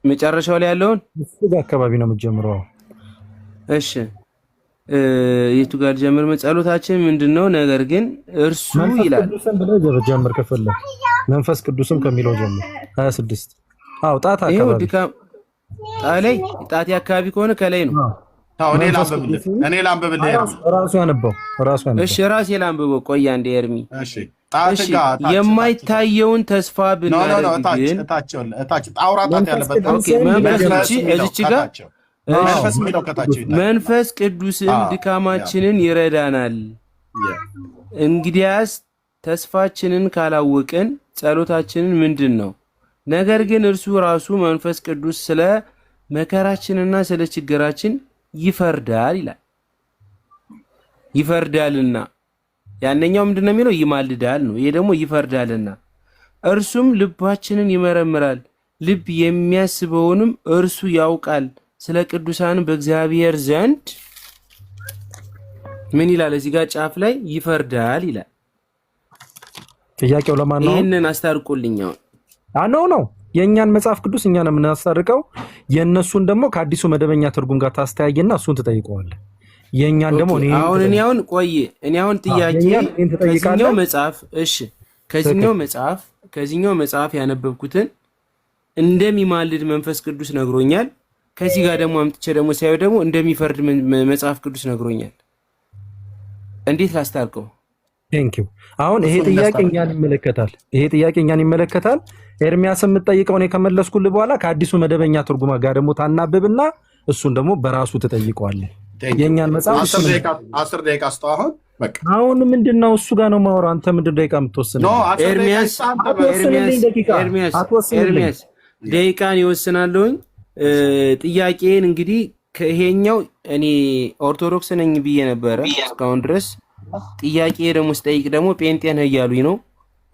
መጨረሻው ላይ ያለውን እሱ ጋር አካባቢ ነው የምትጀምረው። እሺ የቱ ጋር ጀምር? ጸሎታችን ምንድነው? ነገር ግን እርሱ ይላል መንፈስ ቅዱስም ብለህ ጀምር ከፈለህ መንፈስ ቅዱስም ከሚለው ጀምር 26 አዎ ጣት አካባቢ ጣላይ ጣት አካባቢ ከሆነ ከላይ ነው። ታው እኔ ላንብብልህ ራሱ ያነበው እሺ ራሴ ላንብበው። ቆይ አንዴ ኤርሚ እሺ ጣት ጋር የማይታየውን ተስፋ ብናደርግ ግን እታች ጣውራታት ያለበት እዚች ጋር መንፈስ ቅዱስም ድካማችንን ይረዳናል። እንግዲያስ ተስፋችንን ካላወቅን ጸሎታችንን ምንድን ነው? ነገር ግን እርሱ ራሱ መንፈስ ቅዱስ ስለ መከራችንና ስለ ችግራችን ይፈርዳል ይላል። ይፈርዳልና ያንኛው ምንድነው የሚለው? ይማልዳል ነው። ይሄ ደግሞ ይፈርዳልና እርሱም ልባችንን ይመረምራል፣ ልብ የሚያስበውንም እርሱ ያውቃል። ስለ ቅዱሳን በእግዚአብሔር ዘንድ ምን ይላል? እዚህ ጋር ጫፍ ላይ ይፈርዳል ይላል። ጥያቄው ለማን ነው? ይሄንን አስታርቁልኛው። ነው የእኛን መጽሐፍ ቅዱስ እኛ ነው የምናስታርቀው። የእነሱን ደግሞ ከአዲሱ መደበኛ ትርጉም ጋር ታስተያየና እሱን ትጠይቀዋለህ። የእኛን ደግሞ እኔ አሁን ጥያቄ ከዚህኛው መጽሐፍ እሺ፣ ከዚህኛው መጽሐፍ ያነበብኩትን እንደሚማልድ መንፈስ ቅዱስ ነግሮኛል። ከዚህ ጋር ደግሞ አምጥቼ ደግሞ ሳይው ደግሞ እንደሚፈርድ መጽሐፍ ቅዱስ ነግሮኛል። እንዴት ላስታርቀው? ቴንኪው። አሁን ይሄ ጥያቄ እኛን ይመለከታል። ኤርሚያስ የምትጠይቀውን ከመለስኩልህ በኋላ ከአዲሱ መደበኛ ትርጉም ጋር ደግሞ ታናብብና እሱን ደግሞ በራሱ ትጠይቀዋለህ። የኛን መጽሐፍ 10 ደቂቃ አስተው። አሁን ምንድነው እሱ ጋር ነው የማወራው። አንተ ምንድን ደቂቃ የምትወስነው? ኤርሚያስ ደቂቃን ይወስናለሁኝ። ጥያቄን እንግዲህ ከይሄኛው እኔ ኦርቶዶክስ ነኝ ብዬ ነበረ እስካሁን ድረስ። ጥያቄ ደግሞ ስጠይቅ ደግሞ ጴንጤ ነህ እያሉኝ ነው።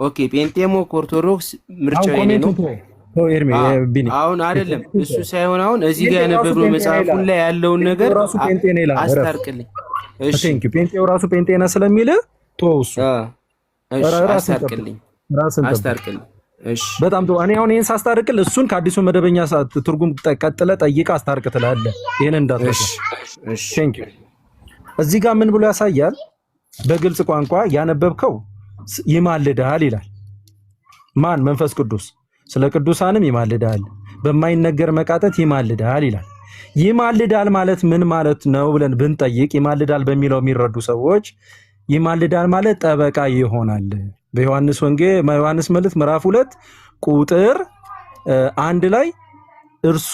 ኦኬ ጴንጤሞ ኦርቶዶክስ ምርጫው የኔ ነው። አሁን አይደለም እሱ ሳይሆን አሁን እዚህ ጋር ያነበብነው መጽሐፉን ላይ ያለውን ነገር አስታርቅልኝ። እሺ ጴንጤው ራሱ ጴንጤ ነህ ስለሚል ተወው። እሱ አስታርቅልኝ። እሺ በጣም ጥሩ። እኔ አሁን ይሄን ሳስታርቅል እሱን ከአዲሱ መደበኛ ትርጉም ቀጥለ ጠይቃ አስታርቅ ትላለህ። ይሄን እንዳትረሳ። እሺ ቴንክ ዩ። እዚህ ጋር ምን ብሎ ያሳያል? በግልጽ ቋንቋ ያነበብከው ይማልዳል ይላል። ማን? መንፈስ ቅዱስ። ስለ ቅዱሳንም ይማልዳል፣ በማይነገር መቃተት ይማልዳል ይላል። ይማልዳል ማለት ምን ማለት ነው ብለን ብንጠይቅ ይማልዳል በሚለው የሚረዱ ሰዎች ይማልዳል ማለት ጠበቃ ይሆናል። በዮሐንስ ወንጌል ዮሐንስ መልእክት ምዕራፍ 2 ቁጥር 1 ላይ እርሱ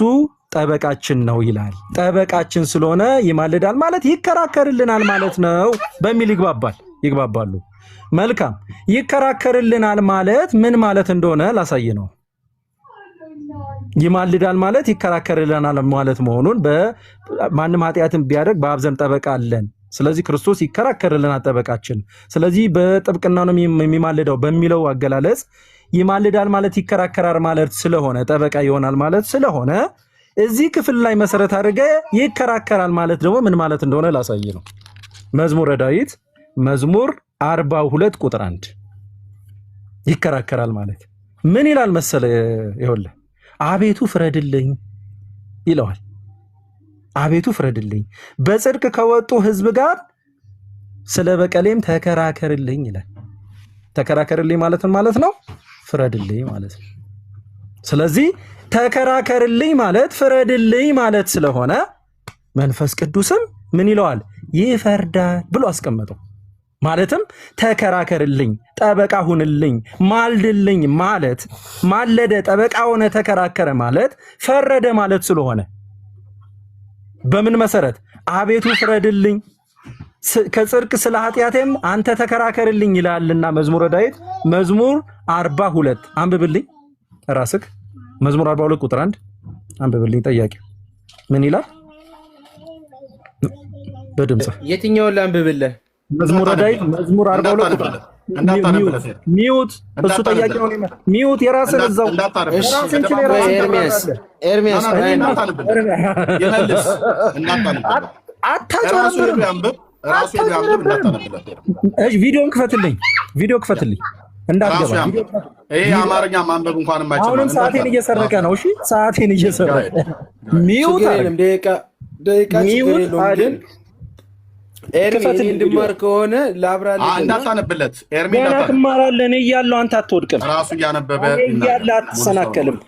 ጠበቃችን ነው ይላል። ጠበቃችን ስለሆነ ይማልዳል ማለት ይከራከርልናል ማለት ነው በሚል ይግባባሉ። መልካም። ይከራከርልናል ማለት ምን ማለት እንደሆነ ላሳይ ነው። ይማልዳል ማለት ይከራከርልናል ማለት መሆኑን በማንም ኃጢአትን ቢያደርግ በአብ ዘንድ ጠበቃ አለን ስለዚህ ክርስቶስ ይከራከርልናል ጠበቃችን። ስለዚህ በጥብቅና ነው የሚማልደው በሚለው አገላለጽ ይማልዳል ማለት ይከራከራል ማለት ስለሆነ ጠበቃ ይሆናል ማለት ስለሆነ እዚህ ክፍል ላይ መሰረት አድርገ ይከራከራል ማለት ደግሞ ምን ማለት እንደሆነ ላሳይ ነው። መዝሙረ ዳዊት መዝሙር 42 ቁጥር 1 ይከራከራል ማለት ምን ይላል መሰለ? ይኸውልህ አቤቱ ፍረድልኝ ይለዋል። አቤቱ ፍረድልኝ፣ በጽድቅ ከወጡ ህዝብ ጋር ስለ በቀሌም ተከራከርልኝ ይላል። ተከራከርልኝ ማለት ነው ፍረድልኝ ማለት ነው። ስለዚህ ተከራከርልኝ ማለት ፍረድልኝ ማለት ስለሆነ መንፈስ ቅዱስም ምን ይለዋል? ይፈርዳል ብሎ አስቀመጠው። ማለትም ተከራከርልኝ፣ ጠበቃ ሁንልኝ፣ ማልድልኝ ማለት ማለደ፣ ጠበቃ ሆነ፣ ተከራከረ ማለት ፈረደ ማለት ስለሆነ በምን መሰረት? አቤቱ ፍረድልኝ ከጽድቅ ስለ ኃጢአቴም አንተ ተከራከርልኝ ይላልና መዝሙረ ዳዊት መዝሙር 42 አንብብልኝ ራስክ። መዝሙር 42 ቁጥር 1 አንብብልኝ። ጠያቂ ምን ይላል? በድምጽ የትኛውን ላንብብልህ? መዝሙረ ዳዊት መዝሙር 42 ቁጥር ሚውት እሱ ጠያቂ ነው። ሚውት የራስን እዛው ራስን ችለ ኤርሚያስ ቪዲዮን ክፈትልኝ፣ ቪዲዮ ክፈትልኝ እንዳትገባ። ይሄ አማርኛ ማንበብ እንኳን የማይችል አሁንም ሰዓቴን እየሰረቀ ነው። እሺ ሰዓቴን እየሰረቀ ሚውት አይደል? ኤርሚ እንድማር ከሆነ ላብራል እንዳታነብለት። ኤርሚ ገና ትማራለህ። እኔ እያለሁ አንተ አትወድቅም። ራሱ እያነበበ እያለህ አትሰናከልም።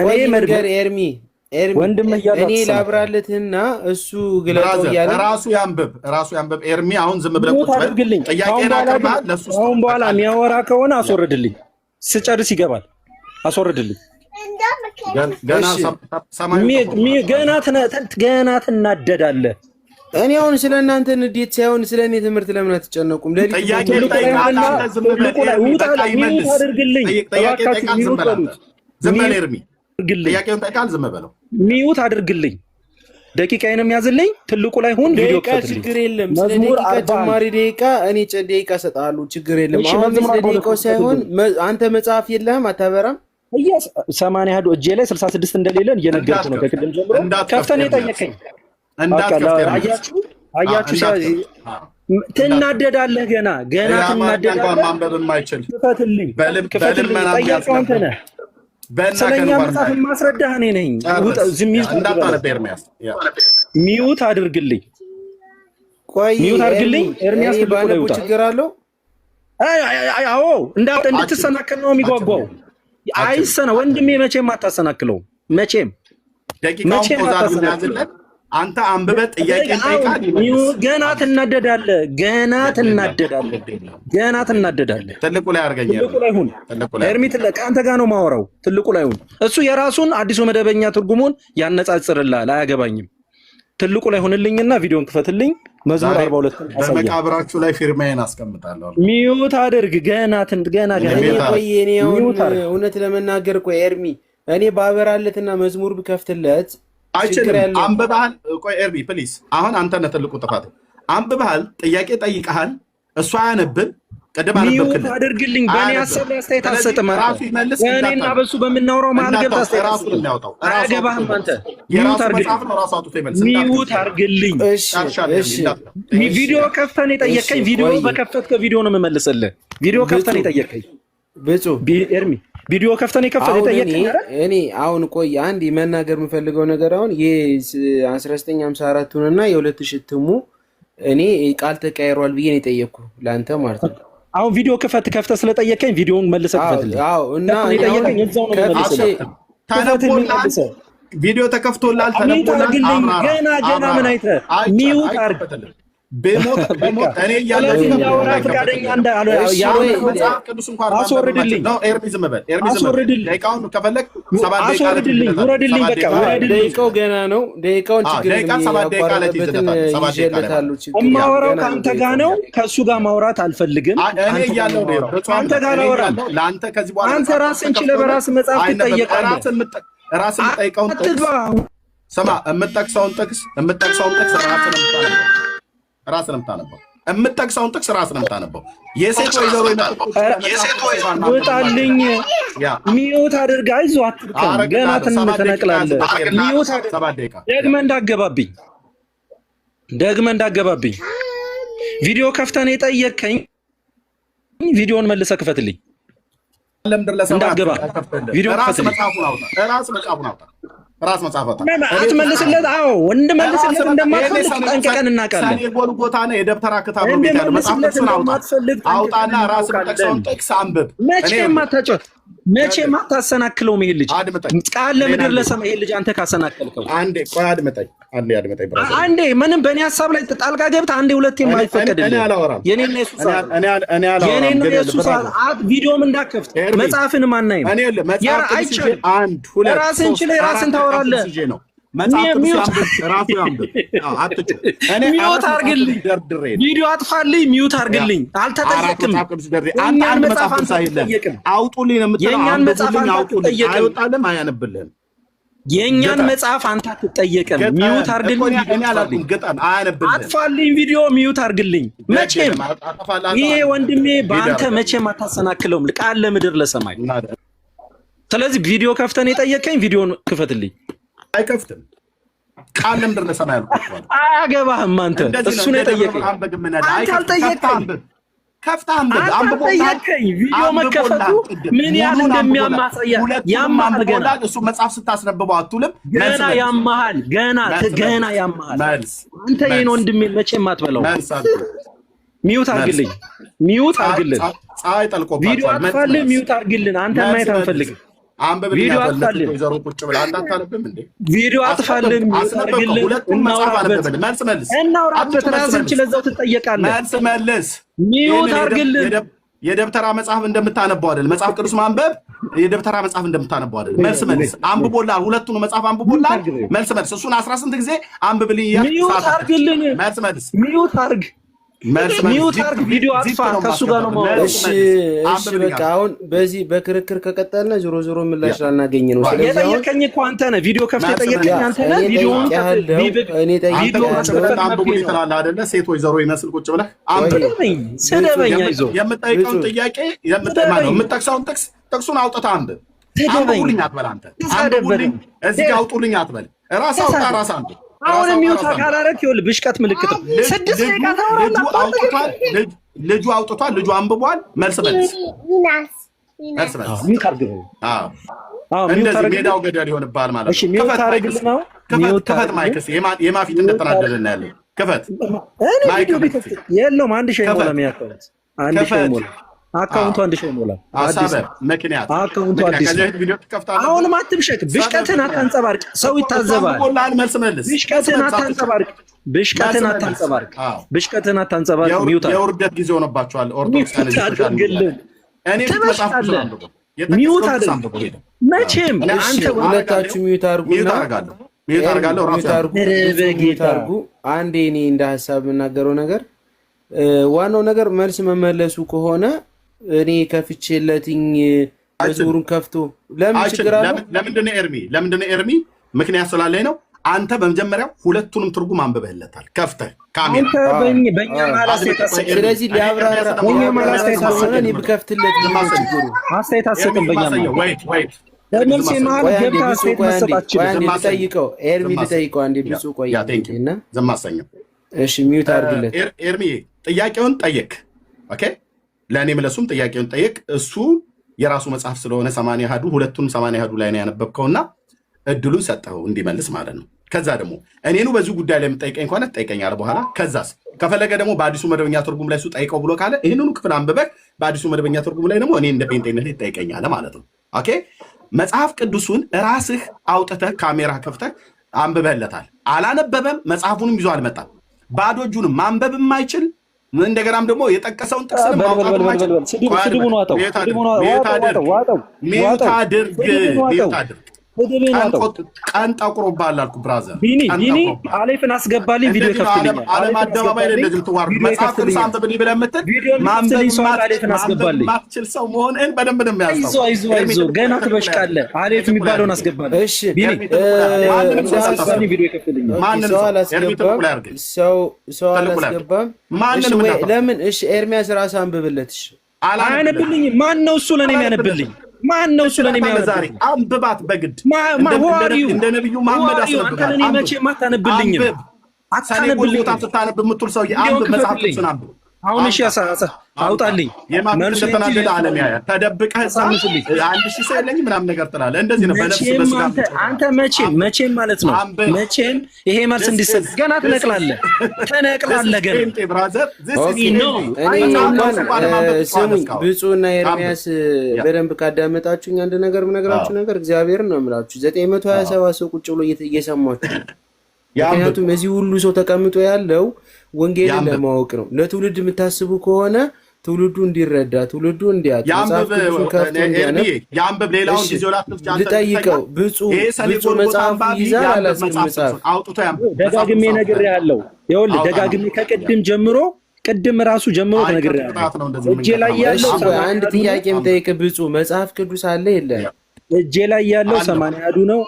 እኔ መድገር ኤርሚ ወንድም እያለህ እኔ ላብራለትና እሱ ግለጠው እያለ ራሱ ያንብብ። ኤርሚ አሁን ዝም ብለህ ቁጭ በል። ጥያቄና አቅርበሃል ለሱ። አሁን በኋላ የሚያወራ ከሆነ አስወርድልኝ፣ ስጨርስ ይገባል። አስወርድልኝ። ገና ትናደዳለህ። እኔ አሁን ስለ እናንተ ንዴት ሳይሆን ስለ እኔ ትምህርት ለምን አትጨነቁም? ሚዩት አድርግልኝ። ደቂቃዬንም ያዝልኝ። ትልቁ ላይ ሁን። ቪዲዮ ችግር የለም። ስለ ደቂቃ ጭማሪ ደቂቃ እኔ ደቂቃ እሰጥሃለሁ። ችግር የለም። አሁን ስለ ደቂቃው ሳይሆን አንተ መጽሐፍ የለህም አታበራም? 80 ሄዶ እጄ ላይ 66 እንደሌለን እየነገርኩ ነው። ከቅድም ጀምሮ ከፍተን የጠየቀኝ አያችሁ ትናደዳለህ። ገና ትናደዳለህ። ማንበብ የማይችል ክፈትልኝ። ጠያቂው አንተ ነህ። ስለኛ መጽሐፍ ማስረዳህ እኔ ነኝ። ሚዩት አድርግልኝ። ሚዩት አድርግልኝ። ኤርሚያስ ባነቡ ችግር አለው? አዎ እንድትሰናከል ነው የሚጓጓው። አይሰና ወንድሜ መቼም አታሰናክለውም። መቼም አንተ አንብበህ ጥያቄ ጠይቃል። ገና ትናደዳለህ። ትልቁ ላይ አድርገኝ። ኤርሚ ከአንተ ጋር ነው ማወራው። ትልቁ ላይ ሁን። እሱ የራሱን አዲሱ መደበኛ ትርጉሙን ያነጻጽርልሃል። አያገባኝም። ትልቁ ላይ ሁንልኝና ቪዲዮን ክፈትልኝ። መዝሙር 42 በመቃብራችሁ ላይ ፊርማዬን አስቀምጣለሁ። ሚዩት አድርግ። ገና እውነት ለመናገር ቆይ ኤርሚ እኔ ባበራለትና መዝሙር ብከፍትለት አይችልም። አንብበሃል። ቆይ ኤርሚ ፕሊስ፣ አሁን አንተ ነህ ትልቁ ጥፋት። አንብበሃል፣ ጥያቄ ጠይቀሃል፣ እሱ አያነብም። ቅድም ሚዩት አድርግልኝ። በእኔ ሀሳብ ላይ አስተያየት አትሰጥም። እኔና በሱ በምናወራው መሀል ገብተህ አስተያየት አያገባህም። አንተ ሚዩት አድርግልኝ። ቪዲዮ ከፍተን የጠየቀኝ ቪዲዮ በከፈትከው ቪዲዮ ነው የምመልስልህ። ቪዲዮ ከፍተን የጠየቀኝ ኤርሚ ቪዲዮ ከፍተን የጠየቀኝ እኔ አሁን ቆይ አንድ መናገር የምፈልገው ነገር አሁን የ1954ቱን እና የ2000 እትሙ እኔ ቃል ተቀያይሯል ብዬ ነው የጠየቅኩ ለአንተ ማለት ነው። አሁን ቪዲዮ ከፍተህ ስለጠየቀኝ ቪዲዮውን መልሰህ ክፈትልኝ። እና ቪዲዮ ተከፍቶላል። ገና ምን አይተህ ሚዩት አድርግ። እኔ እያለሁ ፈቃደኛ አስወርድልኝ። ደቂቃው ገና ነው። ደቂቃውን የማወራው ከአንተ ጋር ነው። ከእሱ ጋር ማውራት አልፈልግም። አንተ ጋር ላወራል። አንተ ራስን ችለህ በራስህ መጽሐፍ ትጠየቃለህ። ራስን የምጠይቀውን ጥቅስ ስማ። የምጠቅሰውን ጥቅስ ራስን ራስን የምታነበው የምጠቅሰውን ጥቅስ ራስን የምታነበው የሴት ወይዘሮ ውጣልኝ ሚዩት አድርግ። አይዞህ አትድከም፣ ገና ትነቅላለህ። ሚዩት አድርግ። ደግመህ እንዳገባብኝ ቪዲዮ ከፍተህ ነው የጠየቅከኝ። ቪዲዮውን መልሰህ ክፈትልኝ። እንዳገባ ቪዲዮ ራስ መጽሐፍ አትመልስለት። አዎ እንድመልስለት እንደማትፈልግ ጠንቅቀን እናውቃለን። ቦታ ነው የደብተራ ክታብ ነው ቤት ያለው መጽሐፍ ቅዱስን አውጣና ራስ ጠቅሰውን ጥቅስ አንብብ። መቼም አታጨት፣ መቼም አታሰናክለውም። ይሄ ልጅ ቃል ለምድር ለሰማይ ይሄ ልጅ አንተ ካሰናከልከው አንዴ ቆይ አድምጠኝ ብራዘር። አንዴ ምንም በእኔ ሀሳብ ላይ ጣልቃ ገብተህ አንዴ ሁለቴም አይፈቀድልህ። የኔና የሱስ ቪዲዮም እንዳከፍት መጽሐፍንም አናይም። ራስን ችለህ ራስን ታወራለህ። ሚዩት አርግልኝ፣ ቪዲዮ አጥፋልኝ፣ ሚዩት አርግልኝ። አልተጠየቅም። የእኛን መጽሐፍ አልተጠየቅም። የእኛን መጽሐፍ አልተጠየቅም። የእኛን መጽሐፍ አንተ አትጠየቅም። ሚዩት አርግልኝ፣ አጥፋልኝ፣ ቪዲዮ ሚዩት አርግልኝ። መቼም ይሄ ወንድሜ በአንተ መቼም አታሰናክለውም። ቃል ለምድር ለሰማይ። ስለዚህ ቪዲዮ ከፍተን የጠየቀኝ ቪዲዮን ክፈትልኝ። አይከፍትም። ቃል ለምድር ለሰማይ አልኩት። አያገባህም። አንተ እሱ ነው የጠየቀኝ። አንተ አልጠየቀኝ። ከፍተህ አንብብ። ቪዲዮ መከፈቱ ምን ያህል እንደሚያማሳያ ያማል። ገና እሱ መጽሐፍ ስታስነብበው አትውልም። ገና ያማል። ገና ያማል። አንተ ይሄን ወንድሜ መቼም አትበላው። ሚዩት አርግልኝ፣ ሚዩት አርግልን። ፀሐይ ጠልቆባታል። ቪዲዮ አጥፋልህ፣ ሚዩት አርግልን። አንተ ማየት አንፈልግም። ቪዲዮ አጥፋልህ፣ ወይዘሮ ቁጭ ብላ አንተ አታነብም እንዴ? ቪዲዮ አጥፋልህ፣ ሚዩት አርግልን። እናውራበት። ራስን ችለህ እዛው ትጠየቃለህ። መልስ ሚዩት አርግልን። የደብተራ መጽሐፍ እንደምታነበው አይደል? መጽሐፍ ቅዱስ ማንበብ የደብተራ መጽሐፍ እንደምታነበው አይደል? መልስ አንብቦላል። ሁለቱን መጽሐፍ አንብቦላል። መልስ እሱን 18 ጊዜ አንብብልኝ። ሚዩት አርግልን። ሚዩት አርግ፣ ሚዩት አርግ። ቪዲዮ አጥፋ። ከሱ ጋር ነው ማለት። እሺ በቃ አሁን በዚህ በክርክር ከቀጠልን ዞሮ ዞሮ ምላሽ ላናገኝ ነው። የጠየቀኝ እኮ አንተ ነህ። ቪዲዮ ከፍተህ የጠየቀኝ አንተ ነህ። ቪዲዮውን እኔ ትላለህ አይደለ? ሴት ወይዘሮ ይመስል ቁጭ ብለህ ስደበኝ። አይዞህ የምጠይቀውን ጥያቄ የምጠቅሰውን ጥቅሱን አውጥተህ አንብብ። አንብቡልኝ አትበል አንተ። አንብቡልኝ እዚህ ጋር አውጡልኝ አትበል። ራስህ አውጣ፣ ራስህ አንብብ። አሁን ሚዩት ካላረክ ይኸውልህ ብሽቀት ምልክት ነው። 6 ደቂቃ ታወራለህ። ልጁ አውጥቷል። ልጁ አንብቧል። መልስ ሚዩት አርግልኝ። እንደዚህ ሜዳው ገደል ይሆንብሃል ማለት ነው። እሺ ሚዩት አርግልኝ ነው። ክፈት ማይክስ የማፊት እንደተናደደ እናያለን። ክፈት ማይክ የለውም። 1 ሺህ ሞላ የሚያከውት 1 ሺህ ሞላ አካውንቱ 1 ሺህ ሞላ። ምክንያት አካውንቱ አዲስ አሁንም አትብሸክ። ብሽቀትን አታንጸባርቅ። ሰው ይታዘባል። ብሽቀትን አታንጸባርቅ። ብሽቀትን አታንጸባርቅ። ብሽቀትን አታንጸባርቅ። ሚዩት የውርደት ጊዜ ሆነባቸዋል። ኦርቶዶክስ አድርግልን። ሚዩት አድርግ። መቼም አንተ ሁለታችሁ ሚዩት አድርጉና ሚዩት አድርጉ። አንዴ እኔ እንደ ሀሳብ የምናገረው ነገር ዋናው ነገር መልስ መመለሱ ከሆነ እኔ ከፍቼለትኝ መዝሙሩን ከፍቶ ለምን ችግር አለ? ለምንድን ነው ኤርሚ? ምክንያት ስላለኝ ነው። አንተ በመጀመሪያ ሁለቱንም ትርጉም አንብበህለታል ከፍተህ ካሜራ። በእኛ ማለት ስለዚህ ሊያብራራ በእኛ ማለት ሳይሆን ይብከፍትለት ችግሩ አስተያየት አሰጥም። በእኛ ማለት ለምን ሲማር ገብታ አስተያየት መስጠታችን ልጠይቀው ኤርሚ ልጠይቀው አንዴ ብዙ ቆይና ዘማሰኘው። እሺ ሚዩት አድርግለት ኤርሚ። ጥያቄውን ጠየቅ። ኦኬ ለእኔ መለሱም ጥያቄውን ጠየቅ። እሱ የራሱ መጽሐፍ ስለሆነ 80 አሐዱ ሁለቱንም 80 አሐዱ ላይ ነው ያነበብከውና እድሉን ሰጠኸው እንዲመልስ ማለት ነው። ከዛ ደግሞ እኔኑ በዚህ ጉዳይ ላይ የምጠይቀኝ ከሆነ ትጠይቀኛለህ በኋላ። ከዛስ ከፈለገ ደግሞ በአዲሱ መደበኛ ትርጉም ላይ እሱ ጠይቀው ብሎ ካለ ይህንኑ ክፍል አንብበህ በአዲሱ መደበኛ ትርጉም ላይ ደግሞ እኔ እንደ ጴንጤነት ትጠይቀኛለህ ማለት ነው። ኦኬ መጽሐፍ ቅዱሱን ራስህ አውጥተህ ካሜራ ከፍተህ አንብበህለታል። አላነበበም፣ መጽሐፉንም ይዞ አልመጣም። ባዶ እጁንም ማንበብ የማይችል እንደገናም ደግሞ የጠቀሰውን ጥቅስ ሚዩት አድርግ። ቀን ጠቁሮብሃል አልኩ ብራዘር። ቢኒ አሌፍን አስገባልኝ፣ ቪዲዮ ከፍትልኛል። ዓለም አደባባይ ላይ እንደዚህ የምትዋርድ መጽሐፍ ቅዱስ አንብብልኝ ብለህ የምትል ማትችል ሰው መሆንህን በደንብ ነው የሚያስታውቀው። አይዞህ ገና ትበሽቃለህ። አሌፍ የሚባለውን አስገባልኝ። እሺ ሰው አላስገባም። ለምን? እሺ ኤርሚያስ ራስህ አንብብለት። እሺ አያነብልኝም። ማን ነው እሱ ለእኔ የሚያነብልኝ? ማን ነው እሱ ለእኔ የሚያነብልኝ? አንብባት በግድ እንደ ነቢዩ መሐመድ አስነብባት። ለእኔ መቼም አታነብልኝም። ቦታ ስታነብ የምትውል ሰውዬ አንብብ፣ መጽሐፍ ቅዱስን አንብብ። አሁን እሺ አውጣልኝ። መልሱ ተናደደ ዓለም ያያል። ተደብቀህ አንድ ሺህ ሰው የለኝም ምናምን ነገር ትላለህ። እንደዚህ ነው በነፍስ በስጋ አንተ መቼም ማለት ነው መቼም ይሄ መልስ እንዲሰጥ ገና ትነቅላለህ ገና ብራዘር። ስሙኝ ብፁዕና ኤርሚያስ በደንብ ካዳመጣችሁኝ አንድ ነገር ምነግራችሁ ነገር እግዚአብሔርን ነው የምላችሁ 927 ሰው ቁጭ ብሎ እየሰማችሁ ነው። ምክንያቱም እዚህ ሁሉ ሰው ተቀምጦ ያለው ወንጌልን ለማወቅ ነው። ለትውልድ የምታስቡ ከሆነ ትውልዱ እንዲረዳ ትውልዱ እንዲያውቅ ያንብብ። ሌላውን ልጠይቀው ብፁዕ መጽሐፉ ይዛል አላስም መጽሐፍ ደጋግሜ ነግሬሃለሁ። ይኸውልህ ደጋግሜ ከቅድም ጀምሮ ራሱ ጀምሮ ነግሬሃለሁ። እጄ ላይ ያለው አንድ ጥያቄ የምጠይቅ ብፁዕ መጽሐፍ ቅዱስ አለ የለም? እጄ ላይ ያለው 80 ነው።